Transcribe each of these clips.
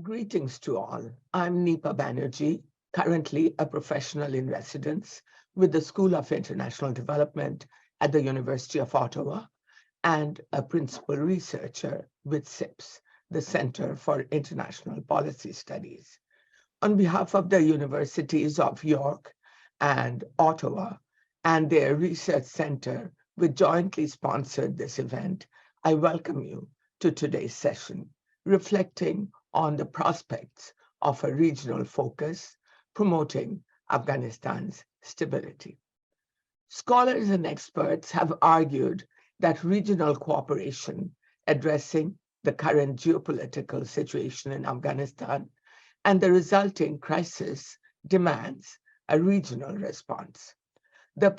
Greetings to all. I'm Nipa Banerjee, currently a professional in residence with the School of International Development at the University of Ottawa and a principal researcher with CIPS, the Center for International Policy Studies. On behalf of the Universities of York and Ottawa and their research center, which jointly sponsored this event, I welcome you to today's session, reflecting on the prospects of a regional focus promoting Afghanistan's stability. Scholars and experts have argued that regional cooperation addressing the current geopolitical situation in Afghanistan and the resulting crisis demands a regional response. The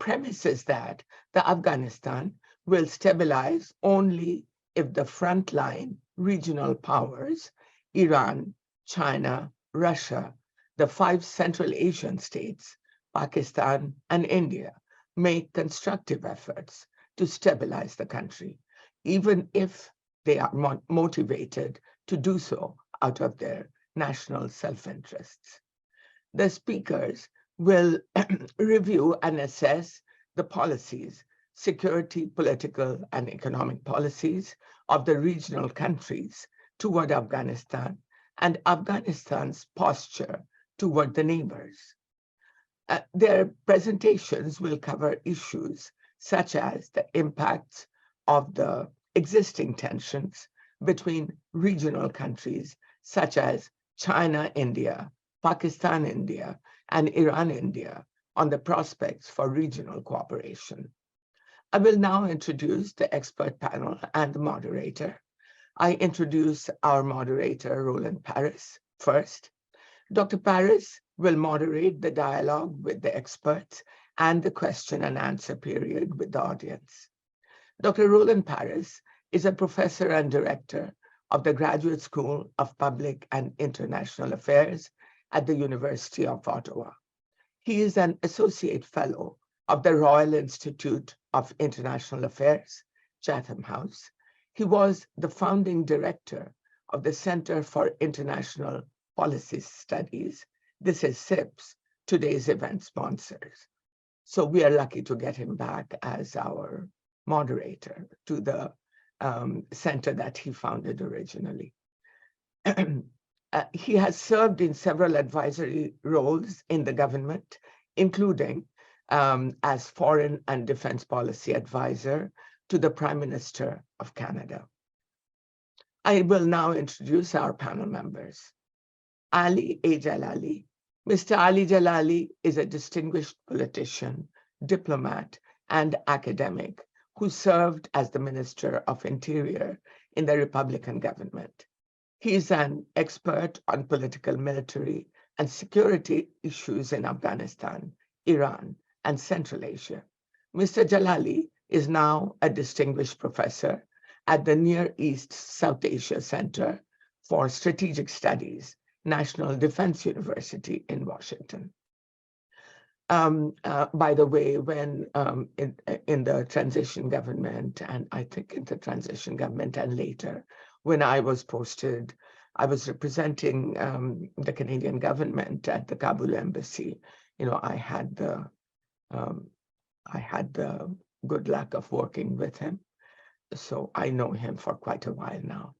premise is that the Afghanistan will stabilize only if the frontline regional powers, Iran, China, Russia, the 5 Central Asian states, Pakistan, and India, make constructive efforts to stabilize the country, even if they are motivated to do so out of their national self-interests. The speakers will review and assess the policies, security, political, and economic policies of the regional countries toward Afghanistan and Afghanistan's posture toward the neighbors. Their presentations will cover issues such as the impacts of the existing tensions between regional countries such as China, India, Pakistan, India, and Iran, India on the prospects for regional cooperation. I will now introduce the expert panel and the moderator. I introduce our moderator, Roland Paris, first. Dr. Paris will moderate the dialogue with the experts and the question and answer period with the audience. Dr. Roland Paris is a professor and director of the Graduate School of Public and International Affairs at the University of Ottawa. He is an associate fellow of the Royal Institute of International Affairs, Chatham House. He was the founding director of the Center for International Policy Studies. This is CIPS, today's event sponsors. So we are lucky to get him back as our moderator to the center that he founded originally. He has served in several advisory roles in the government, including as Foreign and Defense Policy Advisor to the Prime Minister of Canada. I will now introduce our panel members. Ali A. Jalali. Mr. Ali Jalali is a distinguished politician, diplomat, and academic who served as the Minister of Interior in the Republican government. He is an expert on political, military, and security issues in Afghanistan, Iran, and Central Asia. Mr. Jalali is now a distinguished professor at the Near East South Asia Center for Strategic Studies, National Defense University in Washington. By the way, when in the transition government, and I think in the transition government and later, when I was posted, I was representing the Canadian government at the Kabul embassy. You know, I had the good luck of working with him, so I know him for quite a while now.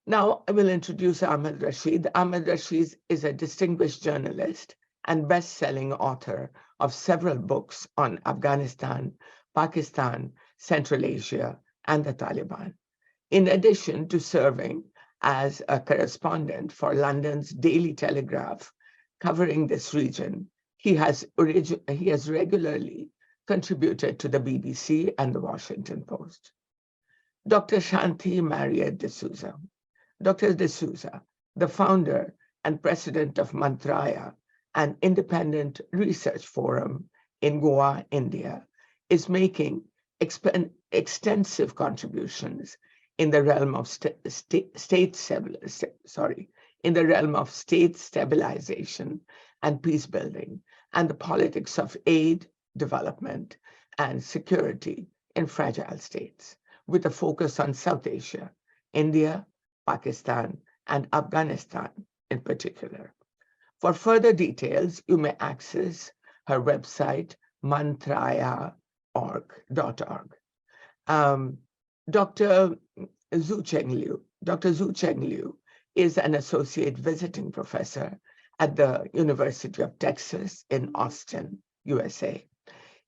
Now I will introduce Ahmed Rashid. Ahmed Rashid is a distinguished journalist and best-selling author of several books on Afghanistan, Pakistan, Central Asia, and the Taliban. In addition to serving as a correspondent for London's Daily Telegraph, covering this region, he has regularly contributed to the BBC and the Washington Post. Dr. Shanti Maria D'Souza. Dr. D'Souza, the founder and president of Mantraya, an independent research forum in Goa, India, is making extensive contributions in the realm of state stabilization and peacebuilding, and the politics of aid, development, and security in fragile states, with a focus on South Asia, India, Pakistan, and Afghanistan in particular. For further details, you may access her website, mantraya.org. Dr. Zhu Cheng-Liu is an associate visiting professor at the University of Texas in Austin, USA.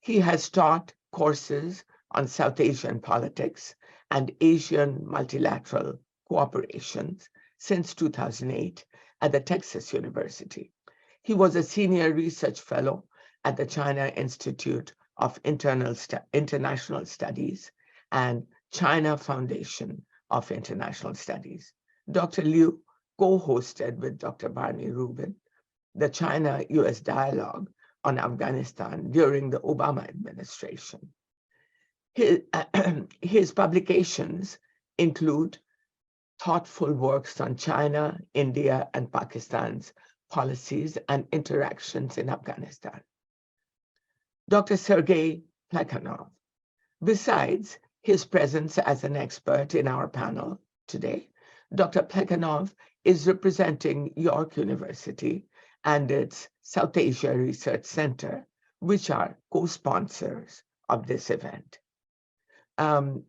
He has taught courses on South Asian politics and Asian multilateral cooperations since 2008 at the Texas University. He was a senior research fellow at the China Institute of International Studies and China Foundation of International Studies. Dr. Liu co-hosted with Dr. Barney Rubin the China-US dialogue on Afghanistan during the Obama administration. His publications include thoughtful works on China, India, and Pakistan's policies and interactions in Afghanistan. Dr. Sergei Plekhanov, besides his presence as an expert in our panel today, Dr. Plekhanov is representing York University and its South Asia Research Center, which are co-sponsors of this event. Dr.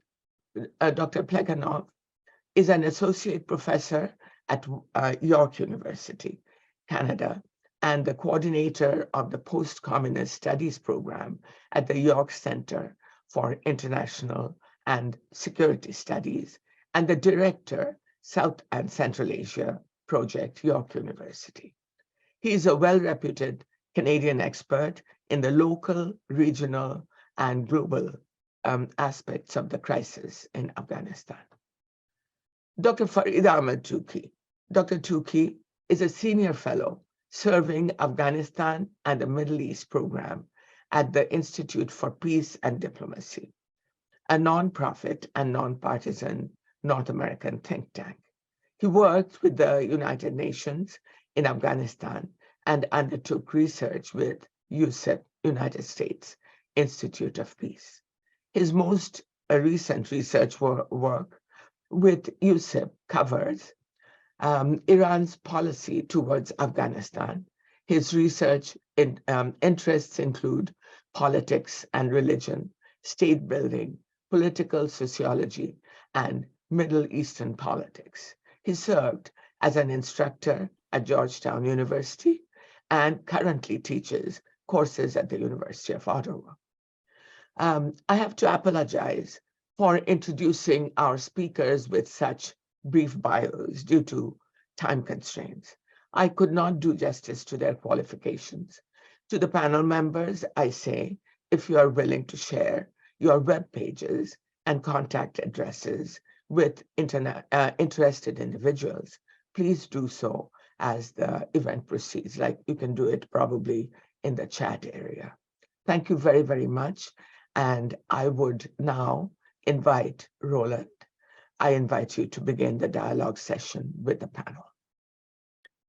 Plekhanov is an associate professor at York University, Canada, and the coordinator of the Post-Communist Studies program at the York Center for International and Security Studies, and the director, South and Central Asia Project, York University. He is a well-reputed Canadian expert in the local, regional, and global aspects of the crisis in Afghanistan. Dr. Farida Ahmed Touki. Dr. Touki is a senior fellow serving Afghanistan and the Middle East program at the Institute for Peace and Diplomacy, a nonprofit and nonpartisan North American think tank. He worked with the United Nations in Afghanistan and undertook research with USIP, United States Institute of Peace. His most recent research work with USIP covers Iran's policy towards Afghanistan. His research interests include politics and religion, state building, political sociology, and Middle Eastern politics. He served as an instructor at Georgetown University and currently teaches courses at the University of Ottawa. I have to apologize for introducing our speakers with such brief bios due to time constraints. I could not do justice to their qualifications. To the panel members, I say, if you are willing to share your web pages and contact addresses with interested individuals, please do so as the event proceeds. Like, you can do it probably in the chat area. Thank you very, very much. And I would now invite Roland. I invite you to begin the dialogue session with the panel.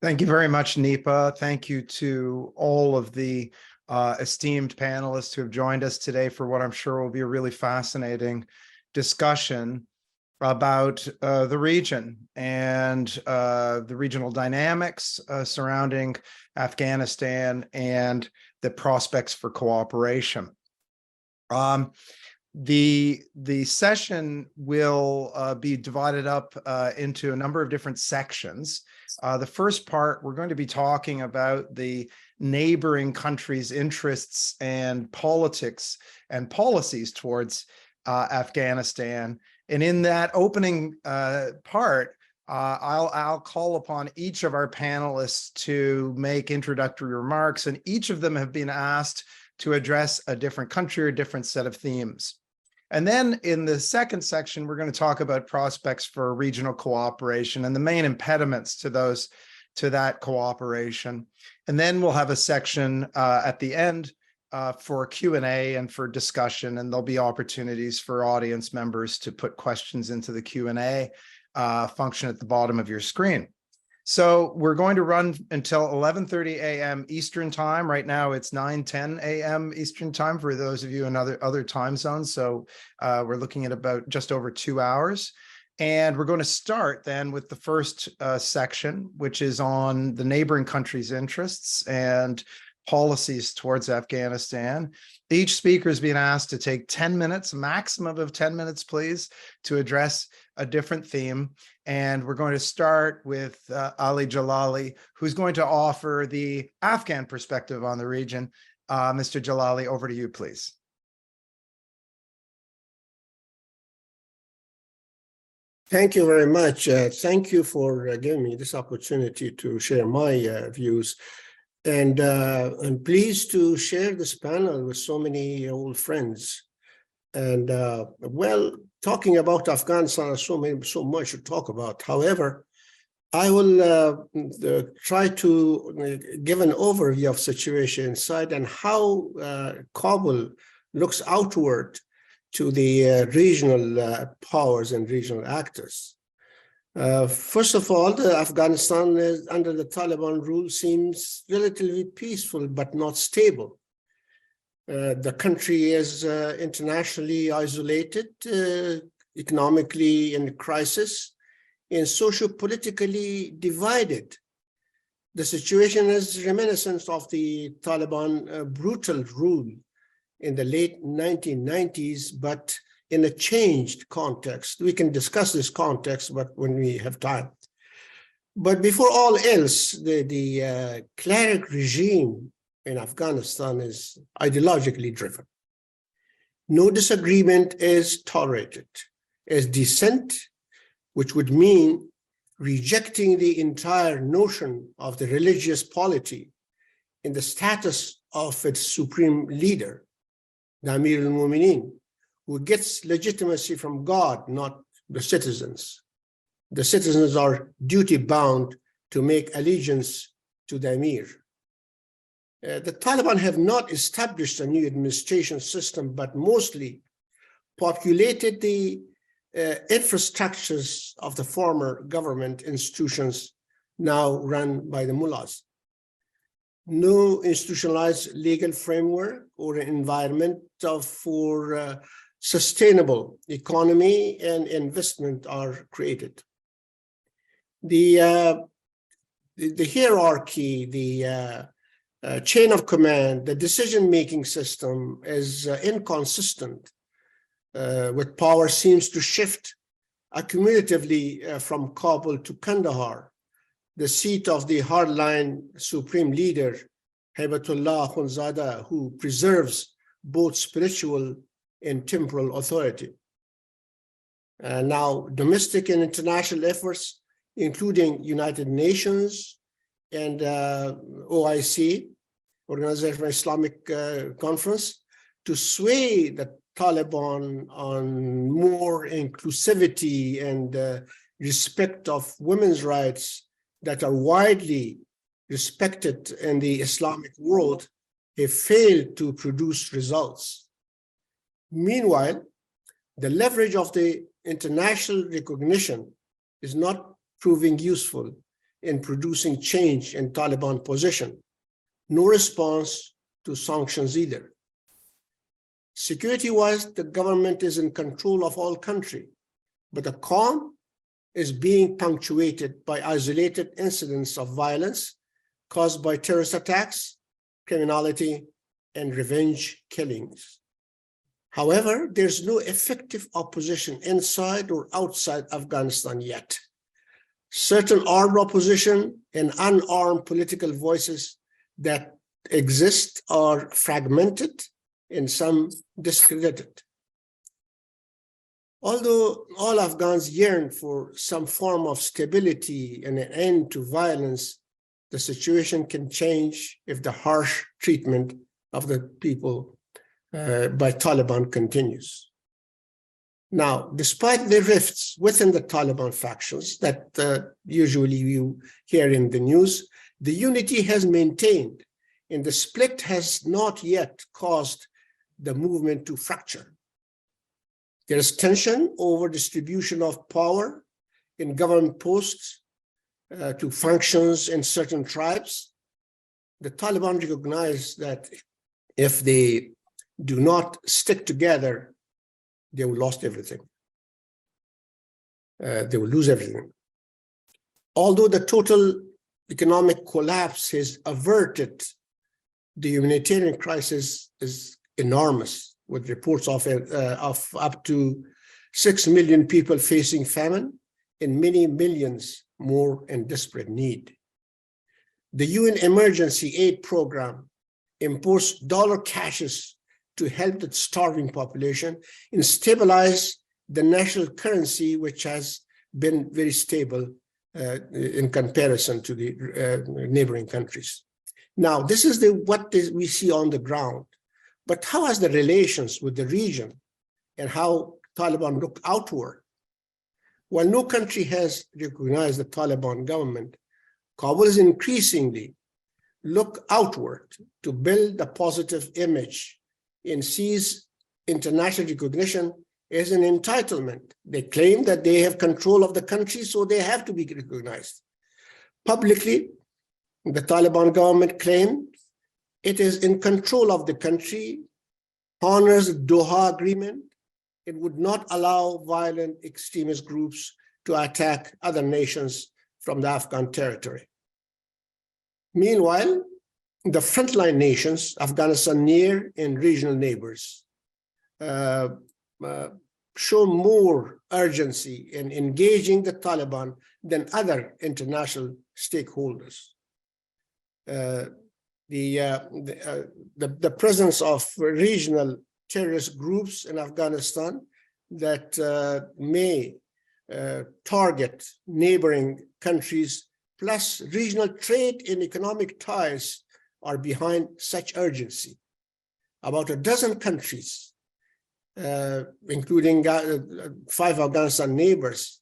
Thank you very much, Nipa. Thank you to all of the esteemed panelists who have joined us today for what I'm sure will be a really fascinating discussion about the region and the regional dynamics surrounding Afghanistan and the prospects for cooperation. The session will be divided up into a number of different sections. The first part, we're going to be talking about the neighboring countries' interests and politics and policies towards Afghanistan. And in that opening part, I'll call upon each of our panelists to make introductory remarks, and each of them have been asked to address a different country or a different set of themes. And then in the second section, we're going to talk about prospects for regional cooperation and the main impediments to that cooperation. And then we'll have a section at the end for Q&A and for discussion, and there'll be opportunities for audience members to put questions into the Q&A function at the bottom of your screen. So we're going to run until 11:30 a.m. Eastern time. Right now it's 9:10 a.m. Eastern time for those of you in other time zones. So we're looking at about just over 2 hours. And we're going to start then with the first section, which is on the neighboring countries' interests and policies towards Afghanistan. Each speaker is being asked to take 10 minutes, a maximum of 10 minutes, please, to address a different theme. And we're going to start with Ali Jalali, who's going to offer the Afghan perspective on the region. Mr. Jalali, over to you, please. Thank you very much. Thank you for giving me this opportunity to share my views. And I'm pleased to share this panel with so many old friends. And well, talking about Afghanistan, there's so much to talk about. However, I will try to give an overview of situation inside and how Kabul looks outward to the regional powers and regional actors. First of all, Afghanistan under the Taliban rule seems relatively peaceful, but not stable. The country is internationally isolated, economically in crisis, and socio-politically divided. The situation is reminiscent of the Taliban brutal rule in the late 1990s, but in a changed context. We can discuss this context, but when we have time. But before all else, the cleric regime in Afghanistan is ideologically driven. No disagreement is tolerated. As dissent, which would mean rejecting the entire notion of the religious polity in the status of its supreme leader, the Amir al-Mu'mineen, who gets legitimacy from God, not the citizens. The citizens are duty-bound to make allegiance to the Amir. The Taliban have not established a new administration system, but mostly populated the infrastructures of the former government institutions now run by the mullahs. No institutionalized legal framework or environment for sustainable economy and investment are created. The hierarchy, the chain of command, the decision-making system is inconsistent, with power seems to shift accumulatively from Kabul to Kandahar, the seat of the hardline supreme leader, Hibatullah Akhundzada, who preserves both spiritual and temporal authority. Now, domestic and international efforts, including United Nations and OIC, Organization for Islamic Conference, to sway the Taliban on more inclusivity and respect of women's rights that are widely respected in the Islamic world, have failed to produce results. Meanwhile, the leverage of the international recognition is not proving useful in producing change in Taliban position, no response to sanctions either. Security-wise, the government is in control of all country, but the calm is being punctuated by isolated incidents of violence caused by terrorist attacks, criminality, and revenge killings. However, there's no effective opposition inside or outside Afghanistan yet. Certain armed opposition and unarmed political voices that exist are fragmented and some discredited. Although all Afghans yearn for some form of stability and an end to violence, the situation can change if the harsh treatment of the people by Taliban continues. Now, despite the rifts within the Taliban factions that usually you hear in the news, the unity has maintained, and the split has not yet caused the movement to fracture. There is tension over distribution of power in government posts to functions in certain tribes. The Taliban recognize that if they do not stick together, they will lose everything. they will lose everything. Although the total economic collapse has averted, the humanitarian crisis is enormous, with reports of up to 6 million people facing famine and many millions more in desperate need. The UN Emergency Aid Program imposed dollar cashes to help the starving population and stabilize the national currency, which has been very stable in comparison to the neighboring countries. Now, this is what we see on the ground. But how has the relations with the region and how Taliban look outward? While no country has recognized the Taliban government, Kabul is increasingly look outward to build a positive image and sees international recognition as an entitlement. They claim that they have control of the country, so they have to be recognized. Publicly, the Taliban government claims it is in control of the country, honors the Doha Agreement. It would not allow violent extremist groups to attack other nations from the Afghan territory. Meanwhile, the frontline nations, Afghanistan near and regional neighbors, show more urgency in engaging the Taliban than other international stakeholders. The presence of regional terrorist groups in Afghanistan that may target neighboring countries, plus regional trade and economic ties are behind such urgency. About a dozen countries, including 5 Afghanistan neighbors,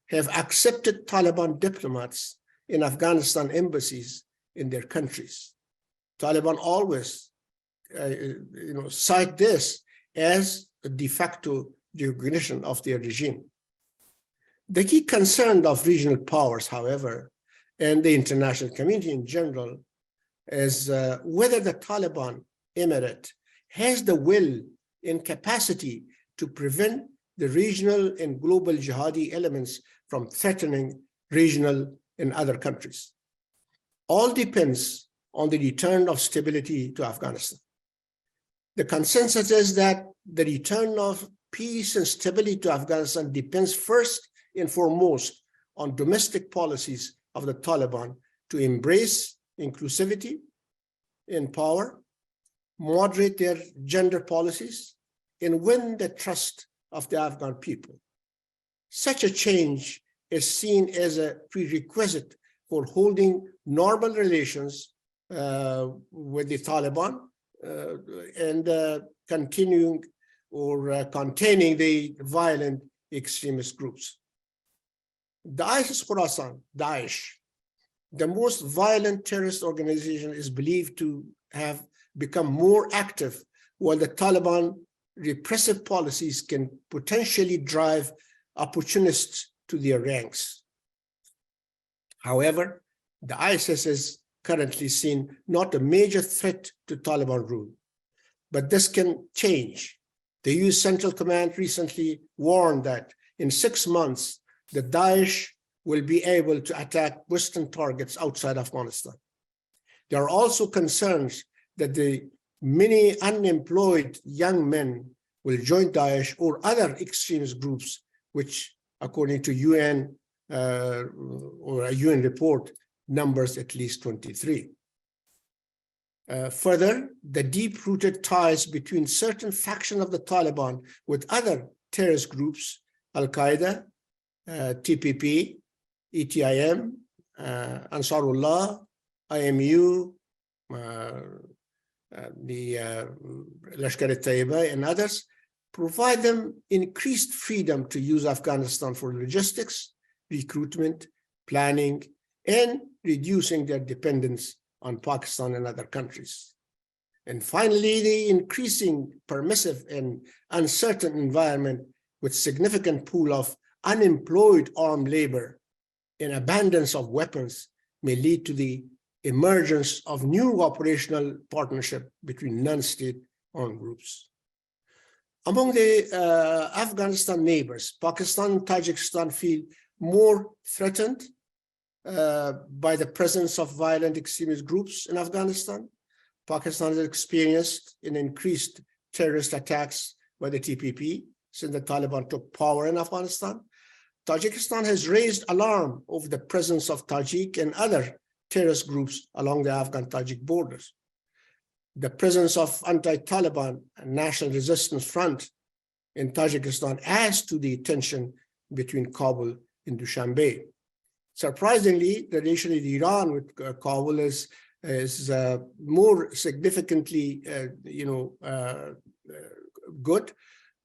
have accepted Taliban diplomats in Afghanistan embassies in their countries. Taliban always cite this as a de facto recognition of their regime. The key concern of regional powers, however, and the international community in general, is whether the Taliban emirate has the will and capacity to prevent the regional and global jihadi elements from threatening regional and other countries. All depends on the return of stability to Afghanistan. The consensus is that the return of peace and stability to Afghanistan depends first and foremost on domestic policies of the Taliban to embrace inclusivity in power, moderate their gender policies, and win the trust of the Afghan people. Such a change is seen as a prerequisite for holding normal relations with the Taliban and continuing or containing the violent extremist groups. The ISIS Khorasan, Daesh, the most violent terrorist organization, is believed to have become more active, while the Taliban repressive policies can potentially drive opportunists to their ranks. However, the ISIS is currently seen not a major threat to Taliban rule, but this can change. The US Central Command recently warned that in 6 months, the Daesh will be able to attack Western targets outside Afghanistan. There are also concerns that the many unemployed young men will join Daesh or other extremist groups, which, according to UN or a UN report, numbers at least 23. Further, the deep-rooted ties between certain factions of the Taliban with other terrorist groups, Al-Qaeda, TPP, ETIM, Ansarullah, IMU, the Lashkar-e-Taiba, and others, provide them increased freedom to use Afghanistan for logistics, recruitment, planning, and reducing their dependence on Pakistan and other countries. And finally, the increasing permissive and uncertain environment with significant pool of unemployed armed labor and abundance of weapons may lead to the emergence of new operational partnership between non-state armed groups. Among the Afghanistan neighbors, Pakistan and Tajikistan feel more threatened by the presence of violent extremist groups in Afghanistan. Pakistan has experienced an increased terrorist attacks by the TPP since the Taliban took power in Afghanistan. Tajikistan has raised alarm over the presence of Tajik and other terrorist groups along the Afghan-Tajik borders. The presence of anti-Taliban and National Resistance Front in Tajikistan adds to the tension between Kabul and Dushanbe. Surprisingly, the relation with Iran with Kabul is more significantly, good,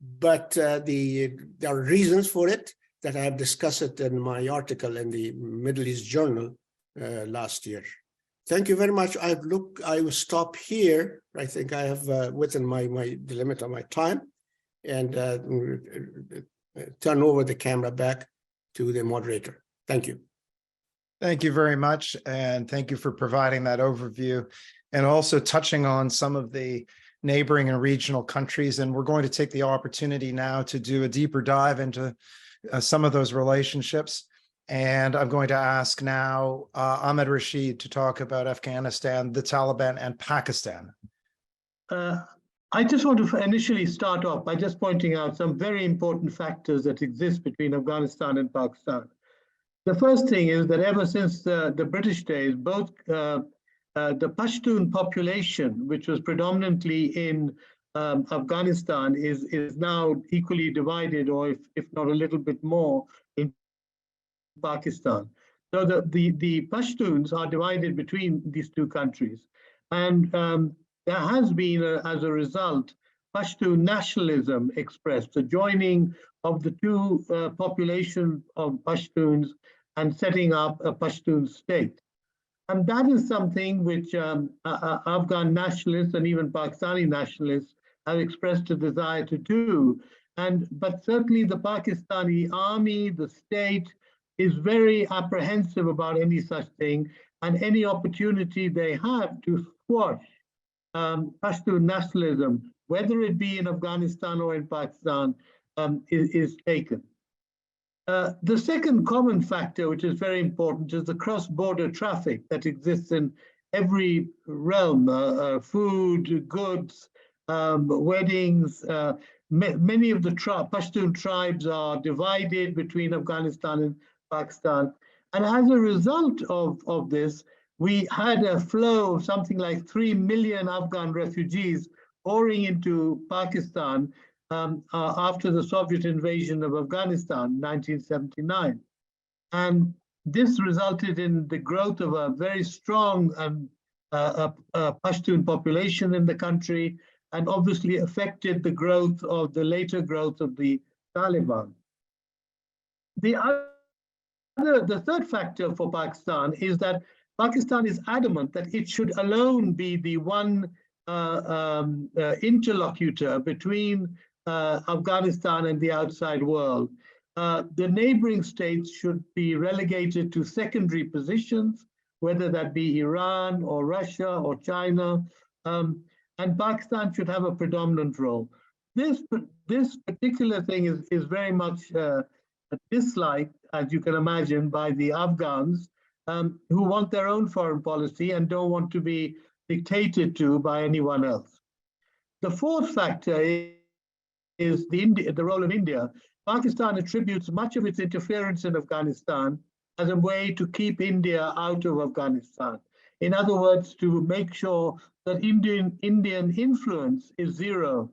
but there are reasons for it that I have discussed it in my article in the Middle East Journal last year. Thank you very much. I will stop here. I think I have within the limit of my time, and turn over the camera back to the moderator. Thank you. Thank you very much, and thank you for providing that overview and also touching on some of the neighboring and regional countries. And we're going to take the opportunity now to do a deeper dive into some of those relationships. And I'm going to ask now Ahmed Rashid to talk about Afghanistan, the Taliban, and Pakistan. I just want to initially start off by just pointing out some very important factors that exist between Afghanistan and Pakistan. The first thing is that ever since the British days, both the Pashtun population, which was predominantly in Afghanistan, is now equally divided, or if not a little bit more, in Pakistan. So the Pashtuns are divided between these two countries. And there has been, as a result, Pashtun nationalism expressed, the joining of the two populations of Pashtuns and setting up a Pashtun state. And that is something which Afghan nationalists and even Pakistani nationalists have expressed a desire to do. But certainly the Pakistani army, the state, is very apprehensive about any such thing, and any opportunity they have to squash Pashtun nationalism, whether it be in Afghanistan or in Pakistan, is taken. The second common factor, which is very important, is the cross-border traffic that exists in every realm, food, goods, weddings. Many of the Pashtun tribes are divided between Afghanistan and Pakistan. And as a result of this, we had a flow of something like 3 million Afghan refugees pouring into Pakistan after the Soviet invasion of Afghanistan in 1979. And this resulted in the growth of a very strong Pashtun population in the country, and obviously affected the later growth of the Taliban. The third factor for Pakistan is that Pakistan is adamant that it should alone be the one interlocutor between Afghanistan and the outside world. The neighboring states should be relegated to secondary positions, whether that be Iran or Russia or China, and Pakistan should have a predominant role. This particular thing is very much disliked, as you can imagine, by the Afghans, who want their own foreign policy and don't want to be dictated to by anyone else. The fourth factor is the role of India. Pakistan attributes much of its interference in Afghanistan as a way to keep India out of Afghanistan. In other words, to make sure that Indian influence is zero.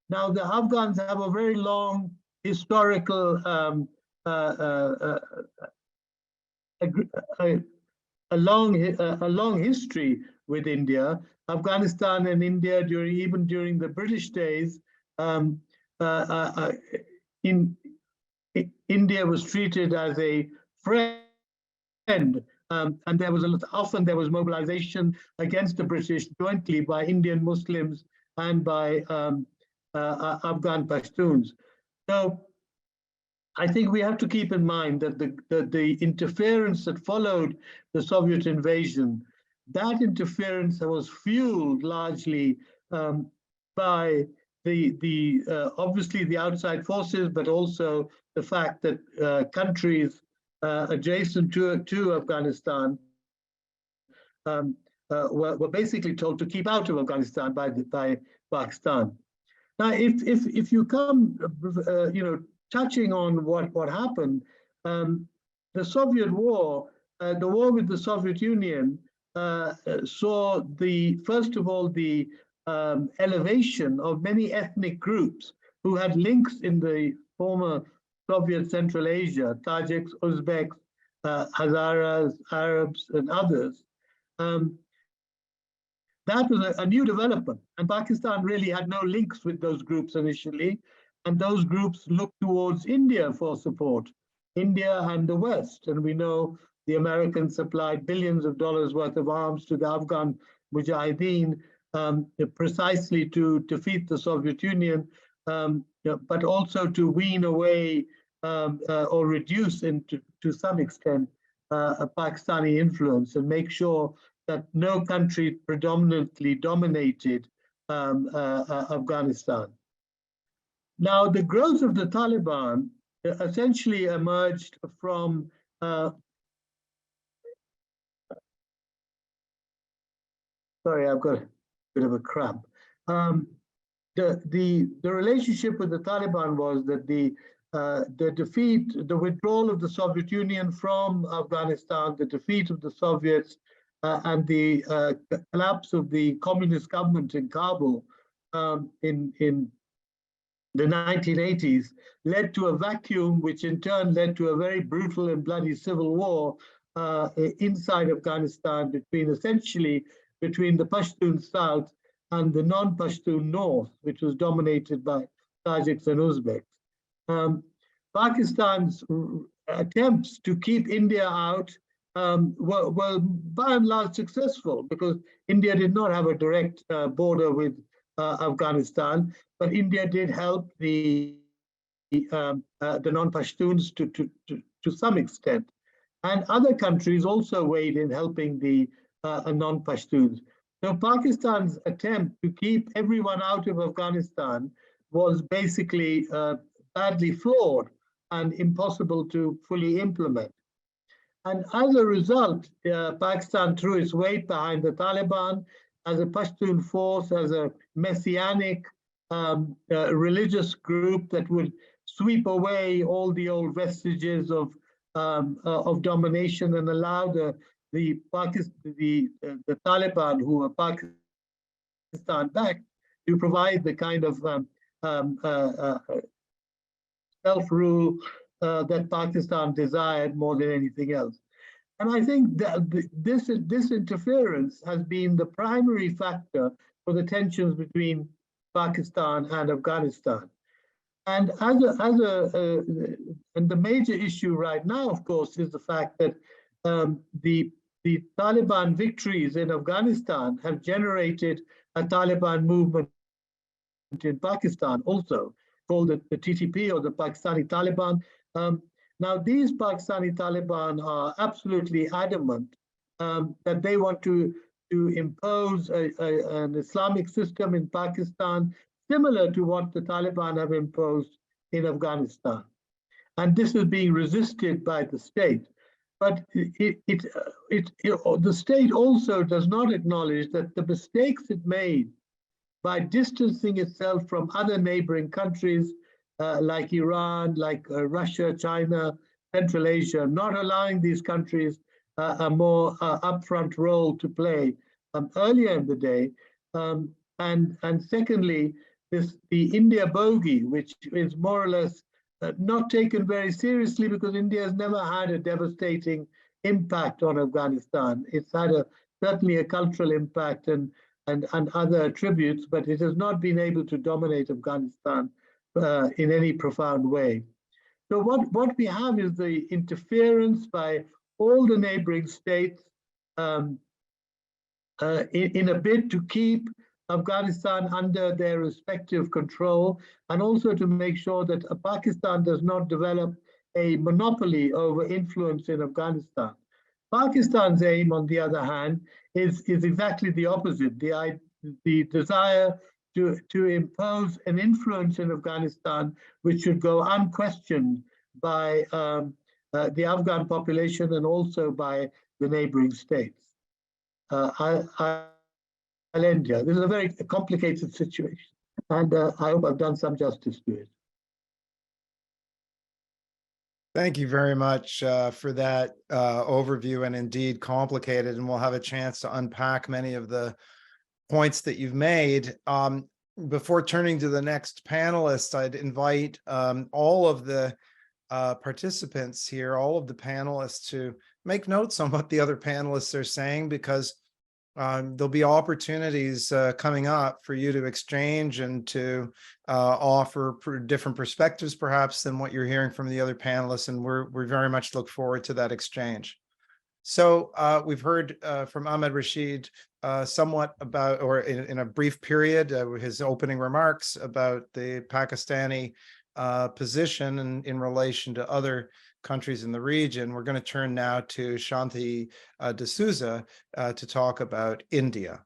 Now, the Afghans have a very long historical a long history with India. Afghanistan and India, even during the British days, India was treated as a friend, and often there was mobilization against the British jointly by Indian Muslims and by Afghan Pashtuns. So I think we have to keep in mind that the interference that followed the Soviet invasion, that interference was fueled largely by obviously the outside forces, but also the fact that countries adjacent to Afghanistan were basically told to keep out of Afghanistan by Pakistan. Now, if you come, touching on what happened, the Soviet war, the war with the Soviet Union, saw first of all the elevation of many ethnic groups who had links in the former Soviet Central Asia, Tajiks, Uzbeks, Hazaras, Arabs, and others. That was a new development, and Pakistan really had no links with those groups initially, and those groups looked towards India for support, India and the West. And we know the Americans supplied billions of dollars worth of arms to the Afghan Mujahideen, precisely to defeat the Soviet Union, but also to wean away or reduce to some extent a Pakistani influence and make sure that no country predominantly dominated Afghanistan. Now, the growth of the Taliban essentially emerged from sorry, I've got a bit of a cramp. The relationship with the Taliban was that the defeat, the withdrawal of the Soviet Union from Afghanistan, the defeat of the Soviets, and the collapse of the communist government in Kabul in the 1980s led to a vacuum, which in turn led to a very brutal and bloody civil war inside Afghanistan essentially between the Pashtun South and the non-Pashtun North, which was dominated by Tajiks and Uzbeks. Pakistan's attempts to keep India out were by and large successful, because India did not have a direct border with Afghanistan, but India did help the non-Pashtuns to some extent. And other countries also weighed in helping the non-Pashtuns. So Pakistan's attempt to keep everyone out of Afghanistan was basically badly flawed and impossible to fully implement. And as a result, Pakistan threw its weight behind the Taliban as a Pashtun force, as a messianic religious group that would sweep away all the old vestiges of domination and allow the Taliban, who are Pakistan-backed, to provide the kind of self-rule that Pakistan desired more than anything else. And I think that this interference has been the primary factor for the tensions between Pakistan and Afghanistan. And and the major issue right now, of course, is the fact that the Taliban victories in Afghanistan have generated a Taliban movement in Pakistan also, called the TTP, or the Pakistani Taliban. Now, these Pakistani Taliban are absolutely adamant that they want to impose an Islamic system in Pakistan, similar to what the Taliban have imposed in Afghanistan. And this is being resisted by the state. But the state also does not acknowledge that the mistakes it made by distancing itself from other neighboring countries like Iran, like Russia, China, Central Asia, not allowing these countries a more upfront role to play earlier in the day. And secondly, the India bogey, which is more or less not taken very seriously, because India has never had a devastating impact on Afghanistan. It's had certainly a cultural impact and other attributes, but it has not been able to dominate Afghanistan in any profound way. So what we have is the interference by all the neighboring states in a bid to keep Afghanistan under their respective control, and also to make sure that Pakistan does not develop a monopoly over influence in Afghanistan. Pakistan's aim, on the other hand, is exactly the opposite. The desire to impose an influence in Afghanistan which should go unquestioned by the Afghan population and also by the neighboring states. I'll end here. This is a very complicated situation, and I hope I've done some justice to it. Thank you very much for that overview, and indeed complicated, and we'll have a chance to unpack many of the points that you've made. Before turning to the next panelist, I'd invite all of the participants here, all of the panelists, to make notes on what the other panelists are saying, because there'll be opportunities coming up for you to exchange and to offer different perspectives, perhaps, than what you're hearing from the other panelists, and we very much look forward to that exchange. So we've heard from Ahmed Rashid somewhat about, or in a brief period, his opening remarks about the Pakistani position in relation to other countries in the region. We're going to turn now to Shanti D'Souza to talk about India.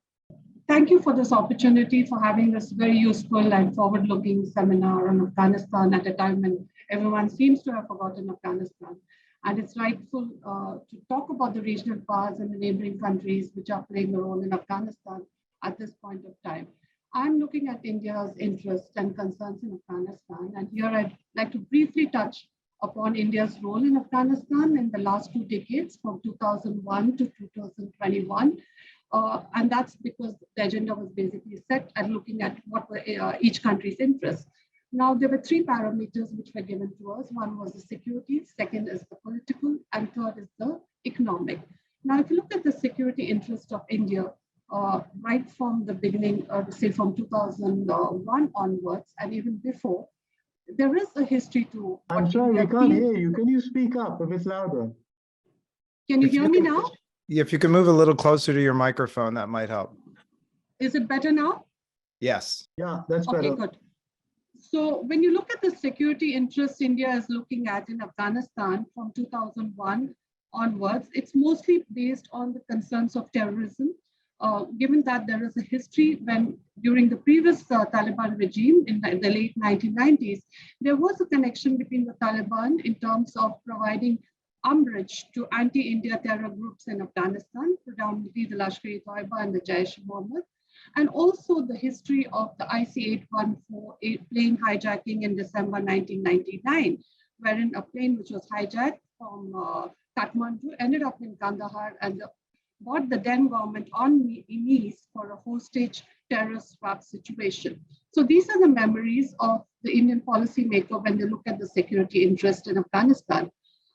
Thank you for this opportunity, for having this very useful and forward-looking seminar on Afghanistan at a time when everyone seems to have forgotten Afghanistan. And it's rightful to talk about the regional powers and the neighboring countries which are playing a role in Afghanistan at this point of time. I'm looking at India's interests and concerns in Afghanistan, and here I'd like to briefly touch upon India's role in Afghanistan in the last 2 decades, from 2001 to 2021. And that's because the agenda was basically set at looking at what were each country's interests. Now, there were 3 parameters which were given to us. One was the security, second is the political, and third is the economic. Now, if you look at the security interest of India, right from the beginning, say from 2001 onwards, and even before, there is a history to. I'm sorry, I can't hear you. Can you speak up a bit louder? Can you hear me now? If you can move a little closer to your microphone, that might help. Is it better now? Yes. Yeah, that's better. Okay, good. So when you look at the security interests India is looking at in Afghanistan from 2001 onwards, it's mostly based on the concerns of terrorism, given that there is a history when during the previous Taliban regime in the late 1990s, there was a connection between the Taliban in terms of providing umbrage to anti-India terror groups in Afghanistan, predominantly the Lashkar-e-Taiba and the Jaish-e-Mohammed, and also the history of the IC-814 plane hijacking in December 1999, wherein a plane which was hijacked from Kathmandu ended up in Kandahar and brought the then government on knees for a hostage terrorist swap situation. So these are the memories of the Indian policymaker when they look at the security interest in Afghanistan.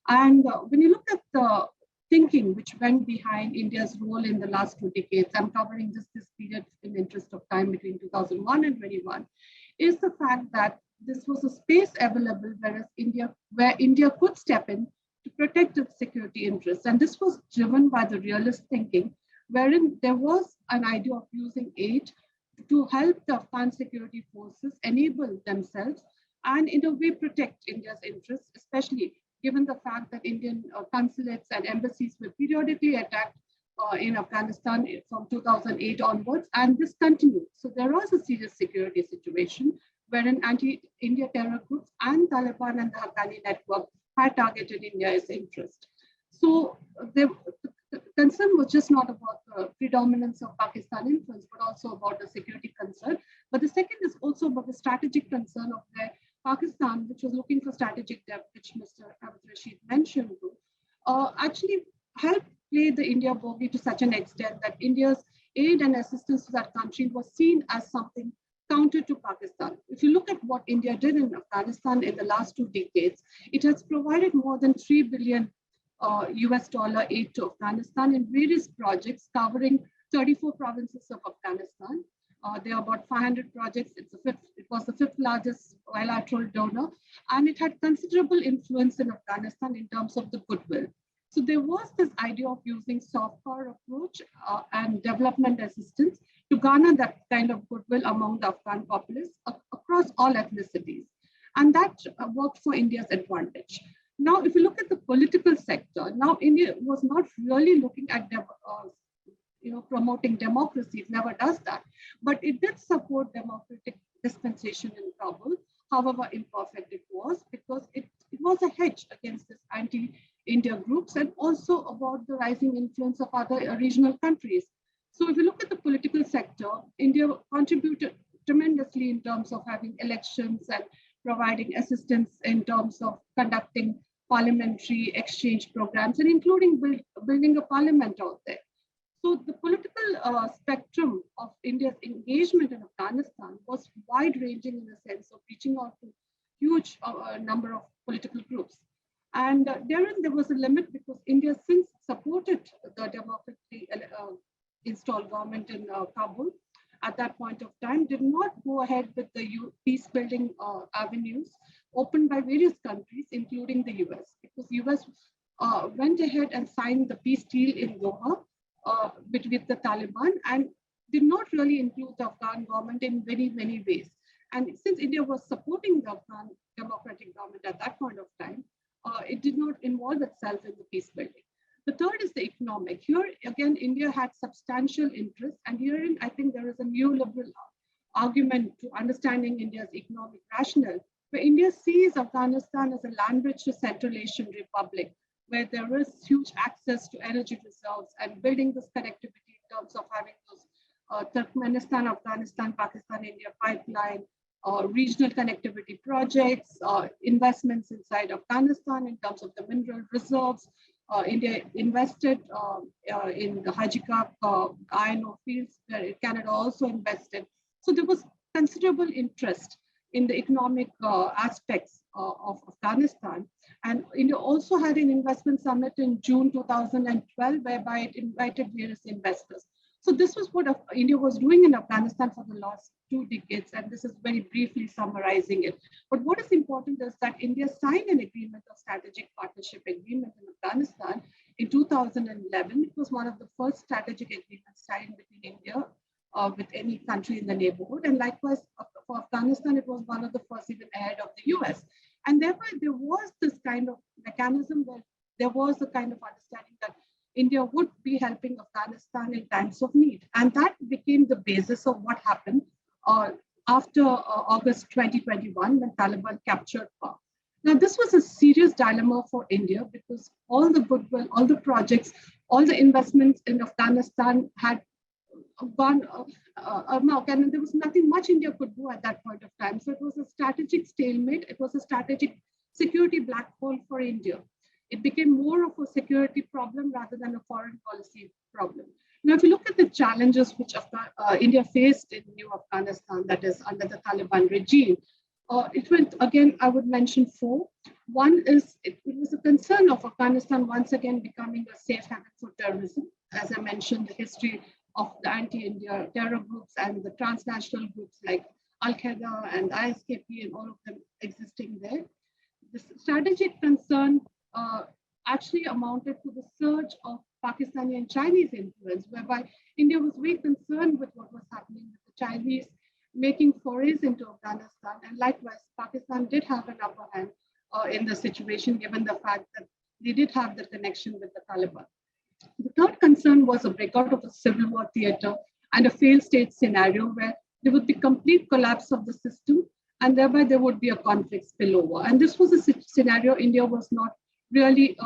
And when you look at the thinking which went behind India's role in the last 2 decades, I'm covering just this period in the interest of time between 2001 and 21, is the fact that this was a space available where India could step in to protect its security interests. And this was driven by the realist thinking, wherein there was an idea of using aid to help the Afghan security forces enable themselves and in a way protect India's interests, especially given the fact that Indian consulates and embassies were periodically attacked in Afghanistan from 2008 onwards, and this continued. So there was a serious security situation wherein anti-India terror groups and Taliban and the Haqqani network had targeted India's interest. So the concern was just not about the predominance of Pakistan influence, but also about the security concern. But the second is also about the strategic concern of where Pakistan, which was looking for strategic depth, which Mr. Ahmed Rashid mentioned, actually helped play the India bogey to such an extent that India's aid and assistance to that country was seen as something counter to Pakistan. If you look at what India did in Afghanistan in the last 2 decades, it has provided more than $3 billion US aid to Afghanistan in various projects covering 34 provinces of Afghanistan. There are about 500 projects. It was the 5th largest bilateral donor, and it had considerable influence in Afghanistan in terms of the goodwill. So there was this idea of using soft power approach and development assistance to garner that kind of goodwill among the Afghan populace across all ethnicities. And that worked for India's advantage. Now, if you look at the political sector, now India was not really looking at promoting democracy. It never does that. but it did support democratic dispensation in Kabul, however imperfect it was, because it was a hedge against this anti-India groups and also about the rising influence of other regional countries. So if you look at the political sector, India contributed tremendously in terms of having elections and providing assistance in terms of conducting parliamentary exchange programs and including building a parliament out there. So the political spectrum of India's engagement in Afghanistan was wide-ranging in the sense of reaching out to huge number of political groups. And therein there was a limit because India since supported the democratically installed government in Kabul at that point of time, did not go ahead with the peace-building avenues opened by various countries, including the US, because US went ahead and signed the peace deal in Doha between the Taliban and did not really include the Afghan government in very, many ways. And since India was supporting the Afghan democratic government at that point of time, it did not involve itself in the peace building. The third is the economic. Here, again, India had substantial interest, and herein, I think there is a neoliberal argument to understanding India's economic rationale, where India sees Afghanistan as a land-rich Central Asian republic, where there is huge access to energy reserves and building this connectivity in terms of having those Turkmenistan, Afghanistan, Pakistan, India pipeline, regional connectivity projects, investments inside Afghanistan in terms of the mineral reserves. India invested in the Hajikap iron ore fields, where Canada also invested. So there was considerable interest in the economic aspects of Afghanistan. And India also had an investment summit in June 2012, whereby it invited various investors. So this was what India was doing in Afghanistan for the last 2 decades, and this is very briefly summarizing it. But what is important is that India signed an agreement of strategic partnership agreement in Afghanistan in 2011. It was one of the first strategic agreements signed between India with any country in the neighborhood. And likewise, for Afghanistan, it was one of the first even ahead of the US. And therefore, there was this kind of mechanism where there was a kind of understanding that India would be helping Afghanistan in times of need. And that became the basis of what happened after August 2021, when Taliban captured power. Now, this was a serious dilemma for India because all the goodwill, all the projects, all the investments in Afghanistan had gone amok, and there was nothing much India could do at that point of time. So it was a strategic stalemate. It was a strategic security black hole for India. It became more of a security problem rather than a foreign policy problem. Now, if you look at the challenges which India faced in New Afghanistan, that is under the Taliban regime, it went, again, I would mention 4. One is it was a concern of Afghanistan once again becoming a safe haven for terrorism. As I mentioned, the history of the anti-India terror groups and the transnational groups like Al-Qaeda and ISKP and all of them existing there. The strategic concern actually amounted to the surge of Pakistani and Chinese influence, whereby India was very concerned with what was happening with the Chinese making forays into Afghanistan. And likewise, Pakistan did have an upper hand in the situation, given the fact that they did have the connection with the Taliban. The third concern was a breakout of the civil war theater and a failed state scenario where there would be complete collapse of the system, and thereby there would be a conflict spillover. And this was a scenario India was not really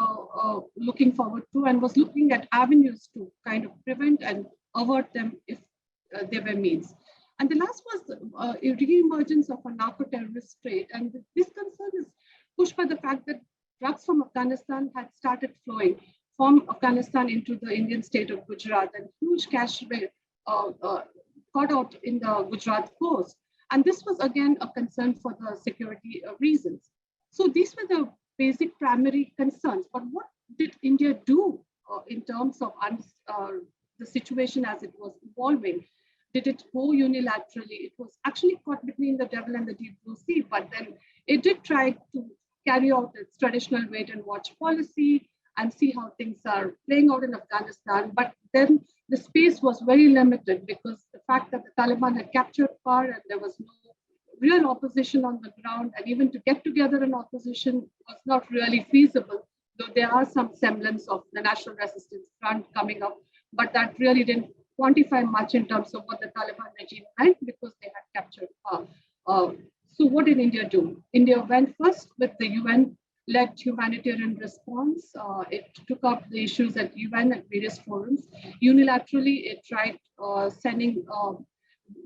looking forward to, and was looking at avenues to kind of prevent and avert them if there were means. And the last was a re-emergence of a narco-terrorist trade. And this concern is pushed by the fact that drugs from Afghanistan had started flowing from Afghanistan into the Indian state of Gujarat, and huge cash got out in the Gujarat coast. And this was again a concern for the security reasons. So these were the basic primary concerns. But what did India do in terms of the situation as it was evolving? Did it go unilaterally? It was actually caught between the devil and the deep blue sea, but then it did try to carry out its traditional wait and watch policy and see how things are playing out in Afghanistan. But then the space was very limited because the fact that the Taliban had captured power and there was no real opposition on the ground, and even to get together an opposition was not really feasible, though there are some semblance of the National Resistance Front coming up, but that really didn't quantify much in terms of what the Taliban regime meant because they had captured power. So what did India do? India went first with the UN-led humanitarian response. It took up the issues at UN at various forums. Unilaterally, it tried sending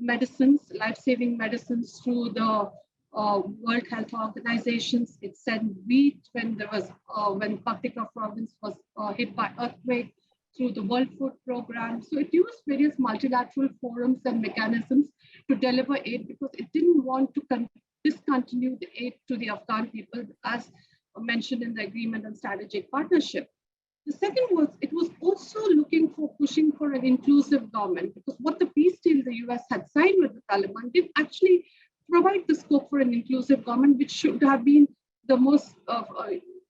medicines, life-saving medicines through the World Health Organizations. It sent wheat when there was when Paktika province was hit by earthquake through the World Food Program. So it used various multilateral forums and mechanisms to deliver aid because it didn't want to discontinue the aid to the Afghan people as mentioned in the agreement on strategic partnership. The second was, it was also pushing for an inclusive government because what the peace deal the US had signed with the Taliban did actually provide the scope for an inclusive government, which should have been the most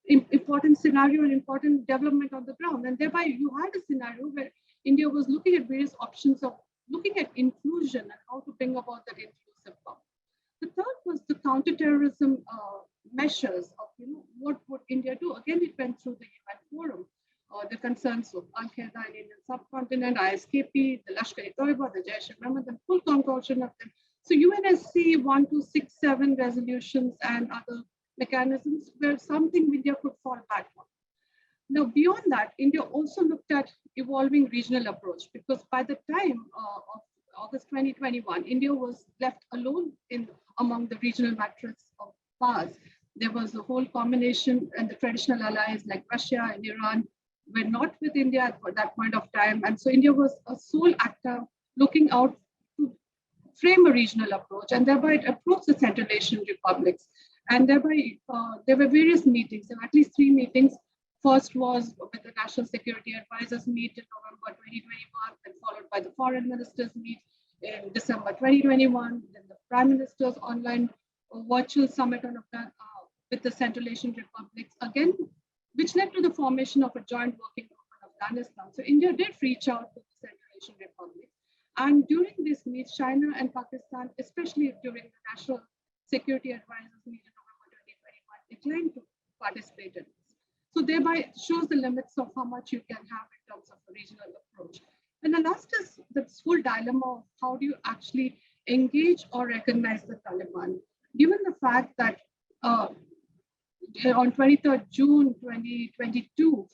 important scenario and important development on the ground. And thereby you had a scenario where India was looking at various options of looking at inclusion and how to bring about that inclusive government. The third was the counterterrorism measures of, what would India do? Again, it went through the UN forum. The concerns of Al-Qaeda in Indian subcontinent, ISKP, the Lashkar-e-Toiba, the Jaish-e-Mohammed, the full concoction of them. So UNSC 1267 resolutions and other mechanisms were something India could fall back on. Now, beyond that, India also looked at evolving regional approach because by the time of August 2021, India was left alone among the regional matrix of powers. There was a whole combination and the traditional allies like Russia and Iran were not with India at that point of time. And so India was a sole actor looking out to frame a regional approach and thereby it approached the Central Asian republics. And thereby there were various meetings, there were at least 3 meetings. First was with the National Security Advisors meet in November 2021, then followed by the Foreign Ministers meet in December 2021, then the Prime Minister's online virtual summit on with the Central Asian republics, again, which led to the formation of a joint working group on Afghanistan. So India did reach out to the Central Asian republics. And during this meet, China and Pakistan, especially during the National Security Advisors meet in November 2021, declined to participate in this. So thereby it shows the limits of how much you can have in terms of a regional approach. And the last is this whole dilemma of how do you actually engage or recognize the Taliban, given the fact that on 23rd June 2022,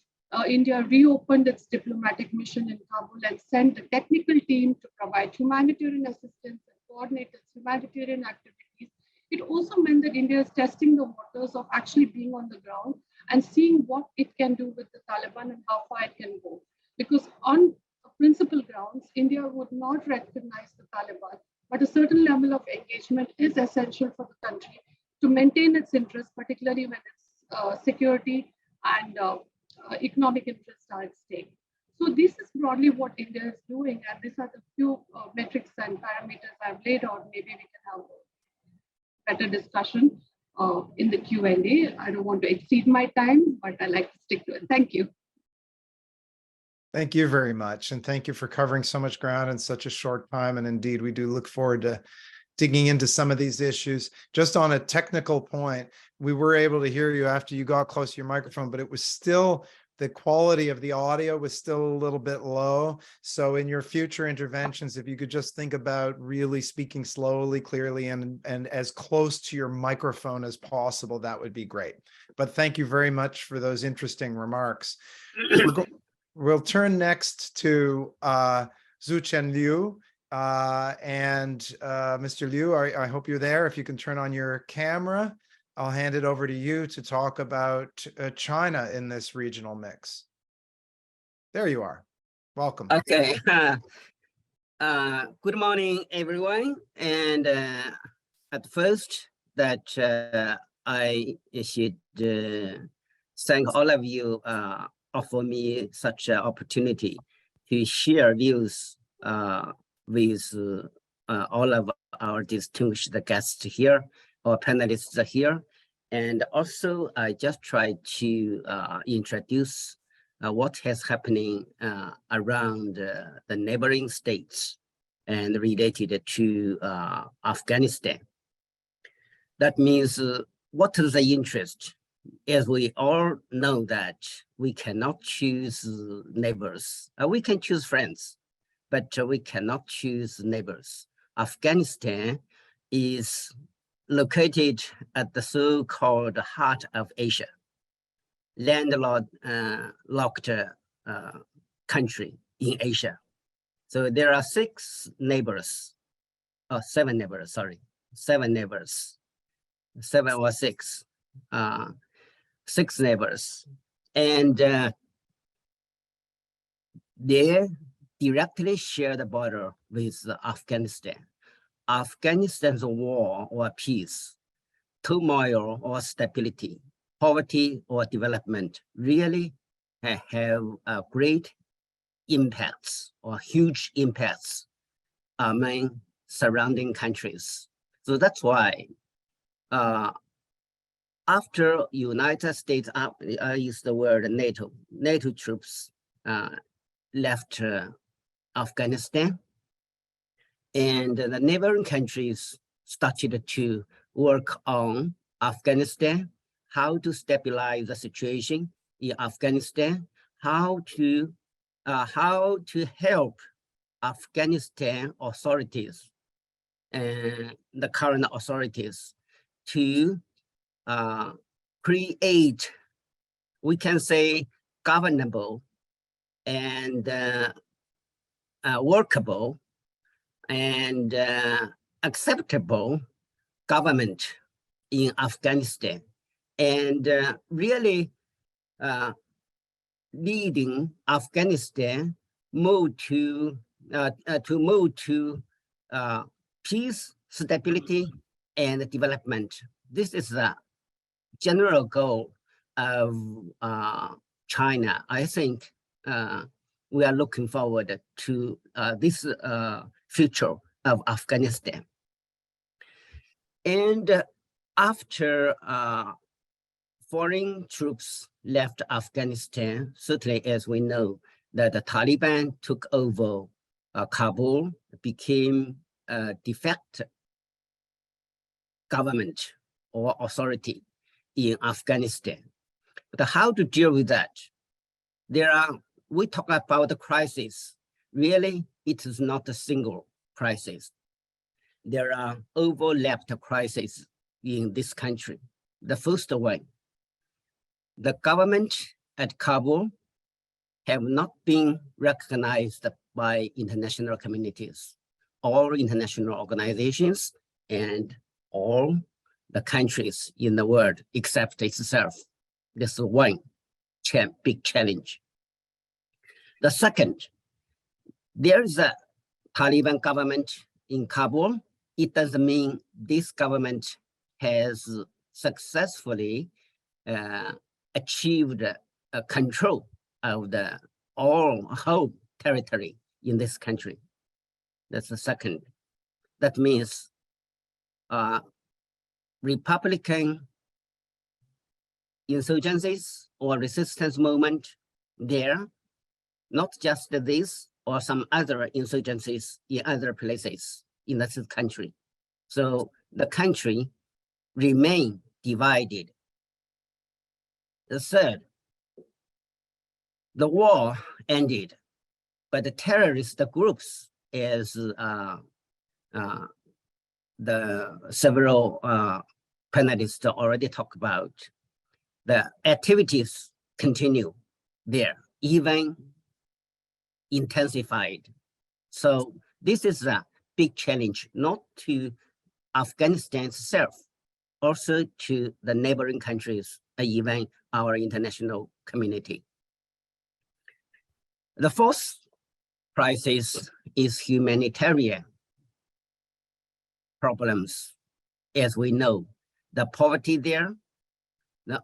India reopened its diplomatic mission in Kabul and sent a technical team to provide humanitarian assistance and coordinate its humanitarian activities. It also meant that India is testing the waters of actually being on the ground and seeing what it can do with the Taliban and how far it can go. Because on principal grounds, India would not recognize the Taliban, but a certain level of engagement is essential for the country to maintain its interests, particularly when its security and economic interests are at stake. So this is broadly what India is doing, and these are the few metrics and parameters I've laid out. Maybe we can have a better discussion in the Q&A. I don't want to exceed my time, but I like to stick to it. Thank you. Thank you very much. And thank you for covering so much ground in such a short time. And indeed, we do look forward to digging into some of these issues. Just on a technical point, we were able to hear you after you got close to your microphone, but it was still, the quality of the audio was still a little bit low. So in your future interventions, if you could just think about really speaking slowly, clearly, and as close to your microphone as possible, that would be great. But thank you very much for those interesting remarks. We'll turn next to Zuchen Liu. Mr. Liu, I hope you're there. If you can turn on your camera, I'll hand it over to you to talk about China in this regional mix. There you are. Welcome. Okay. Good morning, everyone. And at first, that I should thank all of you offer me such an opportunity to share views with all of our distinguished guests here, our panelists here. And also, I just try to introduce what is happening around the neighboring states and related to Afghanistan. That means what is the interest? As we all know that we cannot choose neighbors, we can choose friends, but we cannot choose neighbors. Afghanistan is located at the so-called heart of Asia, landlocked country in Asia. So there are seven neighbors, and they directly share the border with Afghanistan. Afghanistan's war or peace, turmoil or stability, poverty or development really have great impacts or huge impacts among surrounding countries. So that's why after United States, I use the word NATO troops left Afghanistan, and the neighboring countries started to work on Afghanistan, how to stabilize the situation in Afghanistan, how to help Afghanistan authorities and the current authorities to create, we can say, governable and workable and acceptable government in Afghanistan, and really leading Afghanistan move to peace, stability, and development. This is the general goal of China. I think we are looking forward to this future of Afghanistan. And after foreign troops left Afghanistan, certainly as we know that the Taliban took over Kabul, became a de facto government or authority in Afghanistan. But how to deal with that? We talk about the crisis. Really, it is not a single crisis. There are overlapped crises in this country. The first one, the government at Kabul have not been recognized by international communities, all international organizations, and all the countries in the world except itself. This is one big challenge. The second, there is a Taliban government in Kabul. It doesn't mean this government has successfully achieved control of the whole territory in this country. That's the second. That means Republican insurgencies or resistance movement there, not just this or some other insurgencies in other places in this country. So the country remain divided. The third, the war ended, but the terrorist groups, as the several panelists already talked about, the activities continue there, even intensified. So this is a big challenge, not to Afghanistan itself, also to the neighboring countries, and even our international community. The fourth crisis is humanitarian problems. As we know, the poverty there,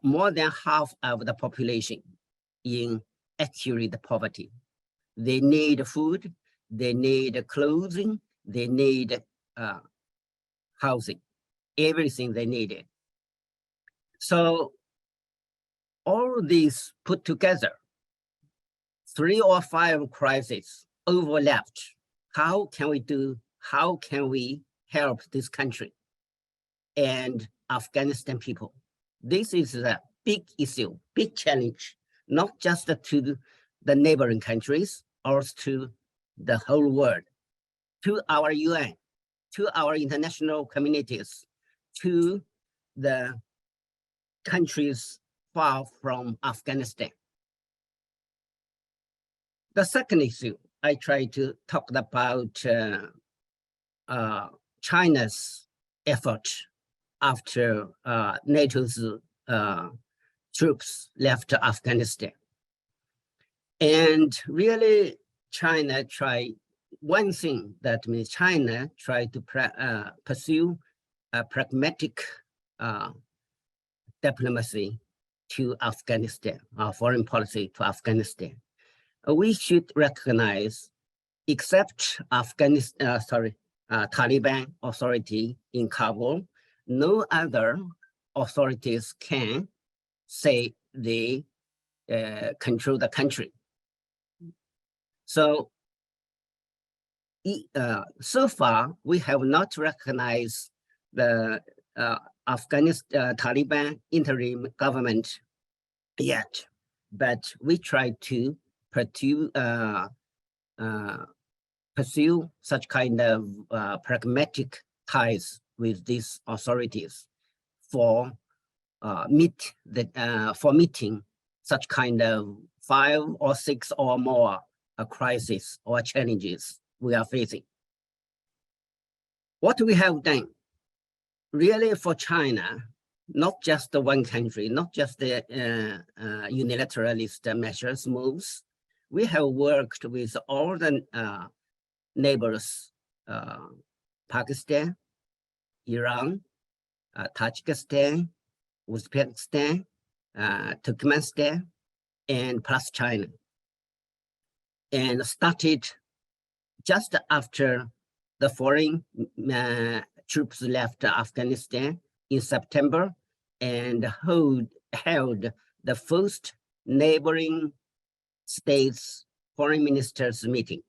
more than half of the population in acute poverty. They need food, they need clothing, they need housing, everything they needed. So all these put together, 3 or 5 crises overlapped. How can we help this country and Afghanistan people? This is a big issue, big challenge, not just to the neighboring countries, also to the whole world, to our UN, to our international communities, to the countries far from Afghanistan. The second issue, I try to talk about China's effort after NATO's troops left Afghanistan. And really, China tried one thing, that means China tried to pursue a pragmatic diplomacy to Afghanistan, foreign policy to Afghanistan. We should recognize, except Taliban authority in Kabul, no other authorities can say they control the country. So, so far, we have not recognized the Afghanistan Taliban interim government yet, but we try to pursue such kind of pragmatic ties with these authorities for meeting such kind of 5 or 6 or more crises or challenges we are facing. What we have done, really for China, not just the one country, not just the unilateralist measures moves, we have worked with all the neighbors, Pakistan, Iran, Tajikistan, Uzbekistan, Turkmenistan, and plus China. And started just after the foreign troops left Afghanistan in September, and held the first neighboring states foreign ministers meeting,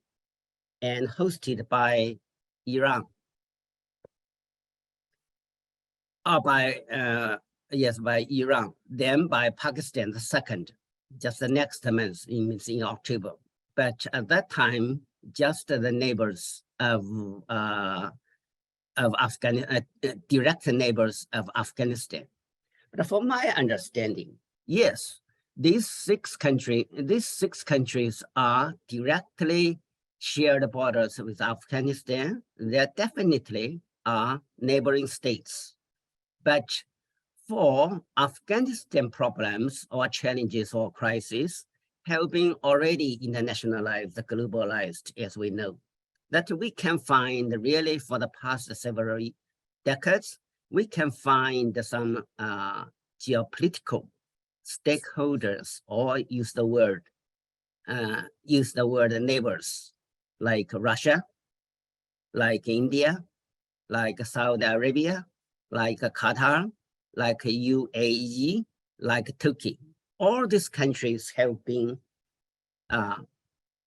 and hosted by Iran. By Iran, then by Pakistan, the second, just the next month in October. But at that time, just the neighbors of Afghanistan, direct neighbors of Afghanistan. But from my understanding, yes, these six countries are directly shared borders with Afghanistan. They definitely are neighboring states. But for Afghanistan problems or challenges or crises have been already internationalized, globalized, as we know. That we can find really for the past several decades, we can find some geopolitical stakeholders, or use the word neighbors, like Russia, like India, like Saudi Arabia, like Qatar, like UAE, like Turkey. All these countries have been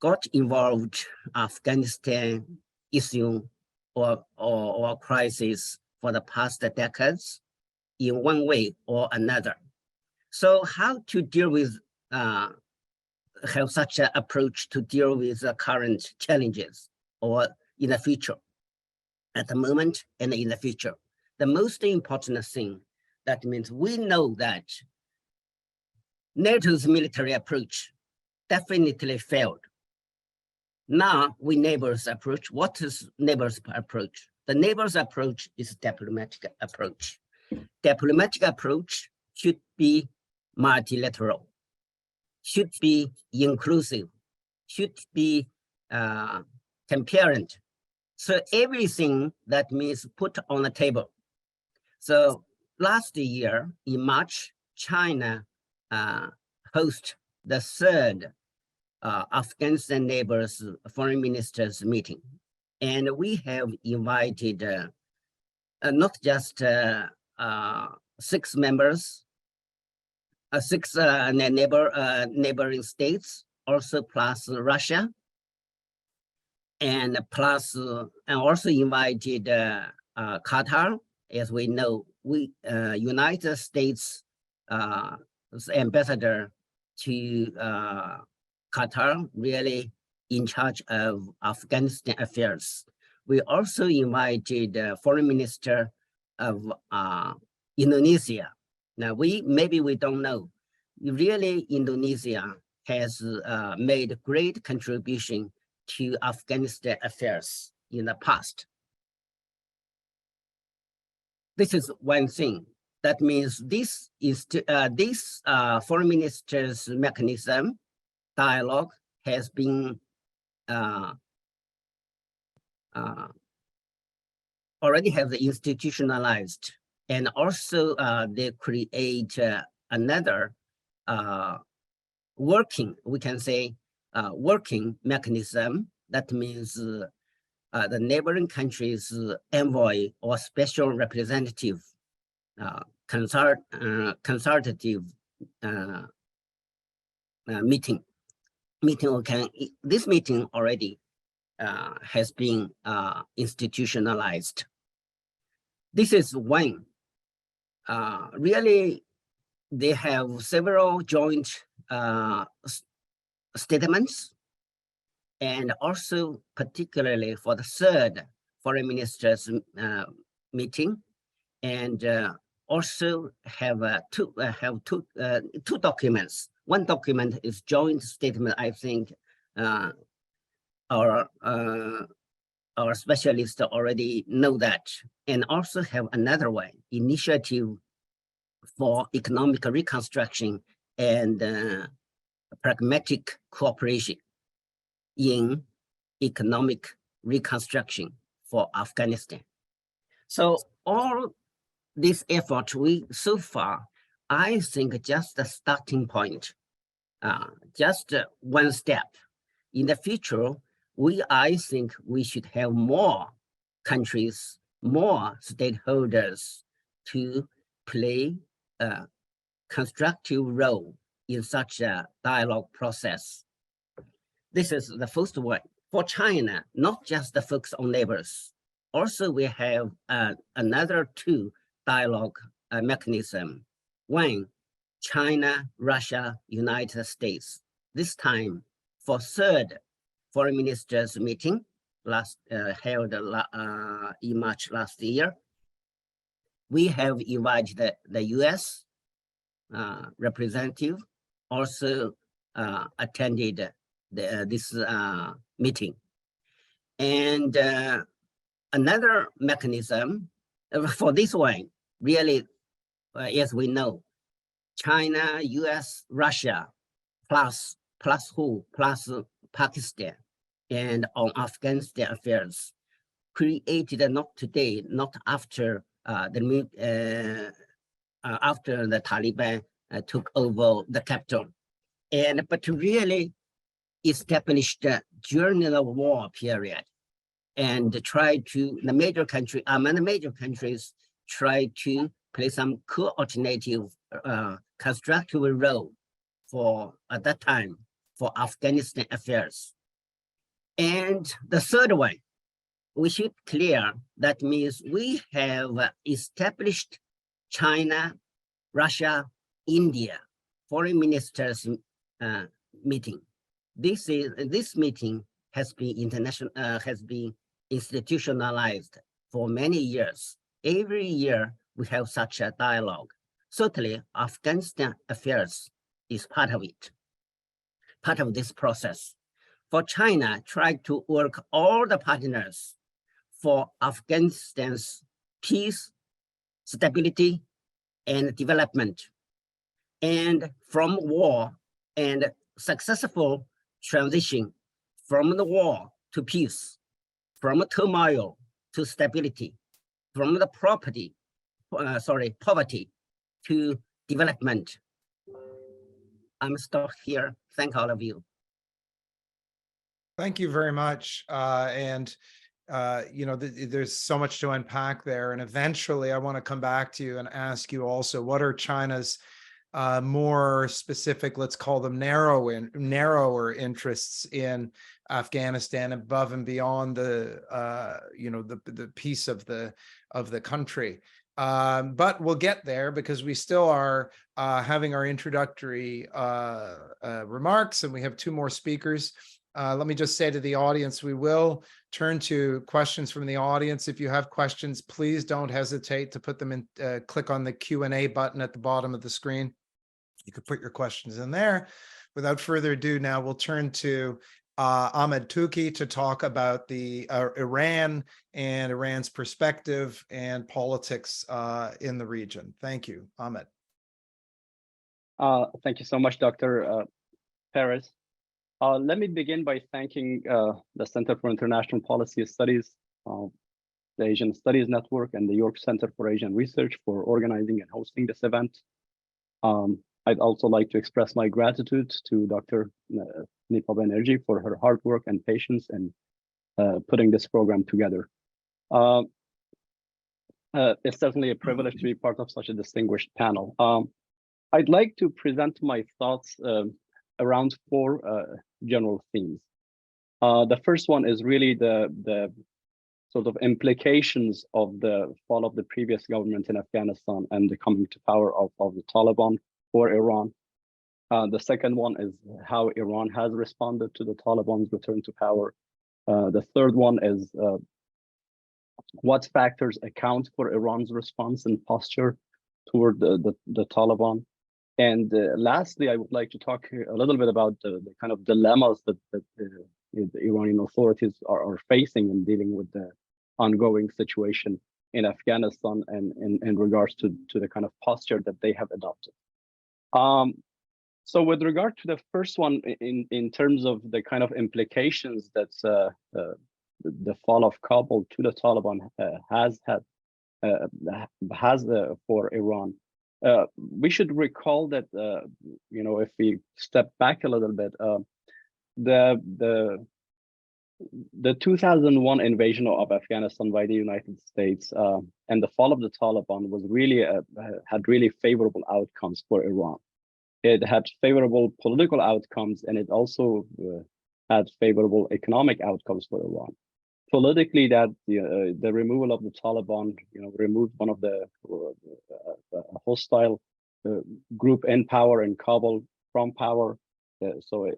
got involved Afghanistan issue or crisis for the past decades in one way or another. So how to deal with, have such an approach to deal with the current challenges or in the future, at the moment and in the future. The most important thing, that means we know that NATO's military approach definitely failed. Now we neighbors approach. What is neighbors approach? The neighbors approach is diplomatic approach. Diplomatic approach should be multilateral, should be inclusive, should be transparent. So everything that means put on the table. So last year in March, China host the third Afghanistan neighbors foreign ministers meeting. And we have invited not just 6 members, 6 neighboring states, also plus Russia, and plus and also invited Qatar. As we know, we United States ambassador to Qatar really in charge of Afghanistan affairs. We also invited Foreign Minister of Indonesia. Now, maybe we don't know. Really, Indonesia has made great contribution to Afghanistan affairs in the past. This is one thing. That means this foreign ministers' mechanism, dialogue, has been already have institutionalized, and also they create another working, we can say, working mechanism. That means the neighboring countries' envoy or special representative consultative meeting. This meeting already has been institutionalized. This is one. Really, they have several joint statements, and also particularly for the third foreign ministers meeting, and also have two documents. One document is joint statement. I think our specialists already know that, and also have another one, initiative for economic reconstruction and pragmatic cooperation in economic reconstruction for Afghanistan. So all this effort, so far, I think just the starting point, just one step. In the future, I think we should have more countries, more stakeholders to play a constructive role in such a dialogue process. This is the first one. For China, not just the focus on neighbors. Also, we have another two dialogue mechanism. One, China, Russia, United States. This time, for third foreign ministers meeting held in March last year, we have invited the US representative, also attended this meeting. And another mechanism for this one, really, as we know, China, US, Russia, plus who, plus Pakistan, and on Afghanistan affairs, created not today, not after after the Taliban took over the capital, but really established during the war period, and tried to among the major countries try to play some coordinative, constructive role for at that time for Afghanistan affairs. And the third one, we should clear, that means we have established China, Russia, India foreign ministers meeting. This meeting has been institutionalized for many years. Every year we have such a dialogue. Certainly, Afghanistan affairs is part of it, part of this process. For China, try to work all the partners for Afghanistan's peace, stability, and development, and from war and successful transition from the war to peace, from turmoil to stability, from the poverty to development. I'm stopped here. Thank all of you. Thank you very much. There's so much to unpack there. And eventually I want to come back to you and ask you also, what are China's more specific, let's call them narrower interests in Afghanistan above and beyond the peace of the country. But we'll get there, because we still are having our introductory remarks, and we have two more speakers. Let me just say to the audience, we will turn to questions from the audience. If you have questions, please don't hesitate to put them in, click on the Q&A button at the bottom of the screen. You could put your questions in there. Without further ado, now we'll turn to Ahmed Touki to talk about the Iran and Iran's perspective and politics in the region. Thank you, Ahmed. Thank you so much, Dr. Paris. Let me begin by thanking the Center for International Policy Studies, the Asian Studies Network, and the York Center for Asian Research for organizing and hosting this event. I'd also like to express my gratitude to Dr. Nipa Banerjee for her hard work and patience in putting this program together. It's certainly a privilege to be part of such a distinguished panel. I'd like to present my thoughts around four general themes. The first one is really the sort of implications of the fall of the previous government in Afghanistan and the coming to power of the Taliban for Iran. The second one is how Iran has responded to the Taliban's return to power. The third one is what factors account for Iran's response and posture toward the Taliban. And lastly, I would like to talk a little bit about the kind of dilemmas that the Iranian authorities are facing in dealing with the ongoing situation in Afghanistan and in regards to the kind of posture that they have adopted. So with regard to the first one, in terms of the kind of implications that the fall of Kabul to the Taliban has for Iran, we should recall that if we step back a little bit, the 2001 invasion of Afghanistan by the United States and the fall of the Taliban was really had really favorable outcomes for Iran. It had favorable political outcomes, and it also had favorable economic outcomes for Iran. Politically, that the removal of the Taliban, removed one of the hostile group in power in Kabul from power. So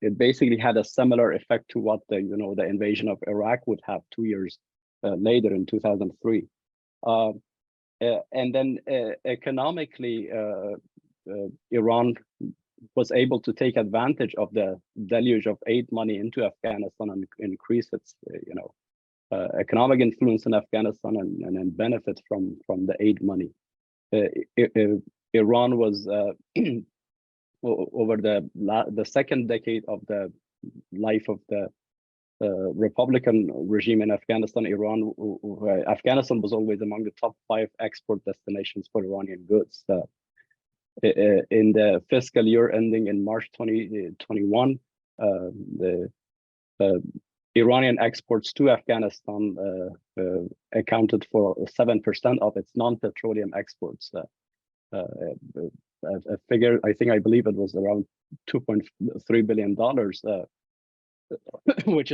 it basically had a similar effect to what the invasion of Iraq would have 2 years later in 2003. And then economically, Iran was able to take advantage of the deluge of aid money into Afghanistan and increase its economic influence in Afghanistan and benefit from the aid money. Iran was over the second decade of the life of the Republican regime in Afghanistan. Afghanistan was always among the top 5 export destinations for Iranian goods. In the fiscal year ending in March 2021, the Iranian exports to Afghanistan accounted for 7% of its non-petroleum exports. A figure, I believe it was around $2.3 billion, which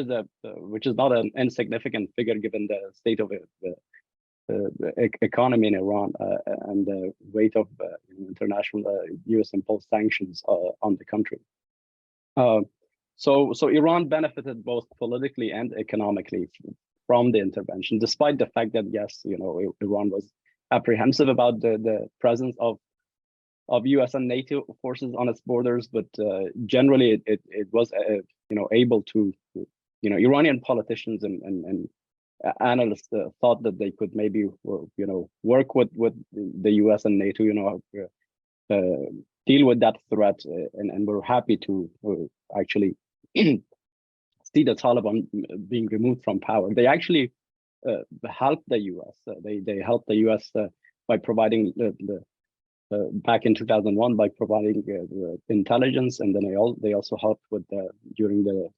is not an insignificant figure given the state of the economy in Iran and the weight of international U.S. imposed sanctions on the country. So Iran benefited both politically and economically from the intervention, despite the fact that yes, Iran was apprehensive about the presence of U.S. and NATO forces on its borders, but generally it was able to, Iranian politicians and analysts thought that they could maybe work with the U.S. and NATO, deal with that threat, and we're happy to actually see the Taliban being removed from power. They actually helped the U.S. They helped the U.S. By providing back in 2001 by providing intelligence, and then they also helped with during the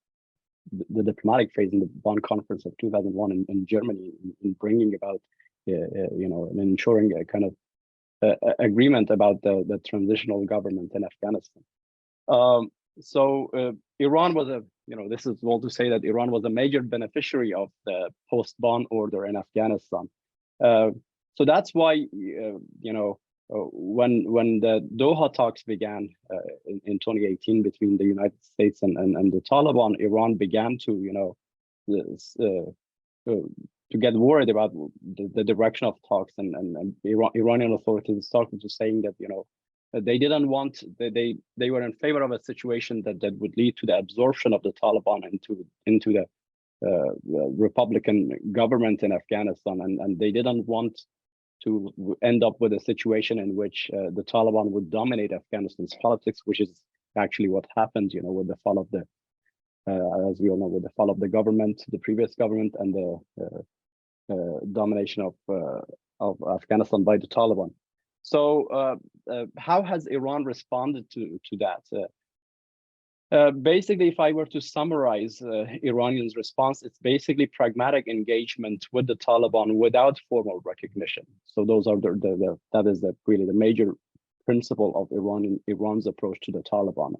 diplomatic phase in the Bonn Conference of 2001 in Germany in bringing about and ensuring a kind of agreement about the transitional government in Afghanistan. So Iran was this is all to say that Iran was a major beneficiary of the post-Bonn order in Afghanistan. So that's why when the Doha talks began in 2018 between the United States and the Taliban, Iran began to, to get worried about the direction of talks, and Iranian authorities started to saying that, they didn't want, they were in favor of a situation that would lead to the absorption of the Taliban into the Republican government in Afghanistan, and they didn't want to end up with a situation in which the Taliban would dominate Afghanistan's politics, which is actually what happened, with the fall of the, as we all know, with the fall of the government, the previous government, and the domination of Afghanistan by the Taliban. So how has Iran responded to that? Basically, if I were to summarize Iranians' response, it's basically pragmatic engagement with the Taliban without formal recognition. So those are that is really the major principle of Iran's approach to the Taliban.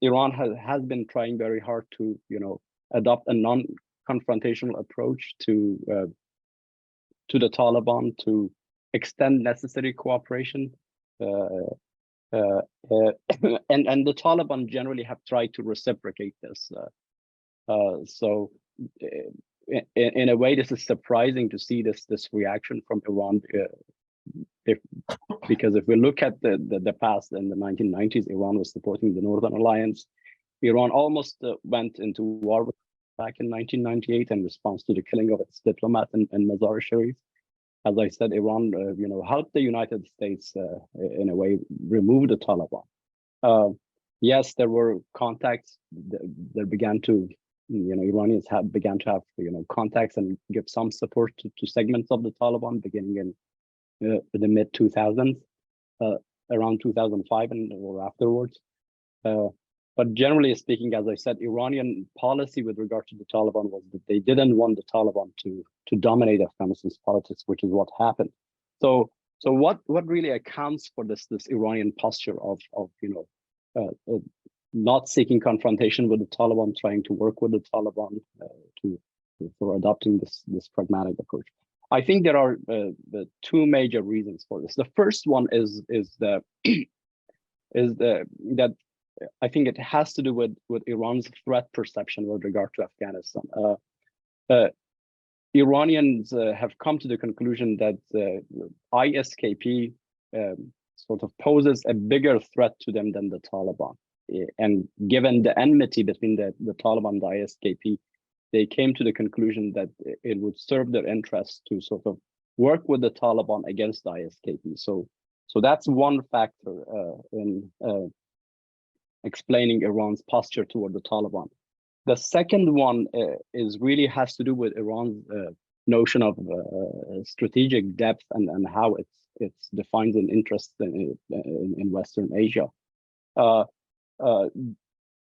Iran has been trying very hard to adopt a non-confrontational approach to the Taliban, to extend necessary cooperation. And the Taliban generally have tried to reciprocate this. So in a way, this is surprising to see this reaction from Iran, because if we look at the past, in the 1990s, Iran was supporting the Northern Alliance. Iran almost went into war back in 1998 in response to the killing of its diplomat in Mazar-e-Sharif. As I said, Iran, helped the United States in a way remove the Taliban. Yes, there were contacts. There began to, Iranians began to have, contacts and give some support to segments of the Taliban beginning in the mid 2000s, around 2005 or afterwards. But generally speaking, as I said, Iranian policy with regard to the Taliban was that they didn't want the Taliban to dominate Afghanistan's politics, which is what happened. So what really accounts for this Iranian posture of not seeking confrontation with the Taliban, trying to work with the Taliban for adopting this pragmatic approach? I think there are the two major reasons for this. The first one is that I think it has to do with Iran's threat perception with regard to Afghanistan. Iranians have come to the conclusion that ISKP sort of poses a bigger threat to them than the Taliban. And given the enmity between the Taliban and the ISKP, they came to the conclusion that it would serve their interests to sort of work with the Taliban against the ISKP. So that's one factor in explaining Iran's posture toward the Taliban. The second one has to do with Iran's notion of strategic depth and how it's defined an interest in Western Asia.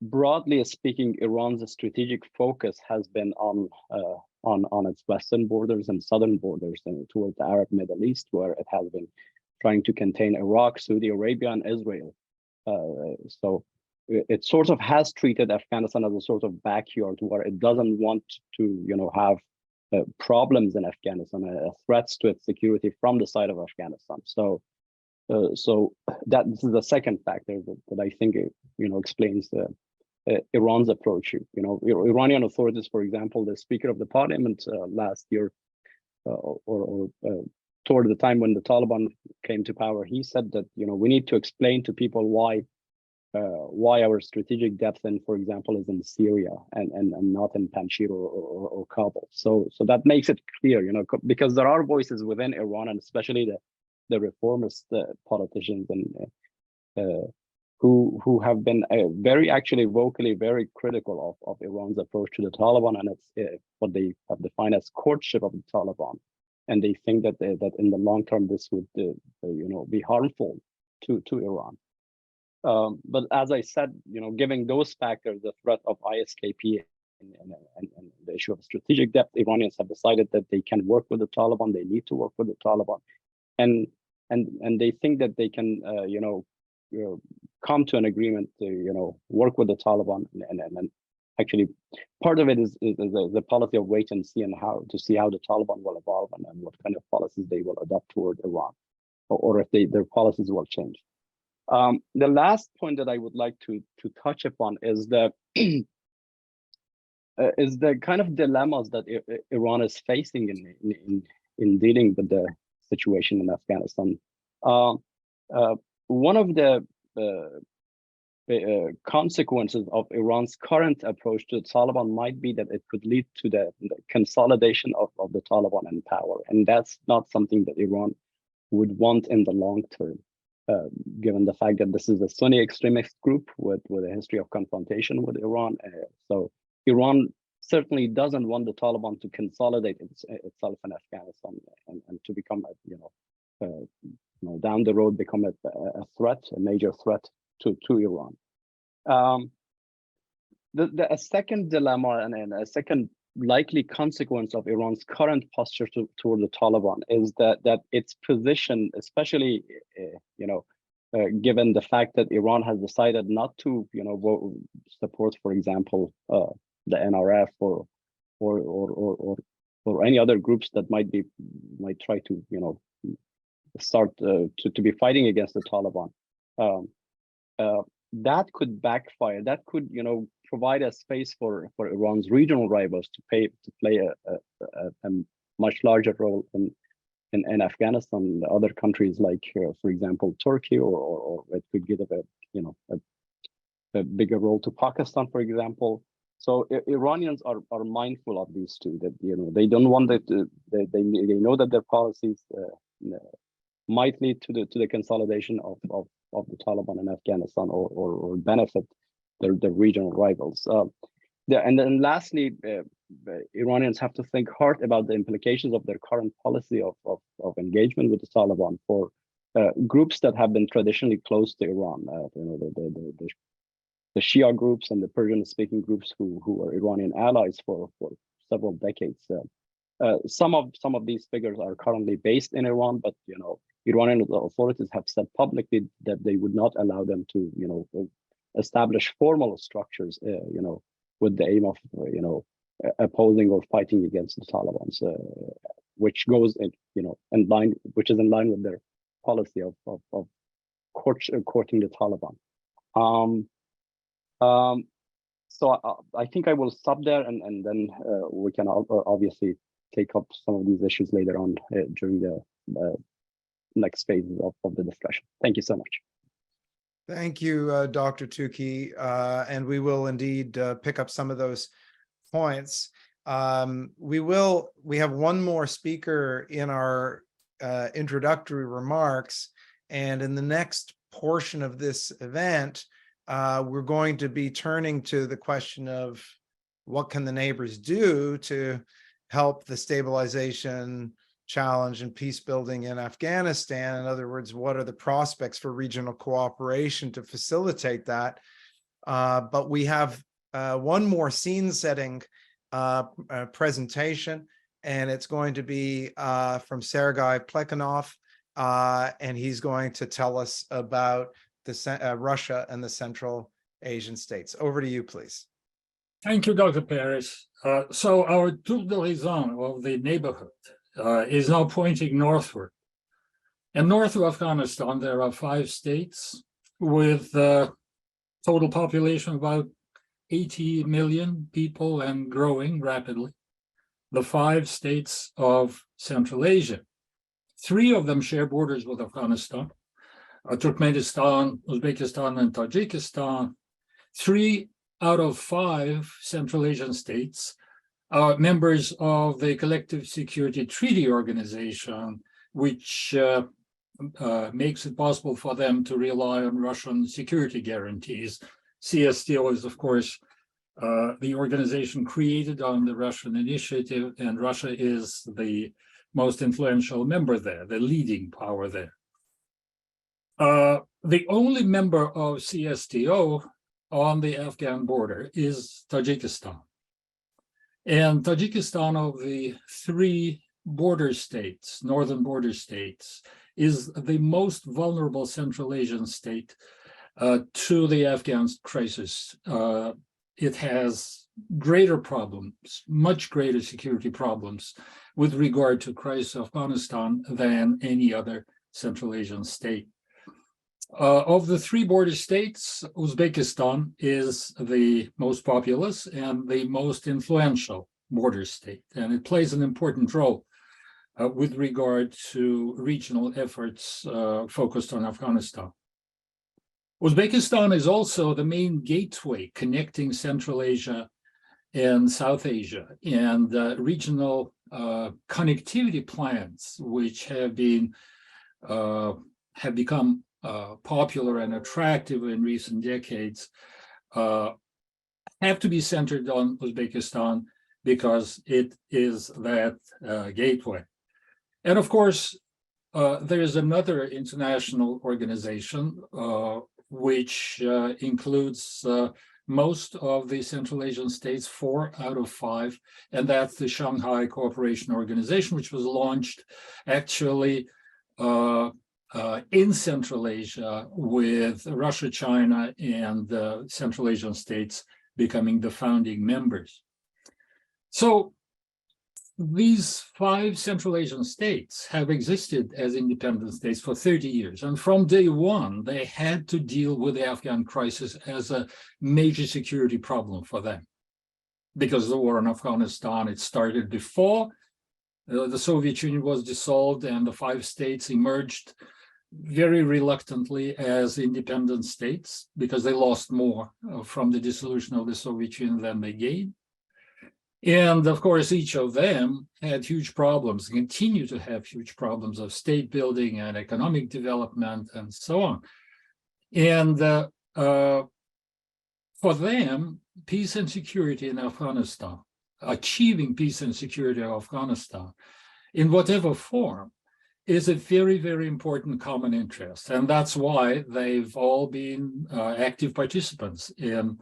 Broadly speaking, Iran's strategic focus has been on its western borders and southern borders and toward the Arab Middle East, where it has been trying to contain Iraq, Saudi Arabia, and Israel. So it sort of has treated Afghanistan as a sort of backyard where it doesn't want to, have problems in Afghanistan, threats to its security from the side of Afghanistan. So that this is the second factor that I think explains Iran's approach. Iranian authorities, for example, the Speaker of the Parliament last year, or toward the time when the Taliban came to power, he said that we need to explain to people why our strategic depth, for example, is in Syria and not in Panjshir or Kabul. So that makes it clear, because there are voices within Iran, and especially the reformist politicians and who have been very actually vocally very critical of Iran's approach to the Taliban, and it's what they have defined as courtship of the Taliban, and they think that in the long term this would be harmful to Iran. But as I said, given those factors, the threat of ISKP and the issue of strategic depth, Iranians have decided that they can work with the Taliban. They need to work with the Taliban, and they think that they can, come to an agreement to, work with the Taliban, and actually part of it is the policy of wait and see, and how the Taliban will evolve and what kind of policies they will adopt toward Iran. or if their policies will change. The last point that I would like to touch upon is the kind of dilemmas that Iran is facing in dealing with the situation in Afghanistan. One of the consequences of Iran's current approach to the Taliban might be that it could lead to the consolidation of the Taliban in power, and that's not something that Iran would want in the long term, given the fact that this is a Sunni extremist group with a history of confrontation with Iran. So Iran certainly doesn't want the Taliban to consolidate itself in Afghanistan and to become, down the road become a threat, a major threat to Iran. A second dilemma and a second likely consequence of Iran's current posture toward the Taliban is that its position, especially given the fact that Iran has decided not to support, for example, the NRF or any other groups that might try to start to be fighting against the Taliban. That could backfire. That could provide a space for Iran's regional rivals to play a much larger role in Afghanistan. Other countries like, for example, Turkey, or it could give a bigger role to Pakistan, for example. So Iranians are mindful of these two. That they don't want that. They know that their policies might lead to the consolidation of the Taliban in Afghanistan or benefit their regional rivals. And then lastly, Iranians have to think hard about the implications of their current policy of engagement with the Taliban for groups that have been traditionally close to Iran. The Shia groups and the Persian-speaking groups who are Iranian allies for several decades. Some of these figures are currently based in Iran, but Iranian authorities have said publicly that they would not allow them to establish formal structures with the aim of opposing or fighting against the Taliban, which goes in line with their policy of courting the Taliban. So I think I will stop there, and then we can obviously take up some of these issues later on during the next phases of the discussion. Thank you so much. Thank you, Dr. Touki, and we will indeed pick up some of those points. We have one more speaker in our introductory remarks, and in the next portion of this event, we're going to be turning to the question of what can the neighbors do to help the stabilization challenge and peace building in Afghanistan. In other words, what are the prospects for regional cooperation to facilitate that? But we have one more scene setting presentation, and it's going to be from Sergei Plekhanov, and he's going to tell us about Russia and the Central Asian states. Over to you, please. Thank you, Dr. Paris. So our tour d'horizon of the neighborhood is now pointing northward. And north of Afghanistan, there are 5 states with a total population of about 80 million people and growing rapidly. The 5 states of Central Asia. 3 of them share borders with Afghanistan: Turkmenistan, Uzbekistan, and Tajikistan. 3 out of 5 Central Asian states are members of the Collective Security Treaty Organization, which makes it possible for them to rely on Russian security guarantees. CSTO is, of course, the organization created on the Russian initiative, and Russia is the most influential member there, the leading power there. The only member of CSTO on the Afghan border is Tajikistan. And Tajikistan, of the 3 border states, northern border states, is the most vulnerable Central Asian state to the Afghan crisis. It has greater problems, much greater security problems with regard to crisis of Afghanistan than any other Central Asian state. Of the three border states, Uzbekistan is the most populous and the most influential border state, and it plays an important role with regard to regional efforts focused on Afghanistan. Uzbekistan is also the main gateway connecting Central Asia and South Asia, and regional connectivity plans, which have become popular and attractive in recent decades, have to be centered on Uzbekistan because it is that gateway. And of course, there is another international organization which includes most of the Central Asian states, 4 out of 5, and that's the Shanghai Cooperation Organization, which was launched actually in Central Asia, with Russia, China, and the Central Asian states becoming the founding members. So these 5 Central Asian states have existed as independent states for 30 years. And from day one, they had to deal with the Afghan crisis as a major security problem for them. Because the war in Afghanistan, it started before the Soviet Union was dissolved, and the 5 states emerged very reluctantly as independent states because they lost more from the dissolution of the Soviet Union than they gained. And of course, each of them had huge problems, continue to have huge problems of state building and economic development and so on. And for them, peace and security in Afghanistan, achieving peace and security in Afghanistan, in whatever form, is a very, very important common interest. And that's why they've all been active participants in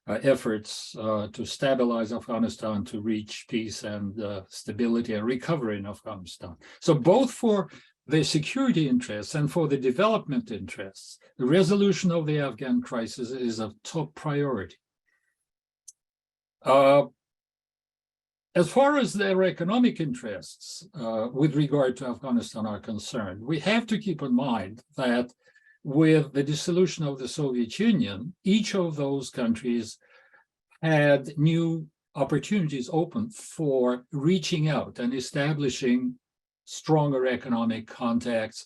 efforts to stabilize Afghanistan, to reach peace and stability and recovery in Afghanistan. So both for the security interests and for the development interests, the resolution of the Afghan crisis is a top priority. As far as their economic interests with regard to Afghanistan are concerned, we have to keep in mind that with the dissolution of the Soviet Union, each of those countries had new opportunities open for reaching out and establishing stronger economic contacts,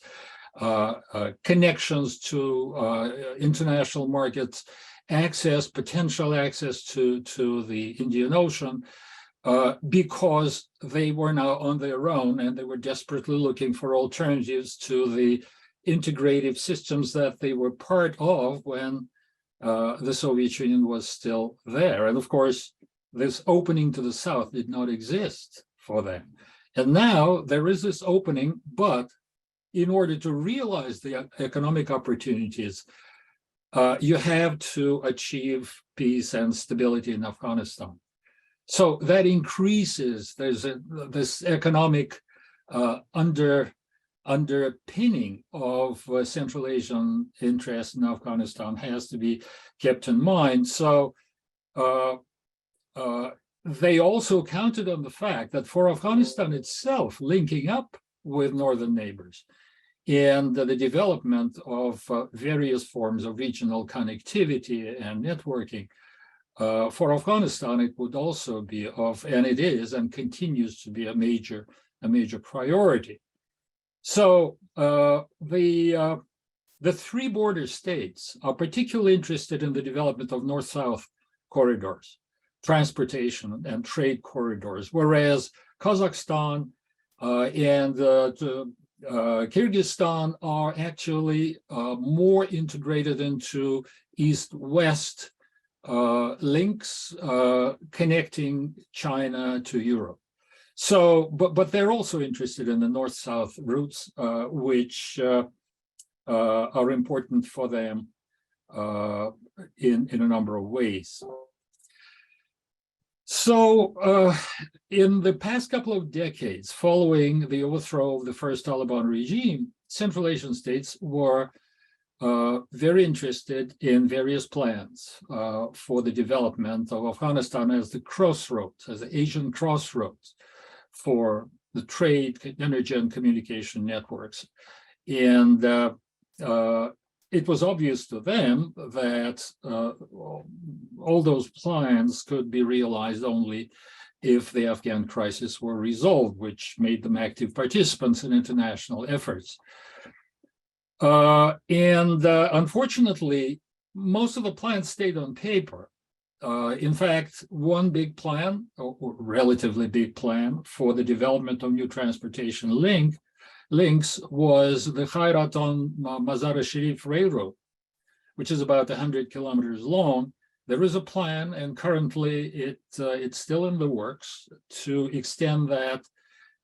connections to international markets, potential access to the Indian Ocean, because they were now on their own and they were desperately looking for alternatives to the integrative systems that they were part of when the Soviet Union was still there. And of course, this opening to the South did not exist for them. And now there is this opening, but in order to realize the economic opportunities, you have to achieve peace and stability in Afghanistan. So that increases, there's this economic underpinning of Central Asian interest in Afghanistan has to be kept in mind. So they also counted on the fact that for Afghanistan itself, linking up with northern neighbors and the development of various forms of regional connectivity and networking, for Afghanistan, it would also be of, and it is and continues to be a major priority. So the 3 border states are particularly interested in the development of north-south corridors, transportation and trade corridors, whereas Kazakhstan and Kyrgyzstan are actually more integrated into east-west links connecting China to Europe. So, but they're also interested in the north-south routes, which are important for them in a number of ways. So in the past couple of decades, following the overthrow of the first Taliban regime, Central Asian states were very interested in various plans for the development of Afghanistan as the crossroads, as the Asian crossroads for the trade, energy, and communication networks. And it was obvious to them that all those plans could be realized only if the Afghan crisis were resolved, which made them active participants in international efforts. Unfortunately, most of the plans stayed on paper. In fact, one big plan, or relatively big plan, for the development of new transportation links was the Khairat-on-Mazar-e-Sharif Railroad, which is about 100 kilometers long. There is a plan, and currently it's still in the works, to extend that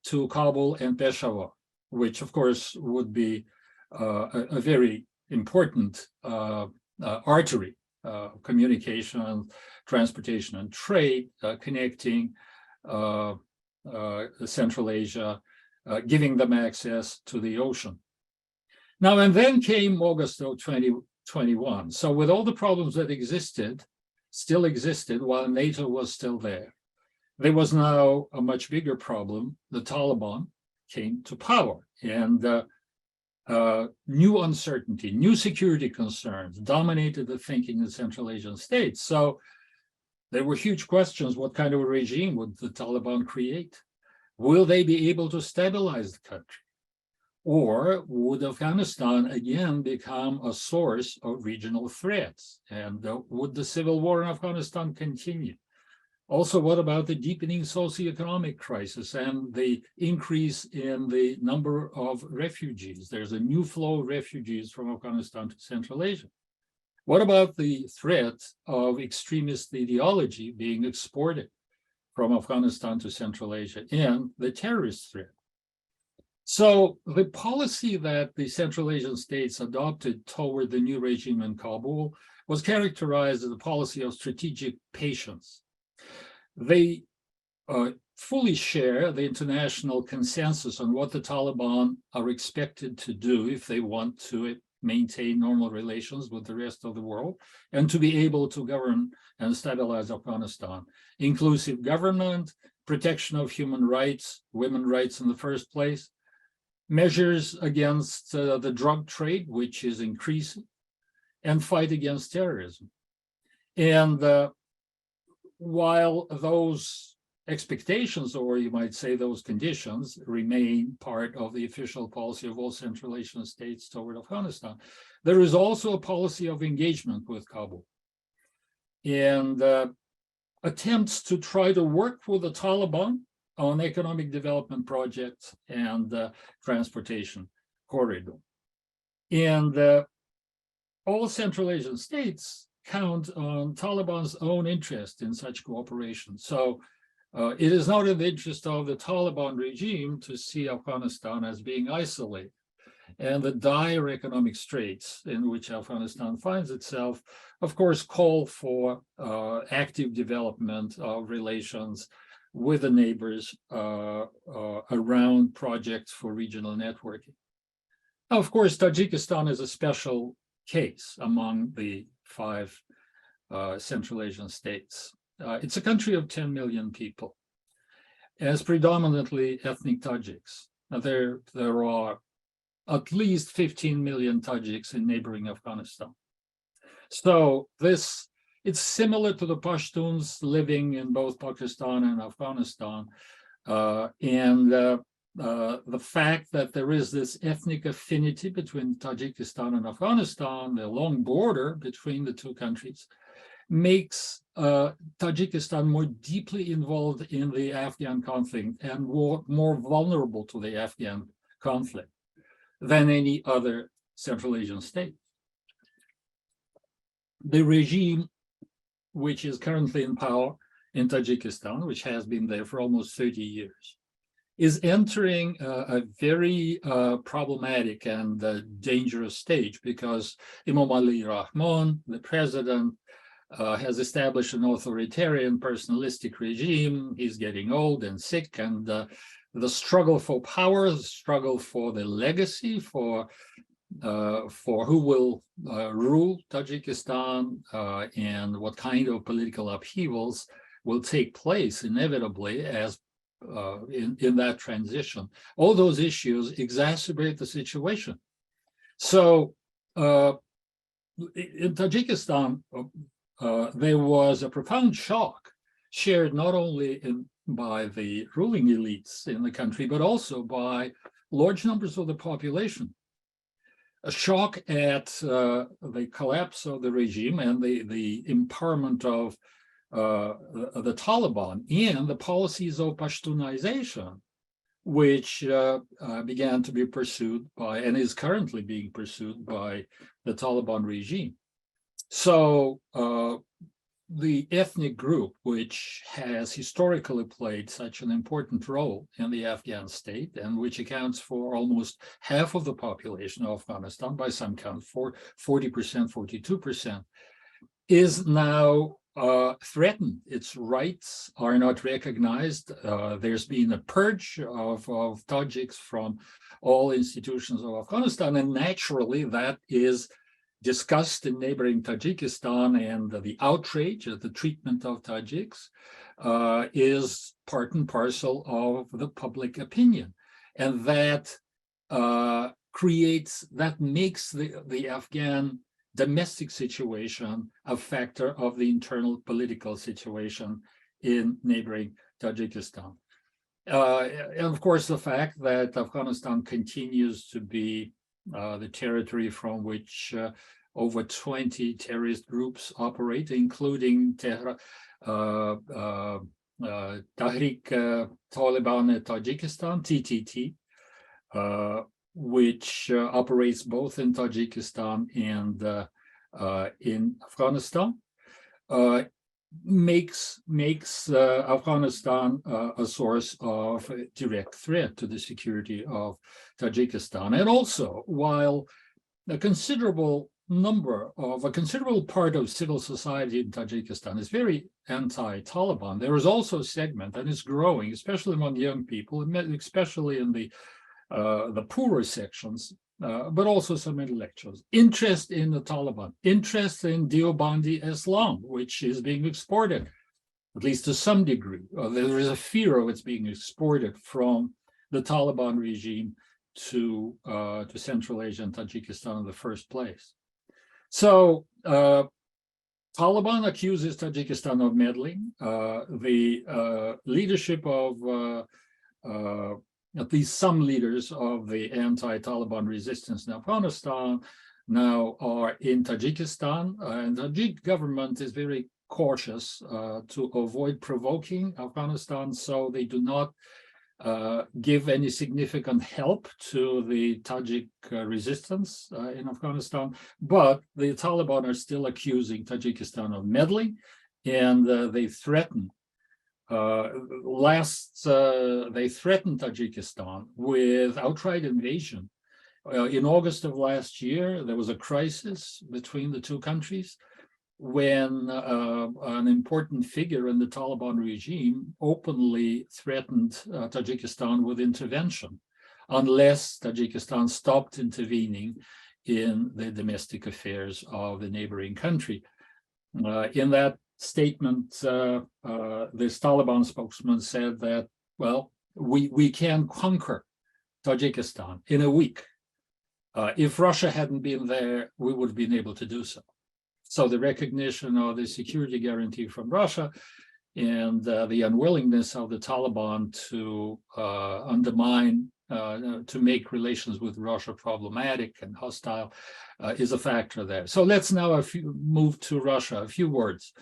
to Kabul and Peshawar, which of course would be a very important artery, communication, transportation, and trade, connecting Central Asia, giving them access to the ocean. Now, and then came August of 2021. So with all the problems that still existed while NATO was still there was now a much bigger problem. The Taliban came to power, and new uncertainty, new security concerns dominated the thinking in Central Asian states. So there were huge questions. What kind of a regime would the Taliban create? Will they be able to stabilize the country? Or would Afghanistan again become a source of regional threats? And would the civil war in Afghanistan continue? Also, what about the deepening socioeconomic crisis and the increase in the number of refugees? There's a new flow of refugees from Afghanistan to Central Asia. What about the threat of extremist ideology being exported from Afghanistan to Central Asia and the terrorist threat? So the policy that the Central Asian states adopted toward the new regime in Kabul was characterized as a policy of strategic patience. They fully share the international consensus on what the Taliban are expected to do if they want to maintain normal relations with the rest of the world and to be able to govern and stabilize Afghanistan. Inclusive government, protection of human rights, women's rights in the first place, measures against the drug trade, which is increasing, and fight against terrorism. And while those expectations, or you might say those conditions, remain part of the official policy of all Central Asian states toward Afghanistan, there is also a policy of engagement with Kabul. And attempts to try to work with the Taliban on economic development projects and transportation corridor. And all Central Asian states count on Taliban's own interest in such cooperation. So it is not in the interest of the Taliban regime to see Afghanistan as being isolated. And the dire economic straits in which Afghanistan finds itself, of course, call for active development of relations with the neighbors around projects for regional networking. Now, of course, Tajikistan is a special case among the 5 Central Asian states. It's a country of 10 million people, as predominantly ethnic Tajiks. Now, there are at least 15 million Tajiks in neighboring Afghanistan. So it's similar to the Pashtuns living in both Pakistan and Afghanistan. The fact that there is this ethnic affinity between Tajikistan and Afghanistan, the long border between the two countries, makes Tajikistan more deeply involved in the Afghan conflict and more vulnerable to the Afghan conflict than any other Central Asian state. The regime which is currently in power in Tajikistan, which has been there for almost 30 years, is entering a very problematic and dangerous stage because Imam Ali Rahman, the president, has established an authoritarian personalistic regime. He's getting old and sick, and the struggle for power, the struggle for the legacy, for who will rule Tajikistan and what kind of political upheavals will take place inevitably as in that transition. All those issues exacerbate the situation So in Tajikistan, there was a profound shock shared not only by the ruling elites in the country, but also by large numbers of the population. A shock at the collapse of the regime and the empowerment of the Taliban and the policies of Pashtunization, which began to be pursued by and is currently being pursued by the Taliban regime. So the ethnic group, which has historically played such an important role in the Afghan state and which accounts for almost half of the population of Afghanistan, by some count, for 40%, 42%, is now threatened. Its rights are not recognized. There's been a purge of Tajiks from all institutions of Afghanistan, and naturally that is discussed in neighboring Tajikistan, and the outrage at the treatment of Tajiks is part and parcel of the public opinion. And that makes the Afghan domestic situation a factor of the internal political situation in neighboring Tajikistan. And of course, the fact that Afghanistan continues to be the territory from which over 20 terrorist groups operate, including Tahrik Taliban Tajikistan, TTT, which operates both in Tajikistan and in Afghanistan, makes Afghanistan a source of direct threat to the security of Tajikistan. And also, while a considerable part of civil society in Tajikistan is very anti-Taliban, there is also a segment, and it's growing, especially among young people, especially in the poorer sections, but also some intellectuals, interest in the Taliban, interest in Deobandi Islam, which is being exported, at least to some degree. There is a fear of its being exported from the Taliban regime to Central Asia and Tajikistan in the first place. So Taliban accuses Tajikistan of meddling. The leadership of at least some leaders of the anti-Taliban resistance in Afghanistan now are in Tajikistan, and the Tajik government is very cautious to avoid provoking Afghanistan, so they do not give any significant help to the Tajik resistance in Afghanistan, but the Taliban are still accusing Tajikistan of meddling, and they threaten they threatened Tajikistan with outright invasion. In August of last year, there was a crisis between the two countries when an important figure in the Taliban regime openly threatened Tajikistan with intervention unless Tajikistan stopped intervening in the domestic affairs of the neighboring country. In that statement, this Taliban spokesman said that, well, we can conquer Tajikistan in a week. If Russia hadn't been there, we would have been able to do so. So the recognition of the security guarantee from Russia and the unwillingness of the Taliban to undermine, to make relations with Russia problematic and hostile is a factor there. So let's now move to Russia, a few words.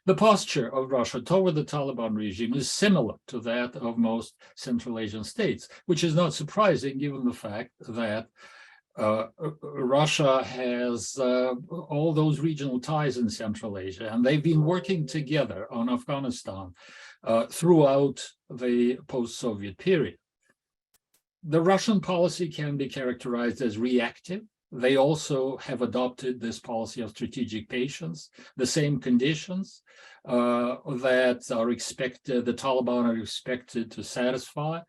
The posture of Russia toward the Taliban regime is similar to that of most Central Asian states, which is not surprising given the fact that Russia has all those regional ties in Central Asia, and they've been working together on Afghanistan throughout the post-Soviet period. The Russian policy can be characterized as reactive. They also have adopted this policy of strategic patience, the same conditions that are expected, the Taliban are expected to satisfy.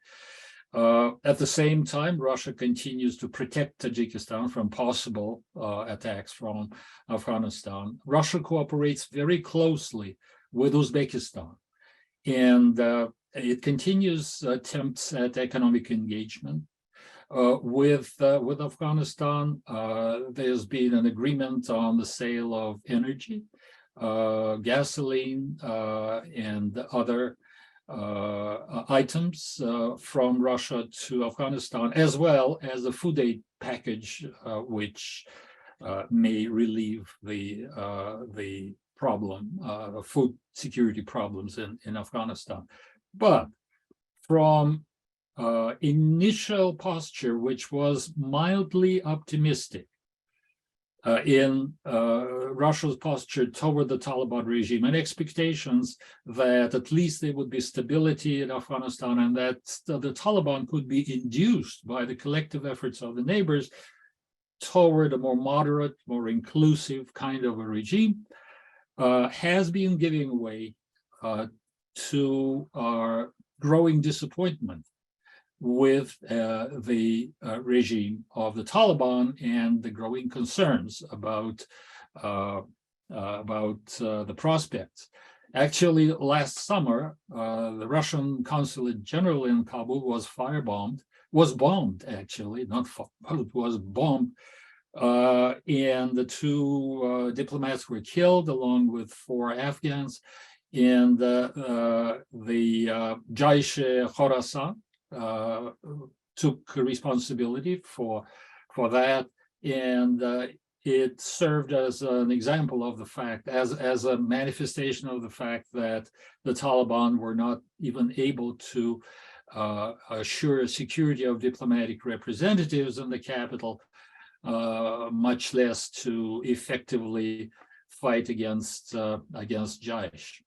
At the same time, Russia continues to protect Tajikistan from possible attacks from Afghanistan. Russia cooperates very closely with Uzbekistan, and it continues attempts at economic engagement. with Afghanistan. There's been an agreement on the sale of energy, gasoline, and other items from Russia to Afghanistan, as well as a food aid package, which may relieve the problem, food security problems in Afghanistan. But from initial posture, which was mildly optimistic in Russia's posture toward the Taliban regime, and expectations that at least there would be stability in Afghanistan and that the Taliban could be induced by the collective efforts of the neighbors toward a more moderate, more inclusive kind of a regime, has been giving way to our growing disappointment with the regime of the Taliban and the growing concerns about the prospects. Actually, last summer, the Russian consulate general in Kabul was bombed actually, not it was bombed, and the two diplomats were killed along with 4 Afghans, and the Jaish-e-Khorasan took responsibility for that, and it served as an example of the fact, as a manifestation of the fact that the Taliban were not even able to assure security of diplomatic representatives in the capital, much less to effectively fight against Jaish.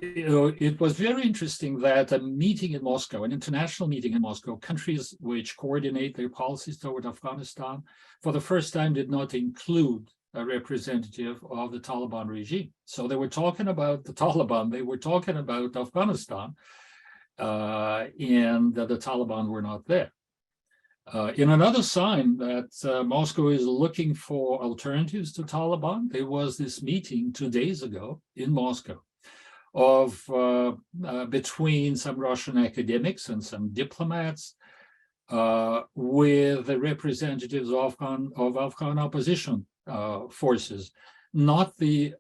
It was very interesting that a meeting in Moscow, an international meeting in Moscow, countries which coordinate their policies toward Afghanistan, for the first time did not include a representative of the Taliban regime. So they were talking about the Taliban, they were talking about Afghanistan, and the Taliban were not there. In another sign that Moscow is looking for alternatives to Taliban, there was this meeting 2 days ago in Moscow of between some Russian academics and some diplomats with the representatives of Afghan opposition forces, not the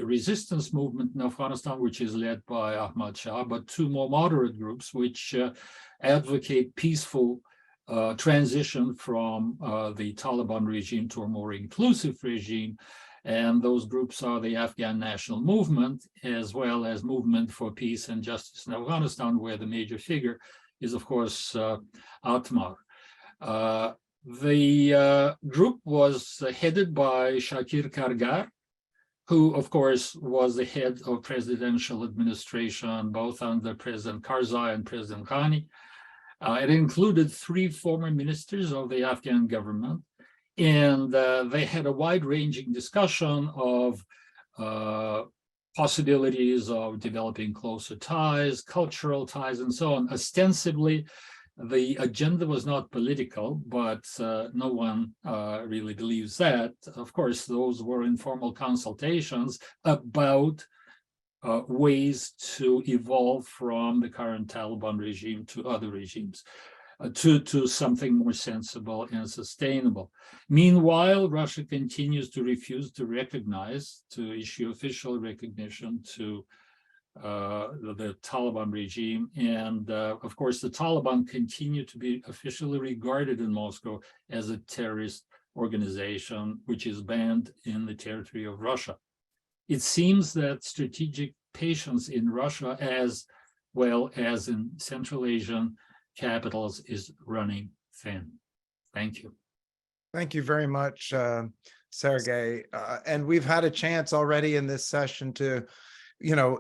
resistance movement in Afghanistan, which is led by Ahmad Shah, but 2 more moderate groups which advocate peaceful transition from the Taliban regime to a more inclusive regime. And those groups are the Afghan National Movement, as well as Movement for Peace and Justice in Afghanistan, where the major figure is, of course, Atmar. The group was headed by Shakir Kargar, who, of course, was the head of presidential administration, both under President Karzai and President Ghani. It included 3 former ministers of the Afghan government, and they had a wide-ranging discussion of possibilities of developing closer ties, cultural ties, and so on. Ostensibly, the agenda was not political, but no one really believes that. Of course, those were informal consultations about ways to evolve from the current Taliban regime to other regimes, to something more sensible and sustainable. Meanwhile, Russia continues to refuse to issue official recognition to the Taliban regime. And of course, the Taliban continue to be officially regarded in Moscow as a terrorist organization, which is banned in the territory of Russia. It seems that strategic patience in Russia, as well as in Central Asian capitals, is running thin. Thank you. Thank you very much, Sergey. And we've had a chance already in this session to, to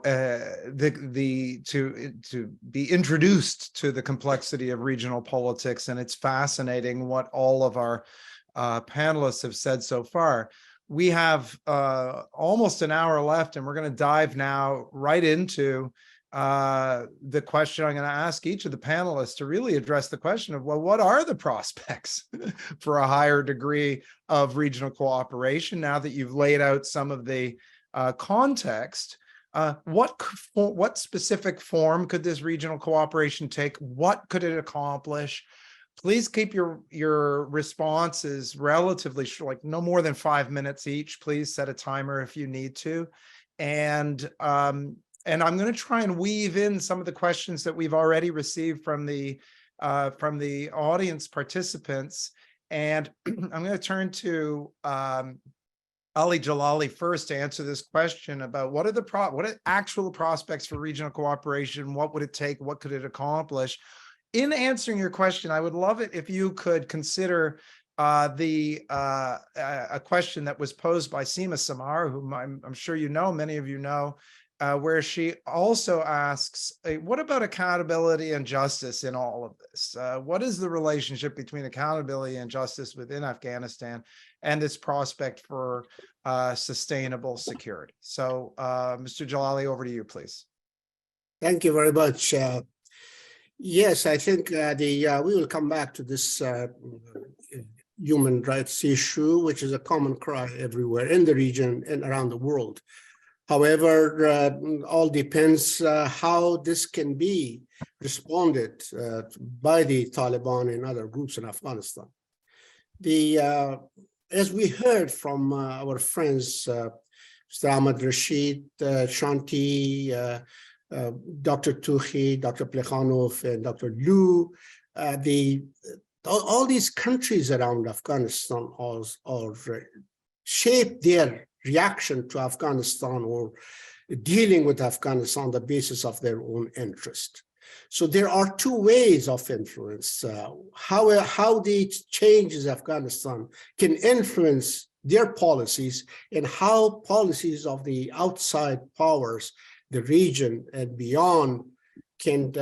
be introduced to the complexity of regional politics, and it's fascinating what all of our panelists have said so far. We have almost an hour left, and we're going to dive now right into the question I'm going to ask each of the panelists to really address the question of, well, what are the prospects for a higher degree of regional cooperation now that you've laid out some of the context What specific form could this regional cooperation take? What could it accomplish? Please keep your responses relatively short, like no more than 5 minutes each. Please set a timer if you need to. And I'm going to try and weave in some of the questions that we've already received from the audience participants. And I'm going to turn to Ali Jalali first to answer this question about what are actual prospects for regional cooperation? What would it take? What could it accomplish? In answering your question, I would love it if you could consider a question that was posed by Seema Samar, whom I'm sure you know, many of you know, where she also asks, what about accountability and justice in all of this? What is the relationship between accountability and justice within Afghanistan and its prospect for sustainable security? So, Mr. Jalali, over to you, please. Thank you very much. Yes, I think we will come back to this human rights issue, which is a common cry everywhere in the region and around the world. However, all depends how this can be responded by the Taliban and other groups in Afghanistan. As we heard from our friends, Mr. Ahmad Rashid, Shanti, Dr. Tuhi, Dr. Plekhanov, and Dr. Liu, all these countries around Afghanistan are shape their reaction to Afghanistan or dealing with Afghanistan on the basis of their own interest. So there are two ways of influence. How the changes Afghanistan can influence their policies, and how policies of the outside powers, the region and beyond, can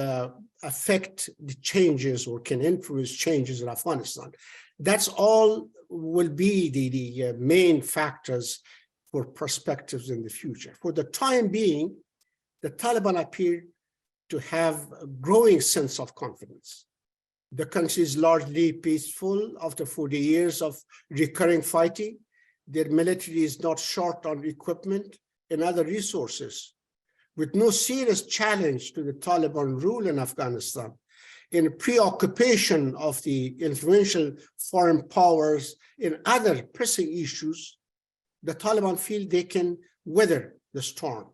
affect the changes or can influence changes in Afghanistan. That's all will be the main factors for perspectives in the future. For the time being, the Taliban appear to have a growing sense of confidence. The country is largely peaceful after 40 years of recurring fighting. Their military is not short on equipment and other resources. With no serious challenge to the Taliban rule in Afghanistan, in preoccupation of the influential foreign powers in other pressing issues, the Taliban feel they can weather the storm.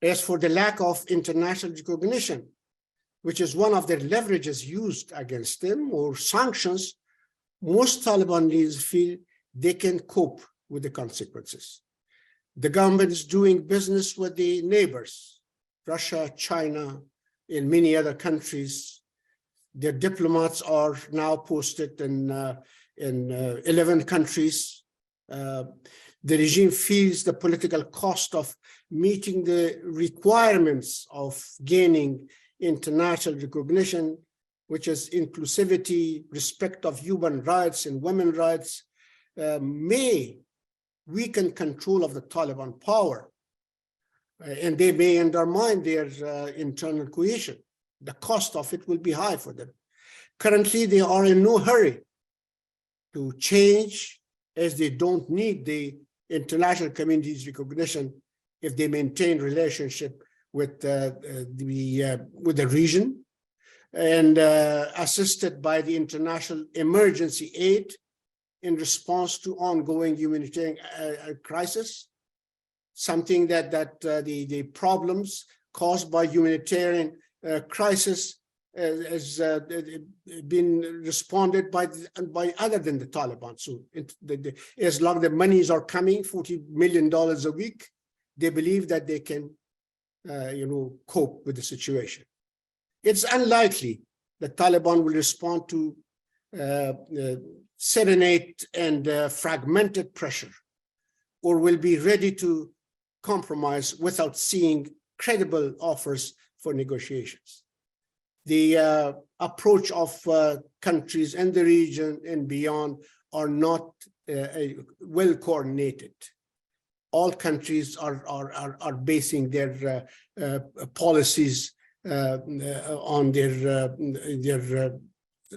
As for the lack of international recognition, which is one of their leverages used against them, or sanctions, most Taliban leaders feel they can cope with the consequences. The government is doing business with the neighbors, Russia, China, and many other countries. Their diplomats are now posted in 11 countries. The regime feels the political cost of meeting the requirements of gaining international recognition, which is inclusivity, respect of human rights and women's rights, may weaken control of the Taliban power, and they may undermine their internal cohesion. The cost of it will be high for them. Currently, they are in no hurry to change, as they don't need the international community's recognition if they maintain relationship with the region, and assisted by the international emergency aid in response to ongoing humanitarian crisis, something that the problems caused by humanitarian crisis has been responded by other than the Taliban. So as long as the monies are coming, $40 million a week, they believe that they can cope with the situation. It's unlikely that Taliban will respond to serenade and fragmented pressure, or will be ready to compromise without seeing credible offers for negotiations. The approach of countries in the region and beyond are not well coordinated. All countries are basing their policies on their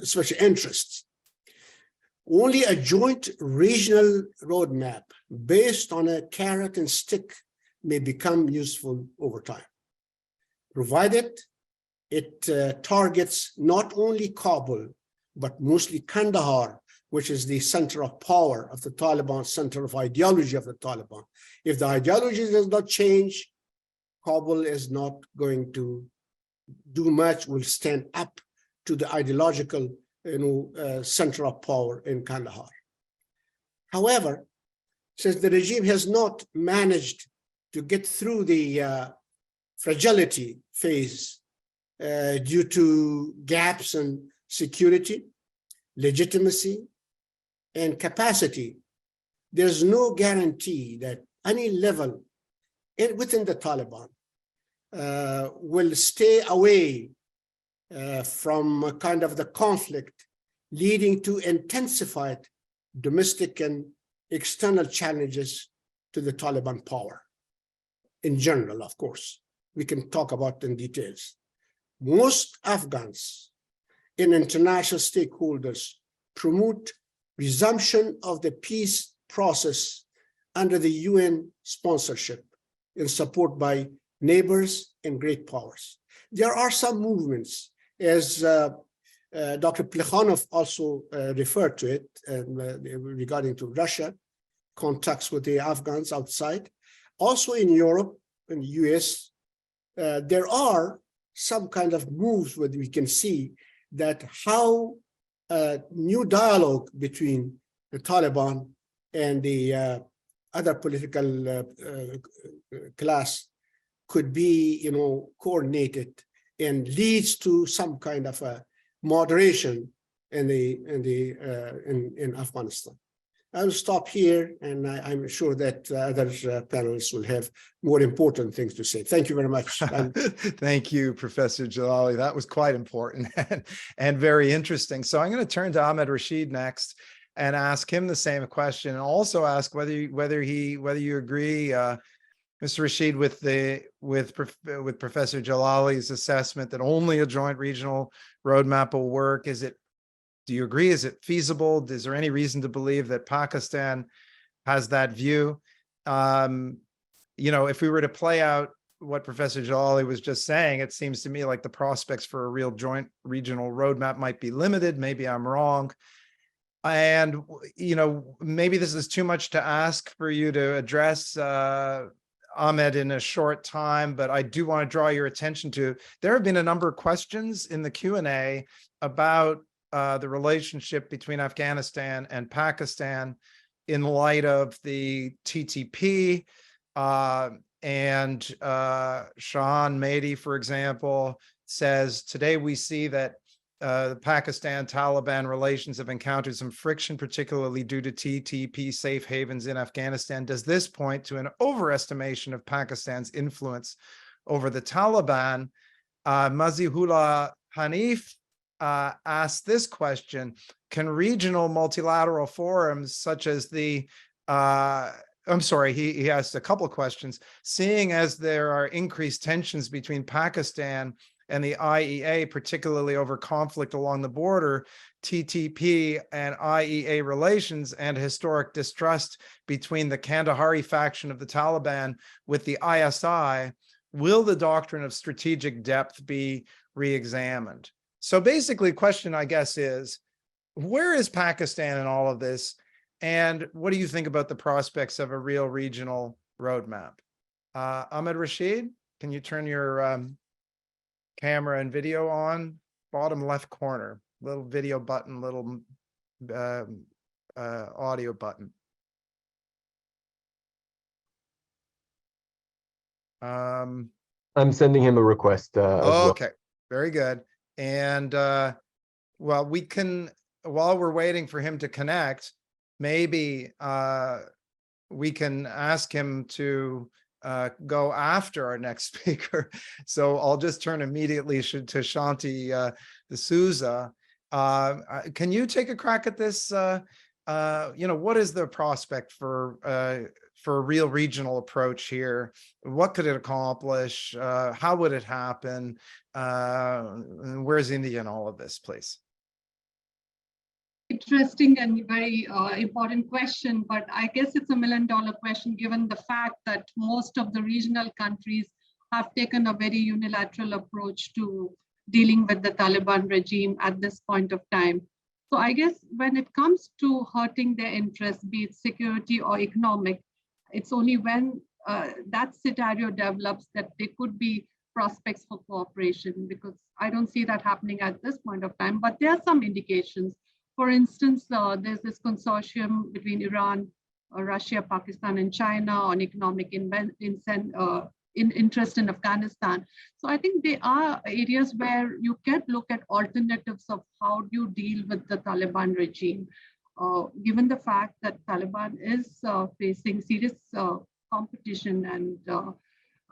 special interests. Only a joint regional roadmap based on a carrot and stick may become useful over time, provided it targets not only Kabul, but mostly Kandahar, which is the center of power of the Taliban, center of ideology of the Taliban. If the ideology does not change, Kabul is not going to do much, will stand up to the ideological center of power in Kandahar. However, since the regime has not managed to get through the fragility phase due to gaps in security, legitimacy, and capacity, there's no guarantee that any level within the Taliban will stay away from kind of the conflict leading to intensified domestic and external challenges to the Taliban power. In general, of course, we can talk about in details. Most Afghans and international stakeholders promote resumption of the peace process under the UN sponsorship in support by neighbors and great powers. There are some movements, as Dr. Plekhanov also referred to it regarding to Russia, contacts with the Afghans outside. Also in Europe, in the US, there are some kind of moves where we can see that how new dialogue between the Taliban and the other political class could be, coordinated and leads to some kind of a moderation in Afghanistan. I'll stop here, and I'm sure that other panelists will have more important things to say. Thank you very much. Thank you, Professor Jalali. That was quite important and very interesting. So I'm going to turn to Ahmed Rashid next and ask him the same question, and also ask whether you agree, Mr. Rashid, with Professor Jalali's assessment that only a joint regional roadmap will work. Do you agree? Is it feasible? Is there any reason to believe that Pakistan has that view? If we were to play out what Professor Jalali was just saying, it seems to me like the prospects for a real joint regional roadmap might be limited. Maybe I'm wrong. And, maybe this is too much to ask for you to address, Ahmed, in a short time, but I do want to draw your attention to, there have been a number of questions in the Q&A about the relationship between Afghanistan and Pakistan in light of the TTP, and Shahan Mehdi, for example, says, today we see that the Pakistan-Taliban relations have encountered some friction, particularly due to TTP safe havens in Afghanistan. Does this point to an overestimation of Pakistan's influence over the Taliban? Mazihullah Hanif asked this question: can regional multilateral forums such as he asked a couple of questions, seeing as there are increased tensions between Pakistan and the IEA, particularly over conflict along the border, TTP and IEA relations, and historic distrust between the Kandahari faction of the Taliban with the ISI, will the doctrine of strategic depth be re-examined? So basically, the question, I guess, is, where is Pakistan in all of this? And what do you think about the prospects of a real regional roadmap? Ahmed Rashid, can you turn your camera and video on? Bottom left corner, little video button, little audio button. I'm sending him a request. Okay, very good. And well, we can, while we're waiting for him to connect, maybe we can ask him to go after our next speaker. So I'll just turn immediately to Shanti D'Souza. Can you take a crack at this? What is the prospect for a real regional approach here? What could it accomplish? How would it happen? Where's India in all of this, please? interesting and very important question, but I guess it's a million-dollar question given the fact that most of the regional countries have taken a very unilateral approach to dealing with the Taliban regime at this point of time. So I guess when it comes to hurting their interests, be it security or economic, it's only when that scenario develops that there could be prospects for cooperation, because I don't see that happening at this point of time, but there are some indications. For instance, there's this consortium between Iran, Russia, Pakistan, and China on economic interest in Afghanistan. So I think there are areas where you can look at alternatives of how do you deal with the Taliban regime, given the fact that Taliban is facing serious competition and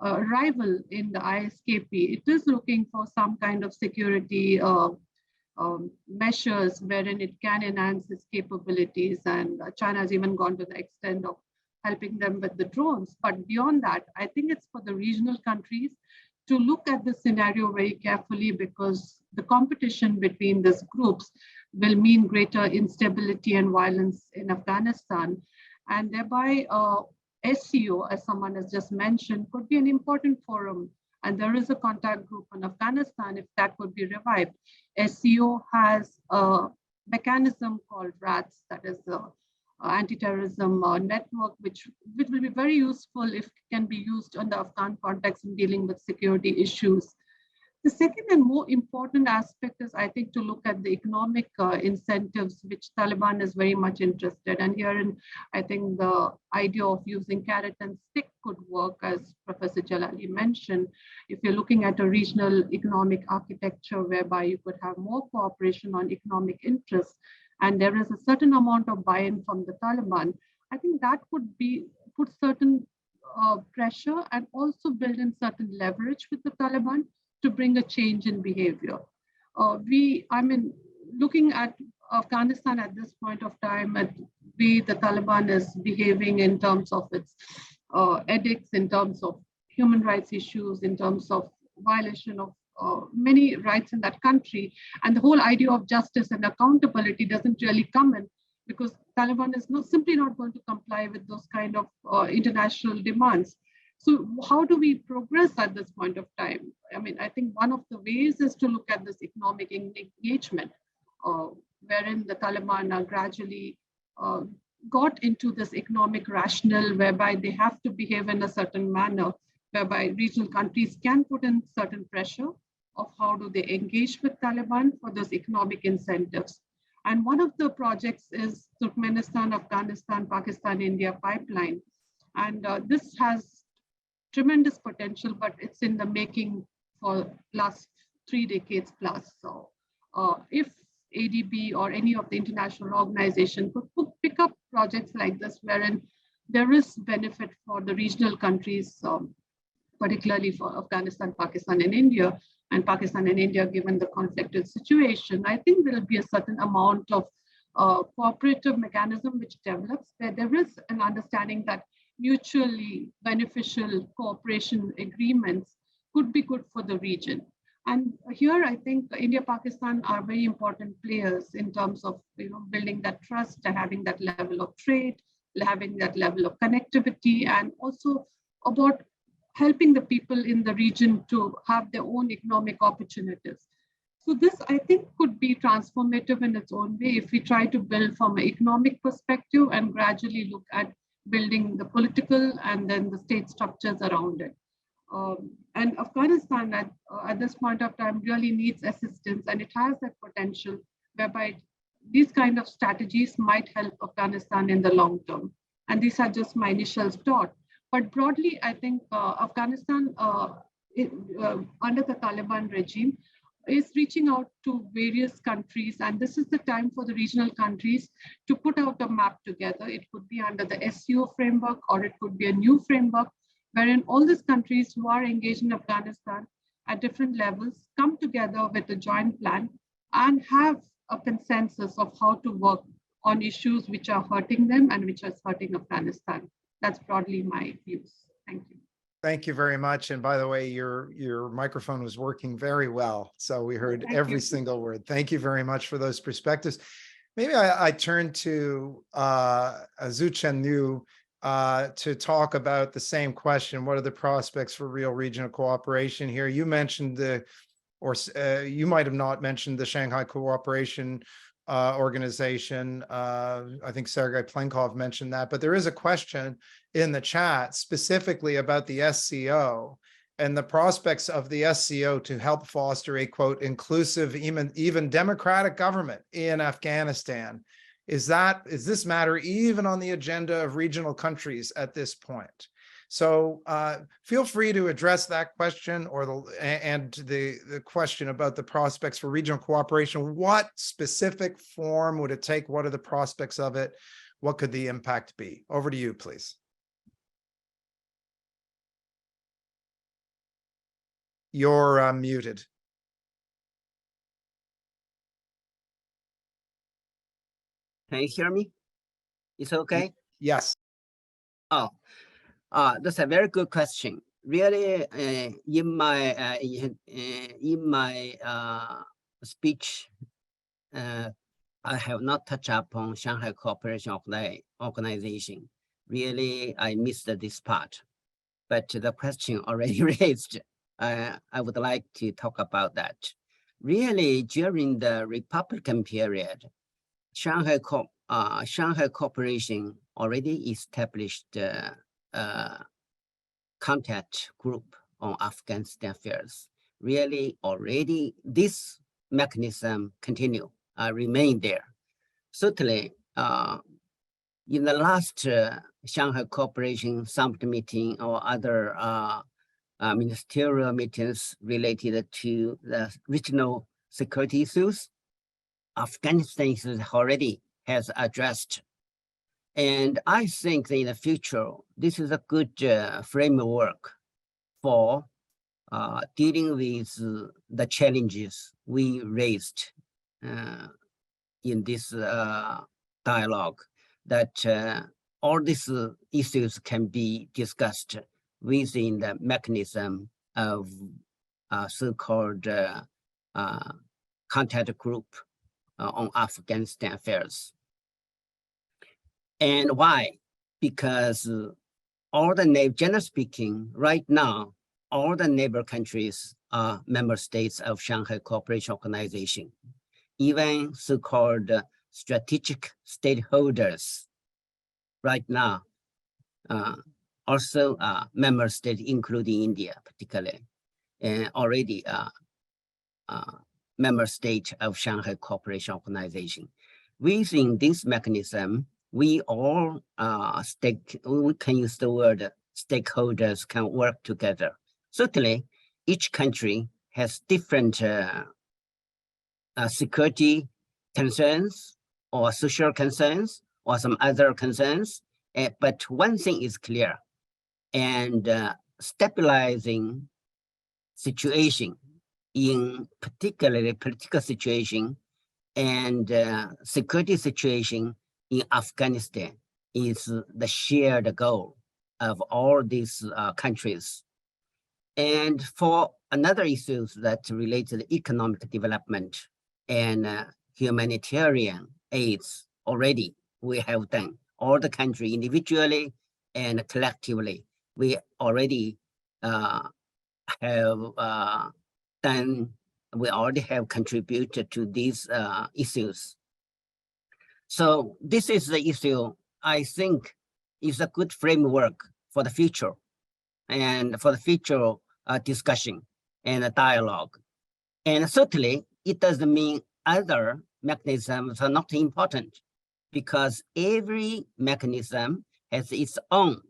rival in the ISKP. It is looking for some kind of security measures wherein it can enhance its capabilities, and China has even gone to the extent of helping them with the drones. But beyond that, I think it's for the regional countries to look at the scenario very carefully, because the competition between these groups will mean greater instability and violence in Afghanistan, and thereby SCO, as someone has just mentioned, could be an important forum. And there is a contact group in Afghanistan, if that could be revived. SCO has a mechanism called RATS, that is the anti-terrorism network, which will be very useful if it can be used in the Afghan context in dealing with security issues. The second and more important aspect is, I think, to look at the economic incentives, which Taliban is very much interested. And herein, I think the idea of using carrot and stick could work, as Professor Jalali mentioned. If you're looking at a regional economic architecture whereby you could have more cooperation on economic interests, and there is a certain amount of buy-in from the Taliban, I think that could be put certain pressure and also build in certain leverage with the Taliban to bring a change in behavior. Looking at Afghanistan at this point of time, at the Taliban is behaving in terms of its edicts, in terms of human rights issues, in terms of violation of many rights in that country. And the whole idea of justice and accountability doesn't really come in, because Taliban is simply not going to comply with those kind of international demands. So how do we progress at this point of time? I mean, I think one of the ways is to look at this economic engagement, wherein the Taliban are gradually got into this economic rationale whereby they have to behave in a certain manner, whereby regional countries can put in certain pressure of how do they engage with Taliban for those economic incentives. And one of the projects is Turkmenistan, Afghanistan, Pakistan, India pipeline. And this has tremendous potential, but it's in the making for last 3 decades plus. So if ADB or any of the international organization could pick up projects like this, wherein there is benefit for the regional countries, particularly for Afghanistan, Pakistan, and India, and Pakistan and India, given the conflicted situation, I think there will be a certain amount of cooperative mechanism which develops, where there is an understanding that mutually beneficial cooperation agreements could be good for the region. And here, I think India, Pakistan are very important players in terms of building that trust, having that level of trade, having that level of connectivity, and also about helping the people in the region to have their own economic opportunities. So this, I think, could be transformative in its own way if we try to build from an economic perspective and gradually look at building the political and then the state structures around it. And Afghanistan at this point of time really needs assistance, and it has that potential whereby these kind of strategies might help Afghanistan in the long term. And these are just my initial thought. But broadly, I think Afghanistan under the Taliban regime is reaching out to various countries, and this is the time for the regional countries to put out a map together. It could be under the SCO framework, or it could be a new framework, wherein all these countries who are engaged in Afghanistan at different levels come together with a joint plan and have a consensus of how to work on issues which are hurting them and which are hurting Afghanistan. That's broadly my views. Thank you. Thank you very much. And by the way, your microphone was working very well. So we heard every single word. Thank you very much for those perspectives. Maybe I turn to Zuchen Liu to talk about the same question. What are the prospects for real regional cooperation here? You mentioned you might have not mentioned the Shanghai Cooperation Organization. I think Sergei Plenkov mentioned that, but there is a question in the chat specifically about the SCO and the prospects of the SCO to help foster a, quote, inclusive, even democratic government in Afghanistan. Is this matter even on the agenda of regional countries at this point? So feel free to address that question the question about the prospects for regional cooperation. What specific form would it take? What are the prospects of it? What could the impact be? Over to you, please. You're muted. Can you hear me? It's okay? Yes. Oh, that's a very good question. Really, in my speech, I have not touched upon Shanghai Cooperation Organization. Really, I missed this part. But the question already raised, I would like to talk about that. Really, during the Republican period, Shanghai Cooperation already established contact group on Afghanistan affairs. Really, already this mechanism remain there. Certainly, in the last Shanghai Cooperation Summit meeting or other ministerial meetings related to the regional security issues, Afghanistan issues already has addressed. And I think that in the future, this is a good framework for dealing with the challenges we raised in this dialogue, that all these issues can be discussed within the mechanism of so-called contact group on Afghanistan affairs. And why? Because generally speaking, right now, all the neighbor countries are member states of Shanghai Cooperation Organization. Even so-called strategic stakeholders right now also member states, including India particularly, and already member state of Shanghai Cooperation Organization. Within this mechanism, we all we can use the word stakeholders can work together. Certainly, each country has different security concerns or social concerns or some other concerns. But one thing is clear, and stabilizing situation in particularly political situation and security situation in Afghanistan is the shared goal of all these countries. And for another issues that relate to the economic development and humanitarian aids, already we have done. All the country individually and collectively, we already have done, we already have contributed to these issues. So this is the issue I think is a good framework for the future and for the future discussion and dialogue. And certainly it doesn't mean other mechanisms are not important, because every mechanism has its own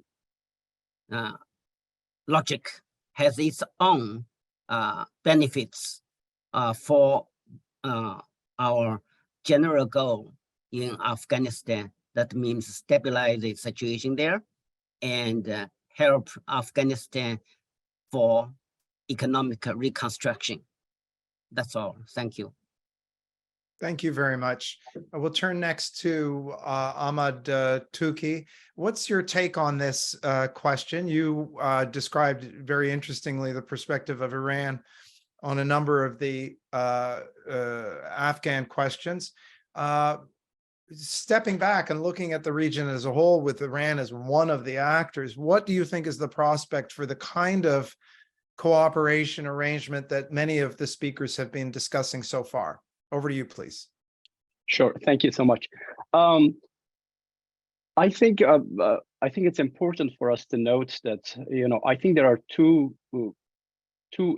logic, has its own benefits for our general goal in Afghanistan. That means stabilize the situation there and help Afghanistan for economic reconstruction. That's all. Thank you. Thank you very much. We'll turn next to Ahmad Touki. What's your take on this question? You described very interestingly the perspective of Iran on a number of the Afghan questions. stepping back and looking at the region as a whole, with Iran as one of the actors, what do you think is the prospect for the kind of cooperation arrangement that many of the speakers have been discussing so far? Over to you, please. Sure. Thank you so much. I think it's important for us to note that, I think there are two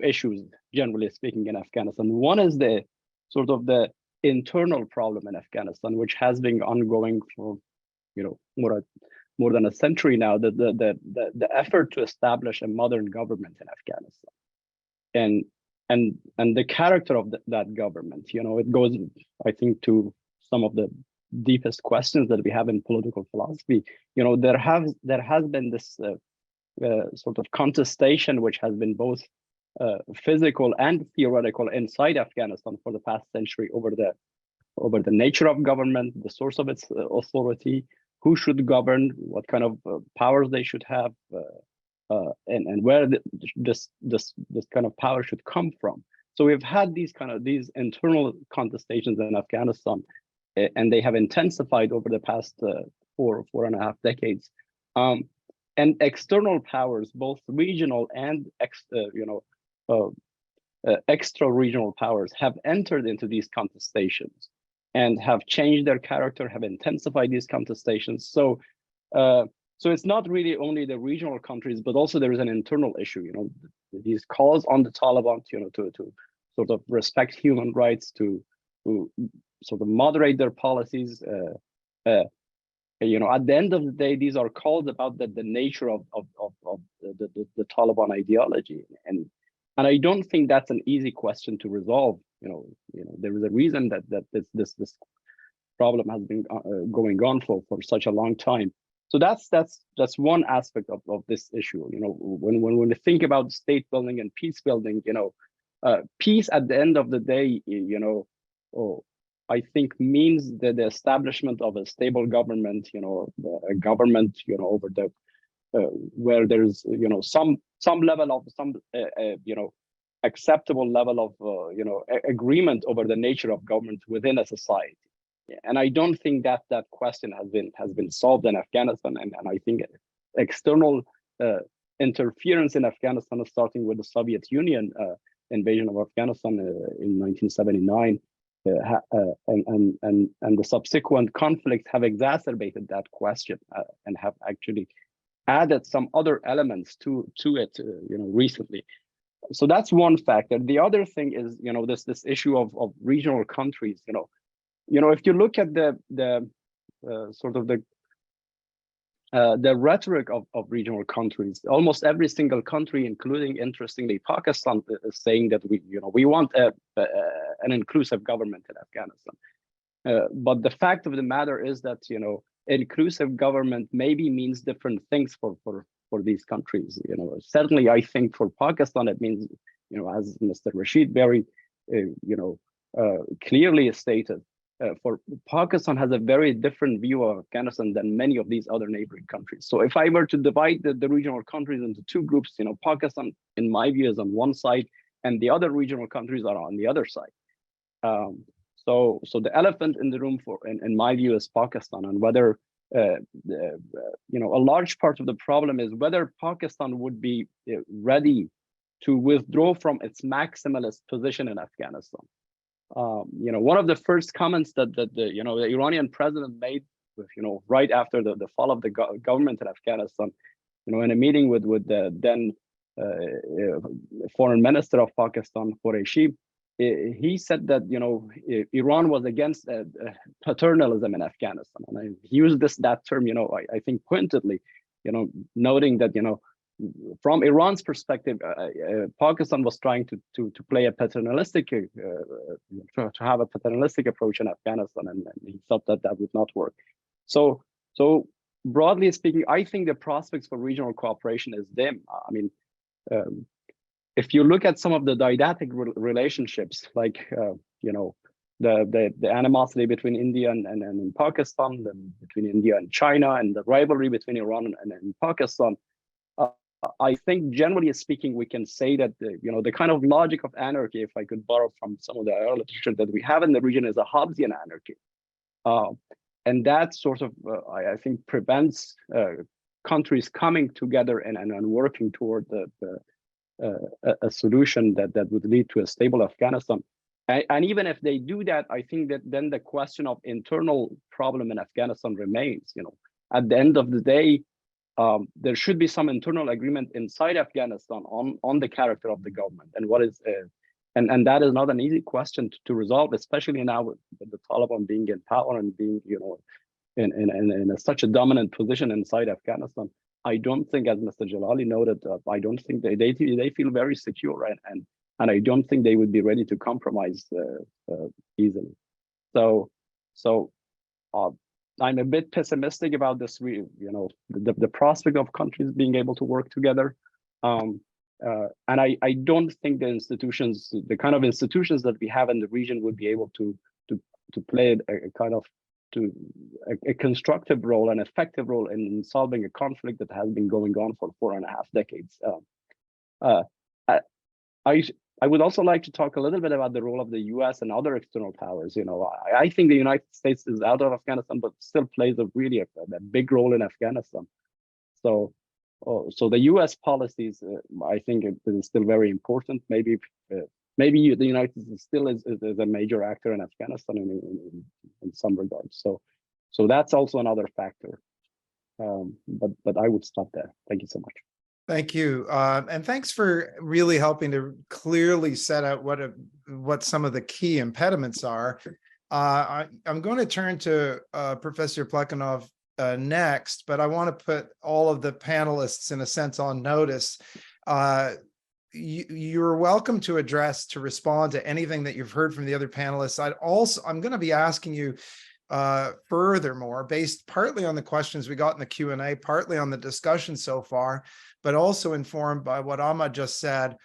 issues, generally speaking, in Afghanistan. One is the sort of the internal problem in Afghanistan, which has been ongoing for, more than a century now. The effort to establish a modern government in Afghanistan, and the character of that government. It goes, I think, to some of the deepest questions that we have in political philosophy. There has been this sort of contestation, which has been both physical and theoretical inside Afghanistan for the past century over the nature of government, the source of its authority, who should govern, what kind of powers they should have, and where this kind of power should come from. So we've had these internal contestations in Afghanistan, and they have intensified over the past 4.5 decades. And external powers, both regional and extra-regional powers, have entered into these contestations and have changed their character, have intensified these contestations. So it's not really only the regional countries, but also there is an internal issue. These calls on the Taliban, to sort of respect human rights, to sort of moderate their policies. At the end of the day, these are calls about the nature of the Taliban ideology, and I don't think that's an easy question to resolve. There is a reason that this problem has been going on for such a long time. So that's one aspect of this issue. When we think about state building and peace building, peace at the end of the day, I think means that the establishment of a stable government, a government, over the where there's some level of acceptable level of agreement over the nature of government within a society. And I don't think that question has been solved in Afghanistan, and I think external interference in Afghanistan, starting with the Soviet Union invasion of Afghanistan in 1979. And the subsequent conflicts have exacerbated that question and have actually added some other elements to it, recently. So that's one factor. The other thing is, this issue of regional countries. If you look at the sort of the rhetoric of regional countries, almost every single country, including, interestingly, Pakistan, is saying that we want an inclusive government in Afghanistan. But the fact of the matter is that inclusive government maybe means different things for these countries. Certainly, I think for Pakistan it means, as Mr. Rashid very clearly stated. For Pakistan has a very different view of Afghanistan than many of these other neighboring countries. So if I were to divide the regional countries into two groups, Pakistan, in my view, is on one side, and the other regional countries are on the other side. So the elephant in the room, in my view, is Pakistan, and whether a large part of the problem is whether Pakistan would be ready to withdraw from its maximalist position in Afghanistan. One of the first comments that the Iranian president made, right after the fall of the government in Afghanistan, in a meeting with the then foreign minister of Pakistan, Qureshi, he said that Iran was against paternalism in Afghanistan, and he used that term, I think pointedly, noting that from Iran's perspective, Pakistan was trying to play a paternalistic, to have a paternalistic approach in Afghanistan, and he thought that would not work. So broadly speaking, I think the prospects for regional cooperation is dim. I mean, if you look at some of the didactic relationships, like the animosity between India and Pakistan, between India and China, and the rivalry between Iran and Pakistan. I think, generally speaking, we can say that the kind of logic of anarchy, if I could borrow from some of the literature that we have in the region, is a Hobbesian anarchy. and that sort of, I think, prevents countries coming together and working toward a solution that would lead to a stable Afghanistan. And even if they do that, I think that then the question of internal problem in Afghanistan remains. At the end of the day, there should be some internal agreement inside Afghanistan on the character of the government and what is, and that is not an easy question to resolve, especially now with the Taliban being in power and being, in such a dominant position inside Afghanistan. I don't think, as Mr. Jalali noted, I don't think they feel very secure, and I don't think they would be ready to compromise easily. So I'm a bit pessimistic about this. The prospect of countries being able to work together, and I don't think the kind of institutions that we have in the region would be able to play a constructive role, an effective role in solving a conflict that has been going on for 4.5 decades. I would also like to talk a little bit about the role of the U.S. and other external powers. I think the United States is out of Afghanistan, but still plays a big role in Afghanistan. So the U.S. policies, I think, it is still very important. Maybe the United States still is a major actor in Afghanistan in some regards. So that's also another factor. But I would stop there. Thank you so much. Thank you. And thanks for really helping to clearly set out what some of the key impediments are. I'm going to turn to Professor Plekhanov next, but I want to put all of the panelists in a sense on notice. You're welcome to respond to anything that you've heard from the other panelists. I'm going to be asking you furthermore, based partly on the questions we got in the Q&A, partly on the discussion so far, but also informed by what Ahmad just said.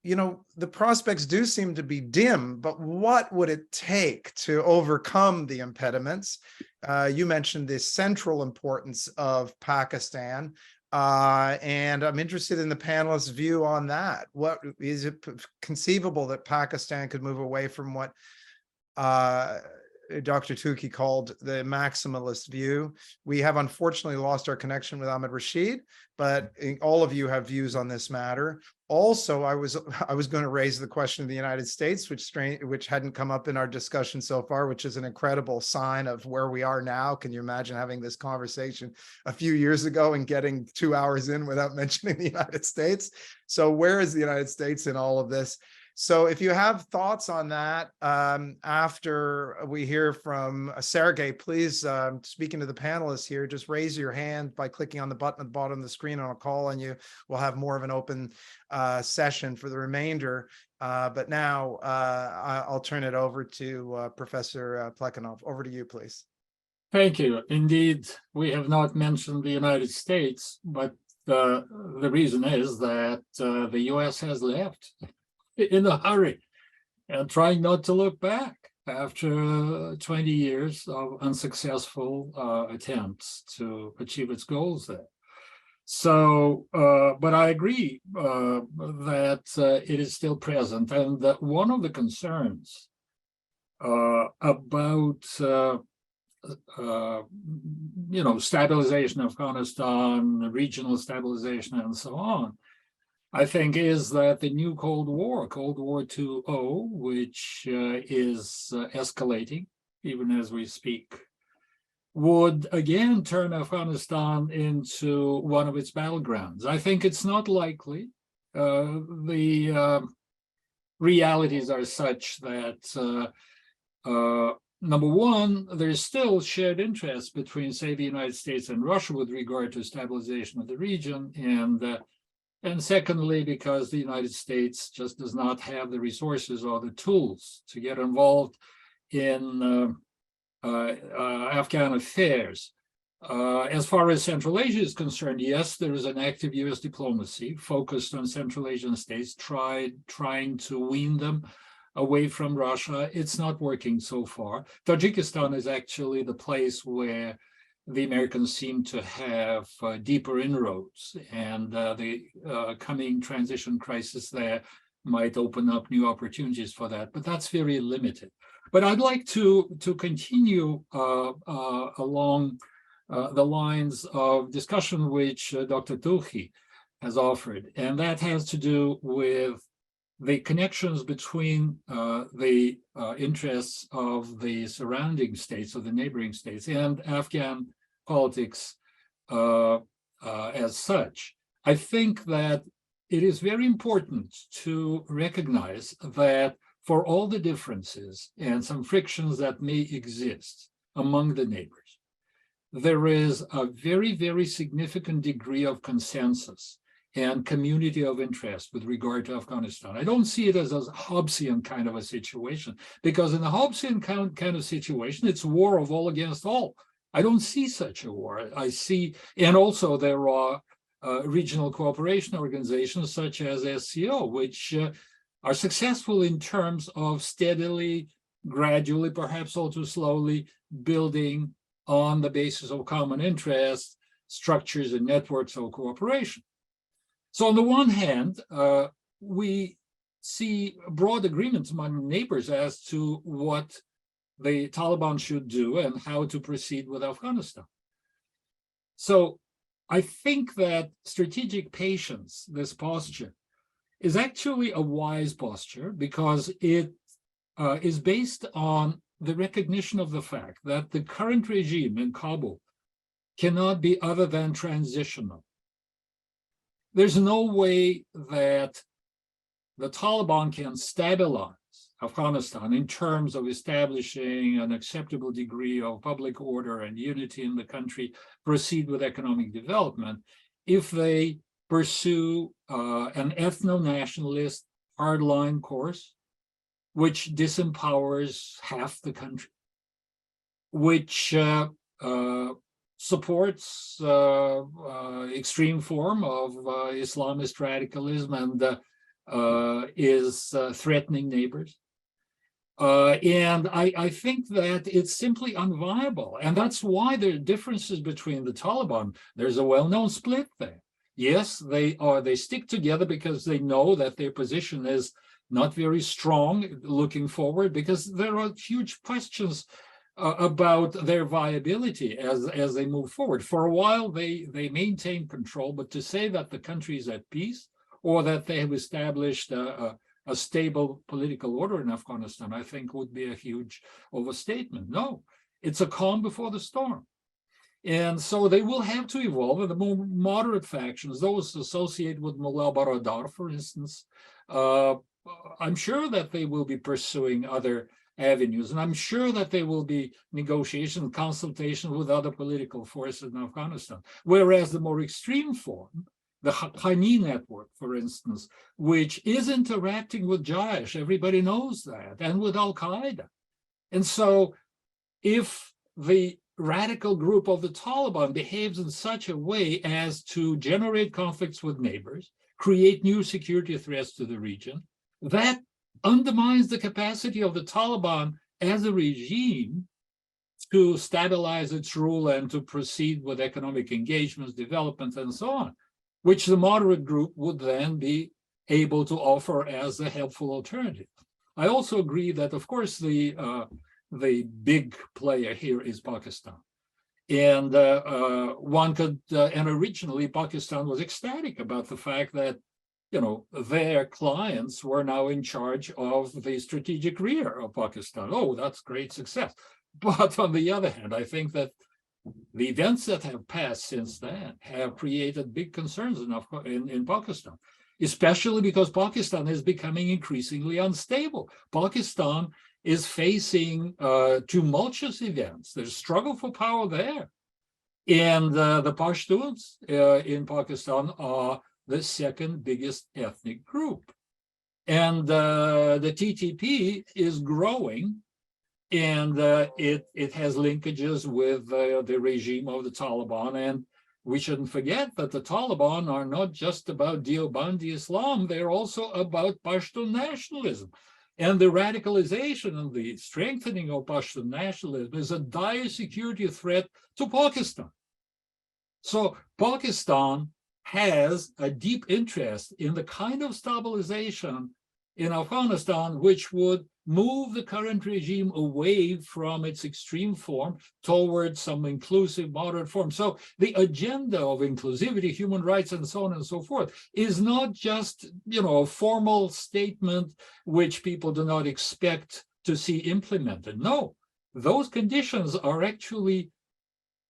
The prospects do seem to be dim, but what would it take to overcome the impediments? You mentioned the central importance of Pakistan, and I'm interested in the panelists' view on that. What is it conceivable that Pakistan could move away from what Dr. Touki called the maximalist view? We have unfortunately lost our connection with Ahmed Rashid, but all of you have views on this matter. Also, I was going to raise the question of the United States, which hadn't come up in our discussion so far, which is an incredible sign of where we are now. Can you imagine having this conversation a few years ago and getting 2 hours in without mentioning the United States? So where is the United States in all of this? So if you have thoughts on that, after we hear from Sergey, please, speaking to the panelists here, just raise your hand by clicking on the button at the bottom of the screen, and I'll call on you. We'll have more of an open session for the remainder. But now I'll turn it over to Professor Plekhanov. Over to you, please. Thank you. Indeed, we have not mentioned the United States, but the reason is that the U.S. has left in a hurry and trying not to look back after 20 years of unsuccessful attempts to achieve its goals there. So, but I agree that it is still present, and that one of the concerns about stabilization of Afghanistan, regional stabilization, and so on, I think, is that the new Cold War 2.0, which is escalating even as we speak, would again turn Afghanistan into one of its battlegrounds. I think it's not likely. The realities are such that, number one, there's still shared interest between, say, the United States and Russia with regard to stabilization of the region, and secondly, because the United States just does not have the resources or the tools to get involved in Afghan affairs. As far as Central Asia is concerned, yes, there is an active U.S. diplomacy focused on Central Asian states, trying to wean them away from Russia. It's not working so far. Tajikistan is actually the place where the Americans seem to have deeper inroads, and the coming transition crisis there might open up new opportunities for that, but that's very limited. But I'd like to continue along the lines of discussion which Dr. Tulhi has offered, and that has to do with the connections between the interests of the surrounding states, of the neighboring states, and Afghan politics as such. I think that it is very important to recognize that for all the differences and some frictions that may exist among the neighbors, there is a very, very significant degree of consensus and community of interest with regard to Afghanistan. I don't see it as a Hobbesian kind of a situation, because in a Hobbesian kind of situation, it's war of all against all. I don't see such a war. I see, and also there are regional cooperation organizations such as SCO, which are successful in terms of steadily, gradually, perhaps also slowly building on the basis of common interests, structures and networks of cooperation. So on the one hand, we see broad agreements among neighbors as to what the Taliban should do and how to proceed with Afghanistan. So I think that strategic patience, this posture, is actually a wise posture, because it is based on the recognition of the fact that the current regime in Kabul cannot be other than transitional. There's no way that the Taliban can stabilize Afghanistan in terms of establishing an acceptable degree of public order and unity in the country, proceed with economic development, if they pursue an ethno-nationalist hardline course, which disempowers half the country, which supports extreme form of Islamist radicalism and is threatening neighbors. And I think that it's simply unviable. And that's why there are differences between the Taliban. There's a well-known split there. Yes, they stick together because they know that their position is not very strong looking forward, because there are huge questions about their viability as they move forward. For a while, they maintain control, but to say that the country is at peace or that they have established a stable political order in Afghanistan, I think would be a huge overstatement. No, it's a calm before the storm. And so they will have to evolve. And the more moderate factions, those associated with Mullah Baradar, for instance, I'm sure that they will be pursuing other avenues, and I'm sure that there will be negotiation, consultation with other political forces in Afghanistan. Whereas the more extreme form, the Haqqani network, for instance, which is interacting with Daesh, everybody knows that, and with Al-Qaeda. And so if the radical group of the Taliban behaves in such a way as to generate conflicts with neighbors, create new security threats to the region, that undermines the capacity of the Taliban as a regime to stabilize its rule and to proceed with economic engagements, development, and so on, which the moderate group would then be able to offer as a helpful alternative. I also agree that, of course, the big player here is Pakistan. And one could, and originally Pakistan was ecstatic about the fact that, you know, their clients were now in charge of the strategic rear of Pakistan. Oh, that's great success. But on the other hand, I think that the events that have passed since then have created big concerns in Pakistan, especially because Pakistan is becoming increasingly unstable. Pakistan is facing tumultuous events. There's struggle for power there. And the Pashtuns in Pakistan are the second biggest ethnic group. And the TTP is growing, and it has linkages with the regime of the Taliban. And we shouldn't forget that the Taliban are not just about Deobandi Islam, they're also about Pashtun nationalism. And the radicalization and the strengthening of Pashtun nationalism is a dire security threat to Pakistan. So Pakistan has a deep interest in the kind of stabilization in Afghanistan, which would move the current regime away from its extreme form towards some inclusive, moderate form. So the agenda of inclusivity, human rights, and so on and so forth is not just, a formal statement which people do not expect to see implemented. No, those conditions are actually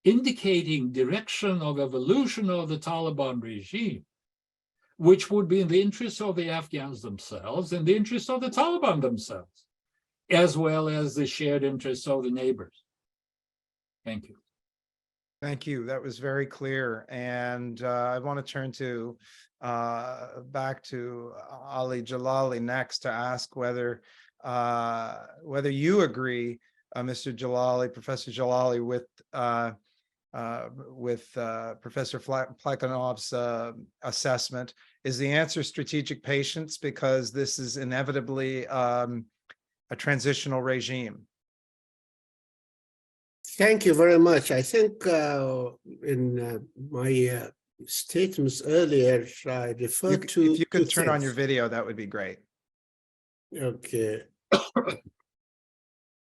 indicating direction of evolution of the Taliban regime, which would be in the interest of the Afghans themselves, in the interest of the Taliban themselves, as well as the shared interests of the neighbors. Thank you. Thank you. That was very clear. And I want to turn to back to Ali Jalali next to ask whether you agree, Mr. Jalali, Professor Jalali, with Professor Plekhanov's assessment. Is the answer strategic patience because this is inevitably a transitional regime? Thank you very much. I think in my statements earlier, I referred to. If you could turn on your video, that would be great. Okay.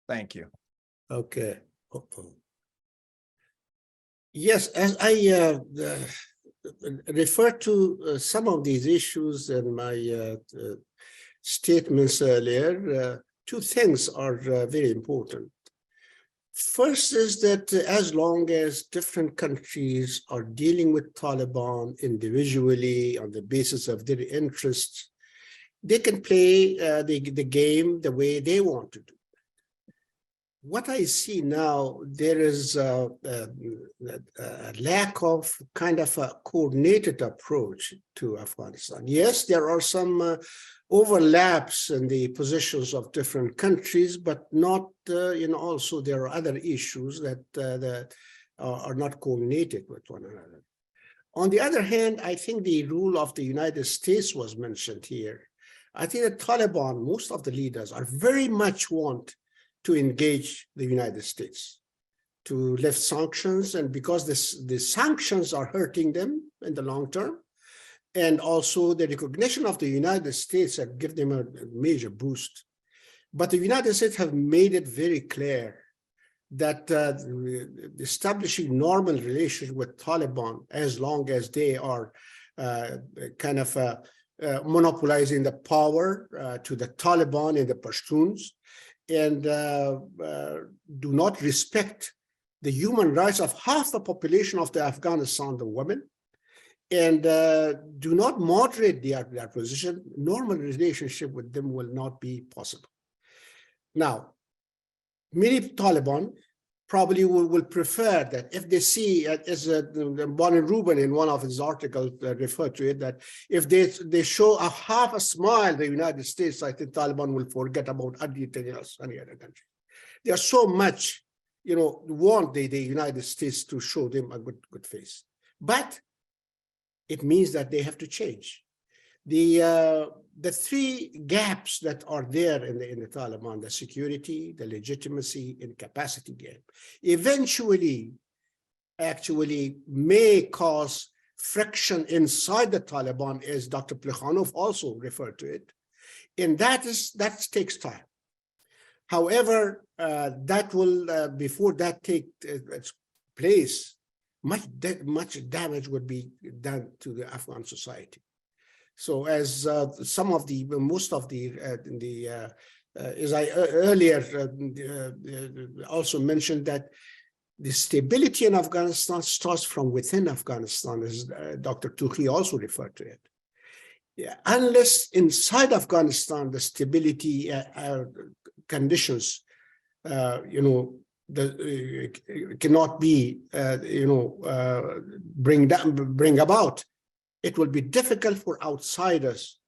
Thank you. Okay. Yes, as I referred to some of these issues in my statements earlier, two things are very important. First is that as long as different countries are dealing with Taliban individually on the basis of their interests, they can play the game the way they want to do. What I see now, there is a lack of kind of a coordinated approach to Afghanistan. Yes, there are some overlaps in the positions of different countries, but not, also there are other issues that are not coordinated with one another. On the other hand, I think the role of the United States was mentioned here. I think the Taliban, most of the leaders are very much want to engage the United States, to lift sanctions, and because the sanctions are hurting them in the long term, and also the recognition of the United States have given them a major boost. But the United States have made it very clear that establishing normal relations with Taliban, as long as they are monopolizing the power to the Taliban and the Pashtuns, and do not respect the human rights of half the population of the Afghanistan, the women, and do not moderate their position, normal relationship with them will not be possible. Now, many Taliban probably will prefer that if they see, as Bonnie Rubin in one of his articles referred to it, that if they show a half a smile, the United States, I think Taliban will forget about anything else, any other country. They are so much, want the United States to show them a good face. But it means that they have to change. The three gaps that are there in the Taliban, the security, the legitimacy, and capacity gap, eventually actually may cause friction inside the Taliban, as Dr. Plekhanov also referred to it. And that takes time. However, that will, before that takes place, much damage would be done to the Afghan society. So as as I earlier also mentioned, that the stability in Afghanistan starts from within Afghanistan, as Dr. Tuhi also referred to it. Yeah, unless inside Afghanistan the stability conditions, cannot be, bring about, it will be difficult for outsiders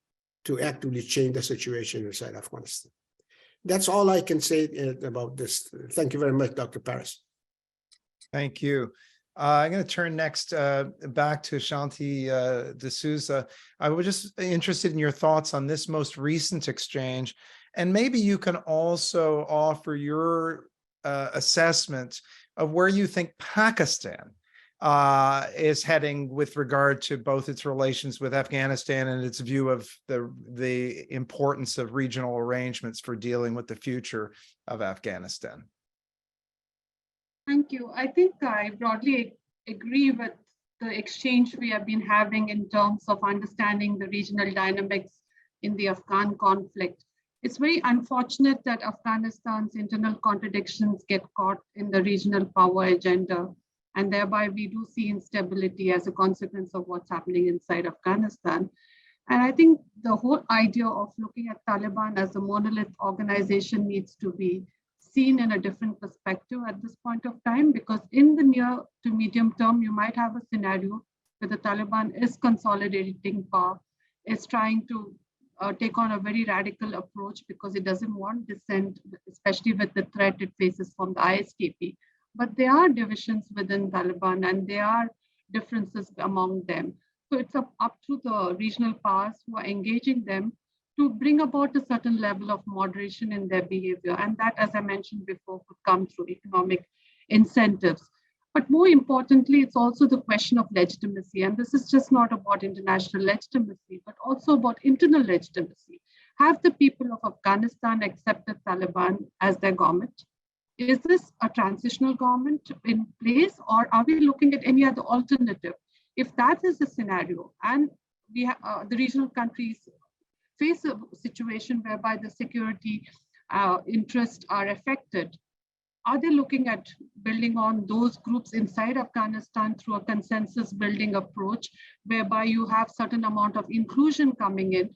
to actively change the situation inside Afghanistan. That's all I can say about this. Thank you very much, Dr. Paris. Thank you. I'm going to turn next back to Shanti D'Souza. I was just interested in your thoughts on this most recent exchange, and maybe you can also offer your assessment of where you think Pakistan is heading with regard to both its relations with Afghanistan and its view of the importance of regional arrangements for dealing with the future of Afghanistan. Thank you. I think I broadly agree with the exchange we have been having in terms of understanding the regional dynamics in the Afghan conflict. It's very unfortunate that Afghanistan's internal contradictions get caught in the regional power agenda, and thereby we do see instability as a consequence of what's happening inside Afghanistan. And I think the whole idea of looking at Taliban as a monolith organization needs to be seen in a different perspective at this point of time, because in the near to medium term, you might have a scenario where the Taliban is consolidating power, is trying to take on a very radical approach because it doesn't want dissent, especially with the threat it faces from the ISKP. But there are divisions within Taliban and there are differences among them. So it's up to the regional powers who are engaging them to bring about a certain level of moderation in their behavior. And that, as I mentioned before, could come through economic incentives. But more importantly, it's also the question of legitimacy. And this is just not about international legitimacy, but also about internal legitimacy. Have the people of Afghanistan accepted Taliban as their government? Is this a transitional government in place, or are we looking at any other alternative? If that is the scenario, and we the regional countries face a situation whereby the security interests are affected, are they looking at building on those groups inside Afghanistan through a consensus building approach, whereby you have certain amount of inclusion coming in,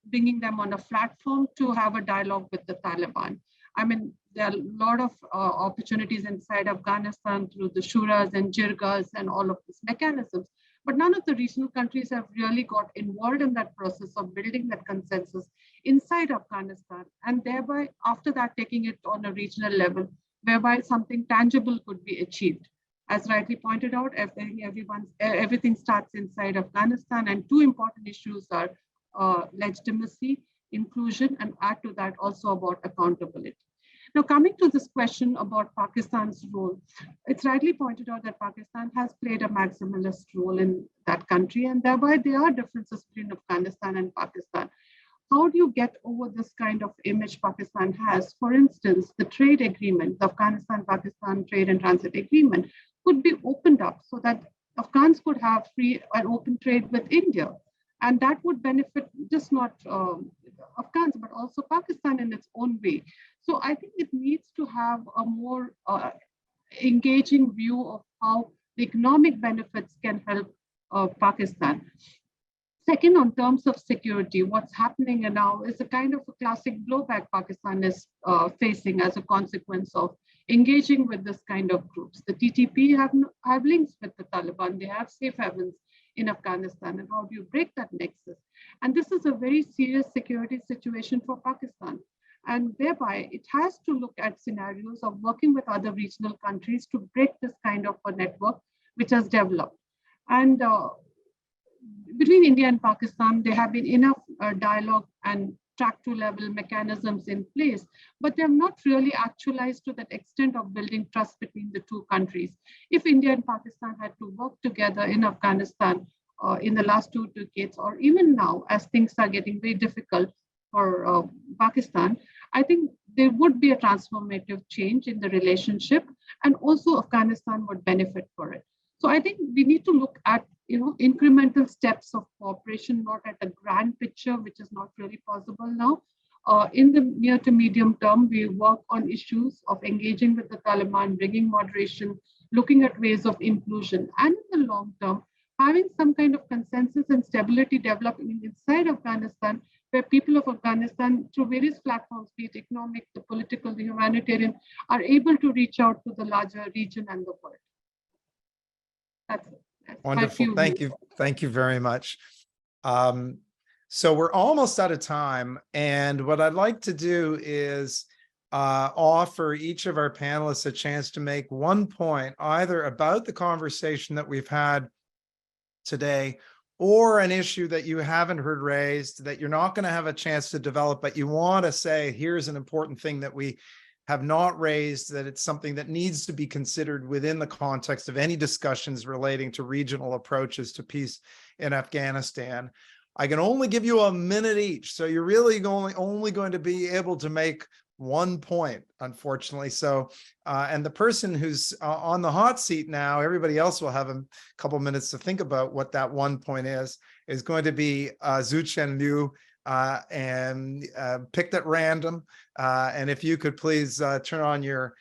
bringing them on a platform to have a dialogue with the Taliban? I mean, there are a lot of opportunities inside Afghanistan through the shuras and jirgas and all of these mechanisms. But none of the regional countries have really got involved in that process of building that consensus inside Afghanistan, and thereby after that taking it on a regional level, whereby something tangible could be achieved. As rightly pointed out, everything starts inside Afghanistan, and two important issues are legitimacy, inclusion, and add to that also about accountability. Now, coming to this question about Pakistan's role, it's rightly pointed out that Pakistan has played a maximalist role in that country, and thereby there are differences between Afghanistan and Pakistan. How do you get over this kind of image Pakistan has? For instance, the trade agreement, the Afghanistan-Pakistan Trade and Transit Agreement, could be opened up so that Afghans could have free and open trade with India. And that would benefit just not Afghans, but also Pakistan in its own way. So I think it needs to have a more engaging view of how the economic benefits can help Pakistan. Second, on terms of security, what's happening now is a kind of a classic blowback Pakistan is facing as a consequence of engaging with this kind of groups. The TTP have links with the Taliban. They have safe havens in Afghanistan. And how do you break that nexus? And this is a very serious security situation for Pakistan. And thereby, it has to look at scenarios of working with other regional countries to break this kind of a network which has developed. And between India and Pakistan, there have been enough dialogue and track-to-level mechanisms in place, but they have not really actualized to that extent of building trust between the two countries. If India and Pakistan had to work together in Afghanistan in the last 2 decades, or even now, as things are getting very difficult for Pakistan, I think there would be a transformative change in the relationship, and also Afghanistan would benefit for it. So I think we need to look at incremental steps of cooperation, not at a grand picture, which is not really possible now. In the near to medium term, we work on issues of engaging with the Taliban, bringing moderation, looking at ways of inclusion, and in the long term, having some kind of consensus and stability developing inside Afghanistan, where people of Afghanistan, through various platforms, be it economic, the political, the humanitarian, are able to reach out to the larger region and the world. That's it. Wonderful. Thank you. Thank you very much. So we're almost out of time. And what I'd like to do is offer each of our panelists a chance to make one point, either about the conversation that we've had today, or an issue that you haven't heard raised, that you're not going to have a chance to develop, but you want to say, here's an important thing that we have not raised that it's something that needs to be considered within the context of any discussions relating to regional approaches to peace in Afghanistan. I can only give you a minute each, so you're really only going to be able to make 1 point, unfortunately. So, and the person who's on the hot seat now, everybody else will have a couple minutes to think about what that 1 point is going to be Zuchen Liu, and picked at random. And if you could please turn on your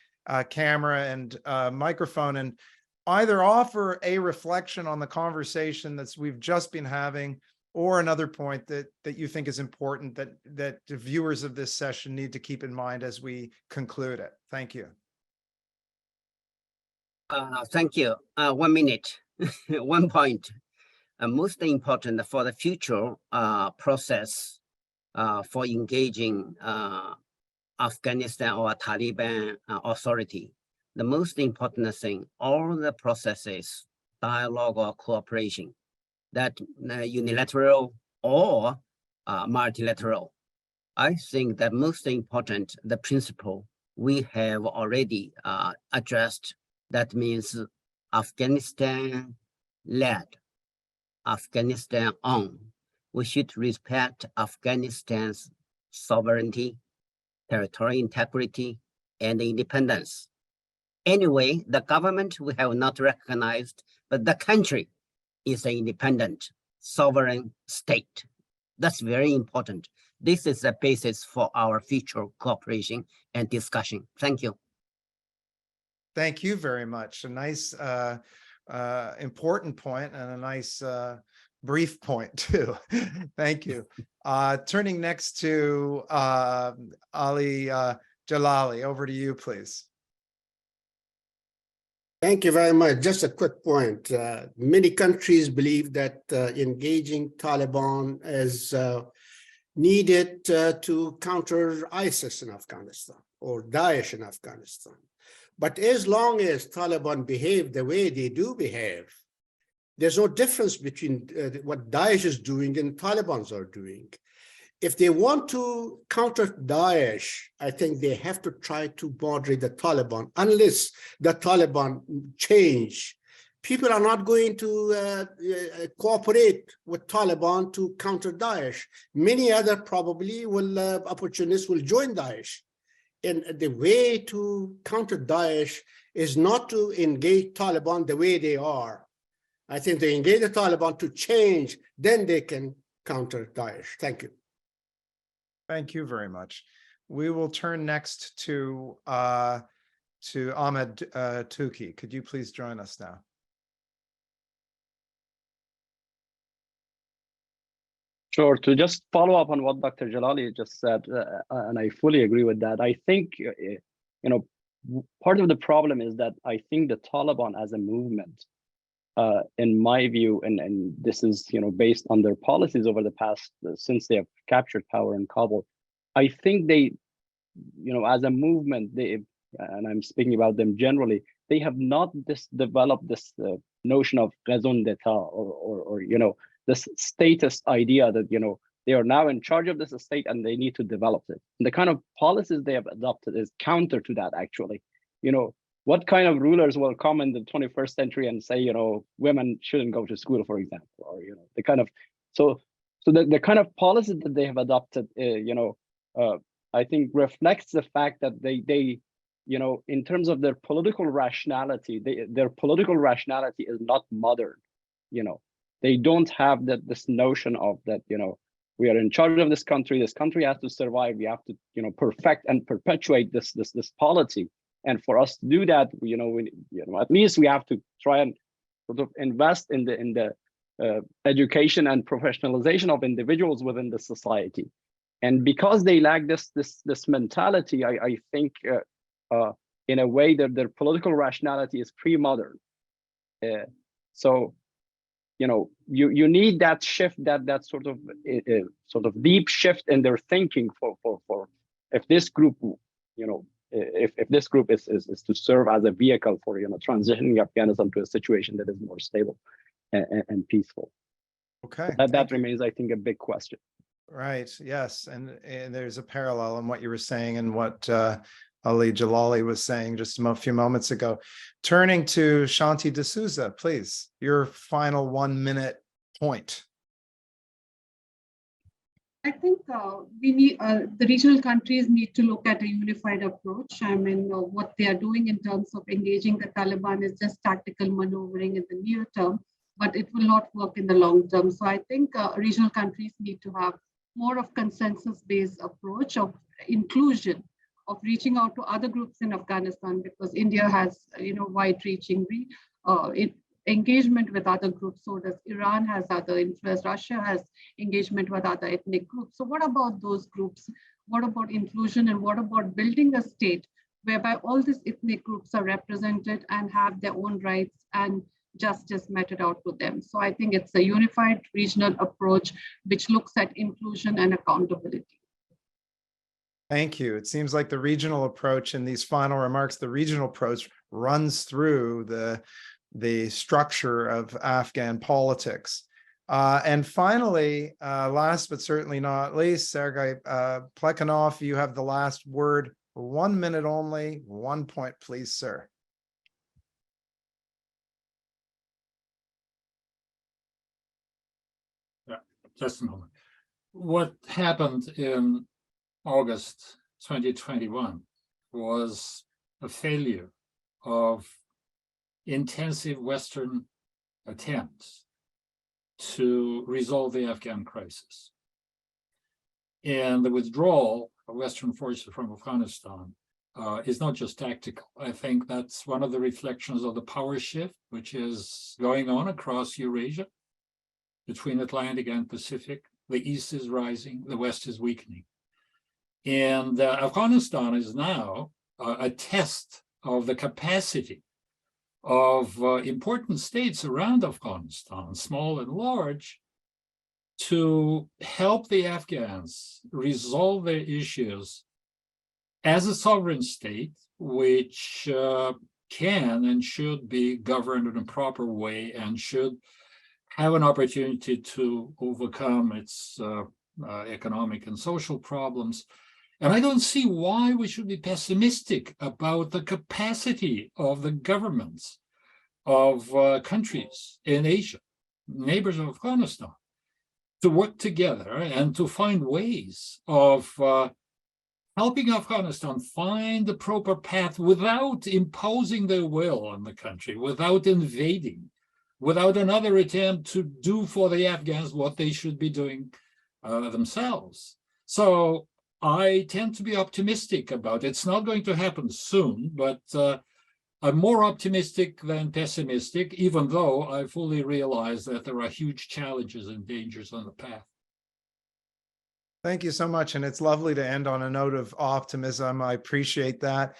camera and microphone and either offer a reflection on the conversation we've just been having, or another point that you think is important that the viewers of this session need to keep in mind as we conclude it. Thank you. Thank you. 1 minute, 1 point. Most important for the future process for engaging Afghanistan or Taliban authority. The most important thing, all the processes, dialogue or cooperation, that unilateral or multilateral. I think that most important, the principle we have already addressed, that means Afghanistan led, Afghanistan owned. We should respect Afghanistan's sovereignty, territorial integrity, and independence. Anyway, the government we have not recognized, but the country is an independent, sovereign state. That's very important. This is the basis for our future cooperation and discussion. Thank you. Thank you very much. A nice, important point and a nice brief point too. Thank you. Turning next to Ali Jalali, over to you, please. Thank you very much. Just a quick point. Many countries believe that engaging Taliban is needed to counter ISIS in Afghanistan or Daesh in Afghanistan. But as long as Taliban behave the way they do behave, there's no difference between what Daesh is doing and Talibans are doing. If they want to counter Daesh, I think they have to try to moderate the Taliban. Unless the Taliban change, people are not going to cooperate with Taliban to counter Daesh. Many other probably will, opportunists will join Daesh. And the way to counter Daesh is not to engage Taliban the way they are. I think they engage the Taliban to change, then they can counter Daesh. Thank you. Thank you very much. We will turn next to Ahmed Touki. Could you please join us now? Sure. To just follow up on what Dr. Jalali just said, and I fully agree with that. I think, part of the problem is that I think the Taliban as a movement, in my view, and this is based on their policies over the past, since they have captured power in Kabul, I think they, as a movement, and I'm speaking about them generally, they have not developed this notion of raison d'etat or this statist idea that they are now in charge of this state and they need to develop it. And the kind of policies they have adopted is counter to that. Actually, what kind of rulers will come in the 21st century and say, women shouldn't go to school, for example, or the kind of the kind of policies that they have adopted, I think reflects the fact that they in terms of their political rationality, their political rationality is not modern. They don't have this notion of that, we are in charge of this country has to survive, we have to perfect and perpetuate this polity. And for us to do that, at least we have to try and sort of invest in the education and professionalization of individuals within the society. And because they lack this mentality, I think in a way that their political rationality is pre-modern. So you need that shift, that sort of deep shift in their thinking for if this group, if this group is to serve as a vehicle for transitioning Afghanistan to a situation that is more stable and peaceful. Okay, that remains, I think, a big question. Right. Yes, and there's a parallel in what you were saying and what Ali Jalali was saying just a few moments ago. Turning to Shanti D'Souza, please, your final 1 minute point. I think we need the regional countries need to look at a unified approach. I mean, what they are doing in terms of engaging the Taliban is just tactical maneuvering in the near term, but it will not work in the long term. So I think regional countries need to have more of consensus-based approach of inclusion, of reaching out to other groups in Afghanistan, because India has, wide-reaching engagement with other groups. So does Iran has other interests. Russia has engagement with other ethnic groups. So what about those groups? What about inclusion, and what about building a state whereby all these ethnic groups are represented and have their own rights and justice meted out to them? So I think it's a unified regional approach which looks at inclusion and accountability. Thank you. It seems like the regional approach in these final remarks, the regional approach runs through the structure of Afghan politics. And finally, last but certainly not least, Sergei Plekhanov, you have the last word. 1 minute only, 1 point, please, sir. Yeah, just a moment. What happened in August 2021 was a failure of intensive Western attempts to resolve the Afghan crisis. And the withdrawal of Western forces from Afghanistan is not just tactical. I think that's one of the reflections of the power shift, which is going on across Eurasia between Atlantic and Pacific. The East is rising, the West is weakening. And Afghanistan is now a test of the capacity of important states around Afghanistan, small and large, to help the Afghans resolve their issues as a sovereign state, which can and should be governed in a proper way and should have an opportunity to overcome its economic and social problems. And I don't see why we should be pessimistic about the capacity of the governments of countries in Asia, neighbors of Afghanistan, to work together and to find ways of helping Afghanistan find the proper path without imposing their will on the country, without invading, without another attempt to do for the Afghans what they should be doing themselves. So I tend to be optimistic about it. It's not going to happen soon, but I'm more optimistic than pessimistic, even though I fully realize that there are huge challenges and dangers on the path. Thank you so much. And it's lovely to end on a note of optimism. I appreciate that.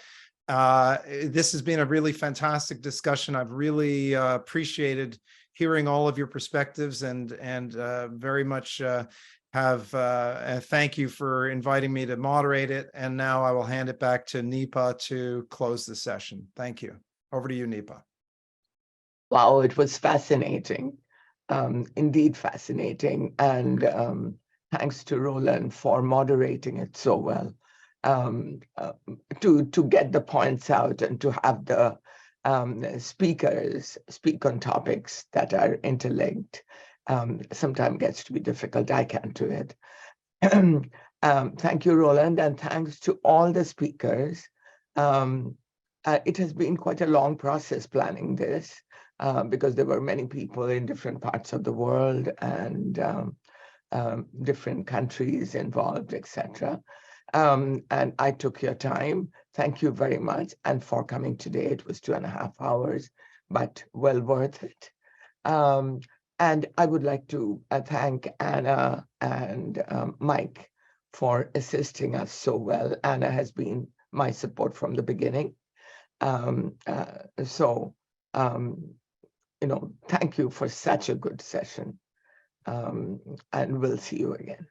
This has been a really fantastic discussion. I've really appreciated hearing all of your perspectives and very much thank you for inviting me to moderate it. And now I will hand it back to Nipa to close the session. Thank you. Over to you, Nipa. Wow, it was fascinating. Indeed fascinating. And thanks to Roland for moderating it so well. To get the points out and to have the speakers speak on topics that are interlinked sometimes gets to be difficult. I can't do it. Thank you, Roland, and thanks to all the speakers. It has been quite a long process planning this because there were many people in different parts of the world and different countries involved, etc. And I took your time. Thank you very much. And for coming today, it was 2.5 hours, but well worth it. And I would like to thank Anna and Mike for assisting us so well. Anna has been my support from the beginning. Thank you for such a good session. And we'll see you again.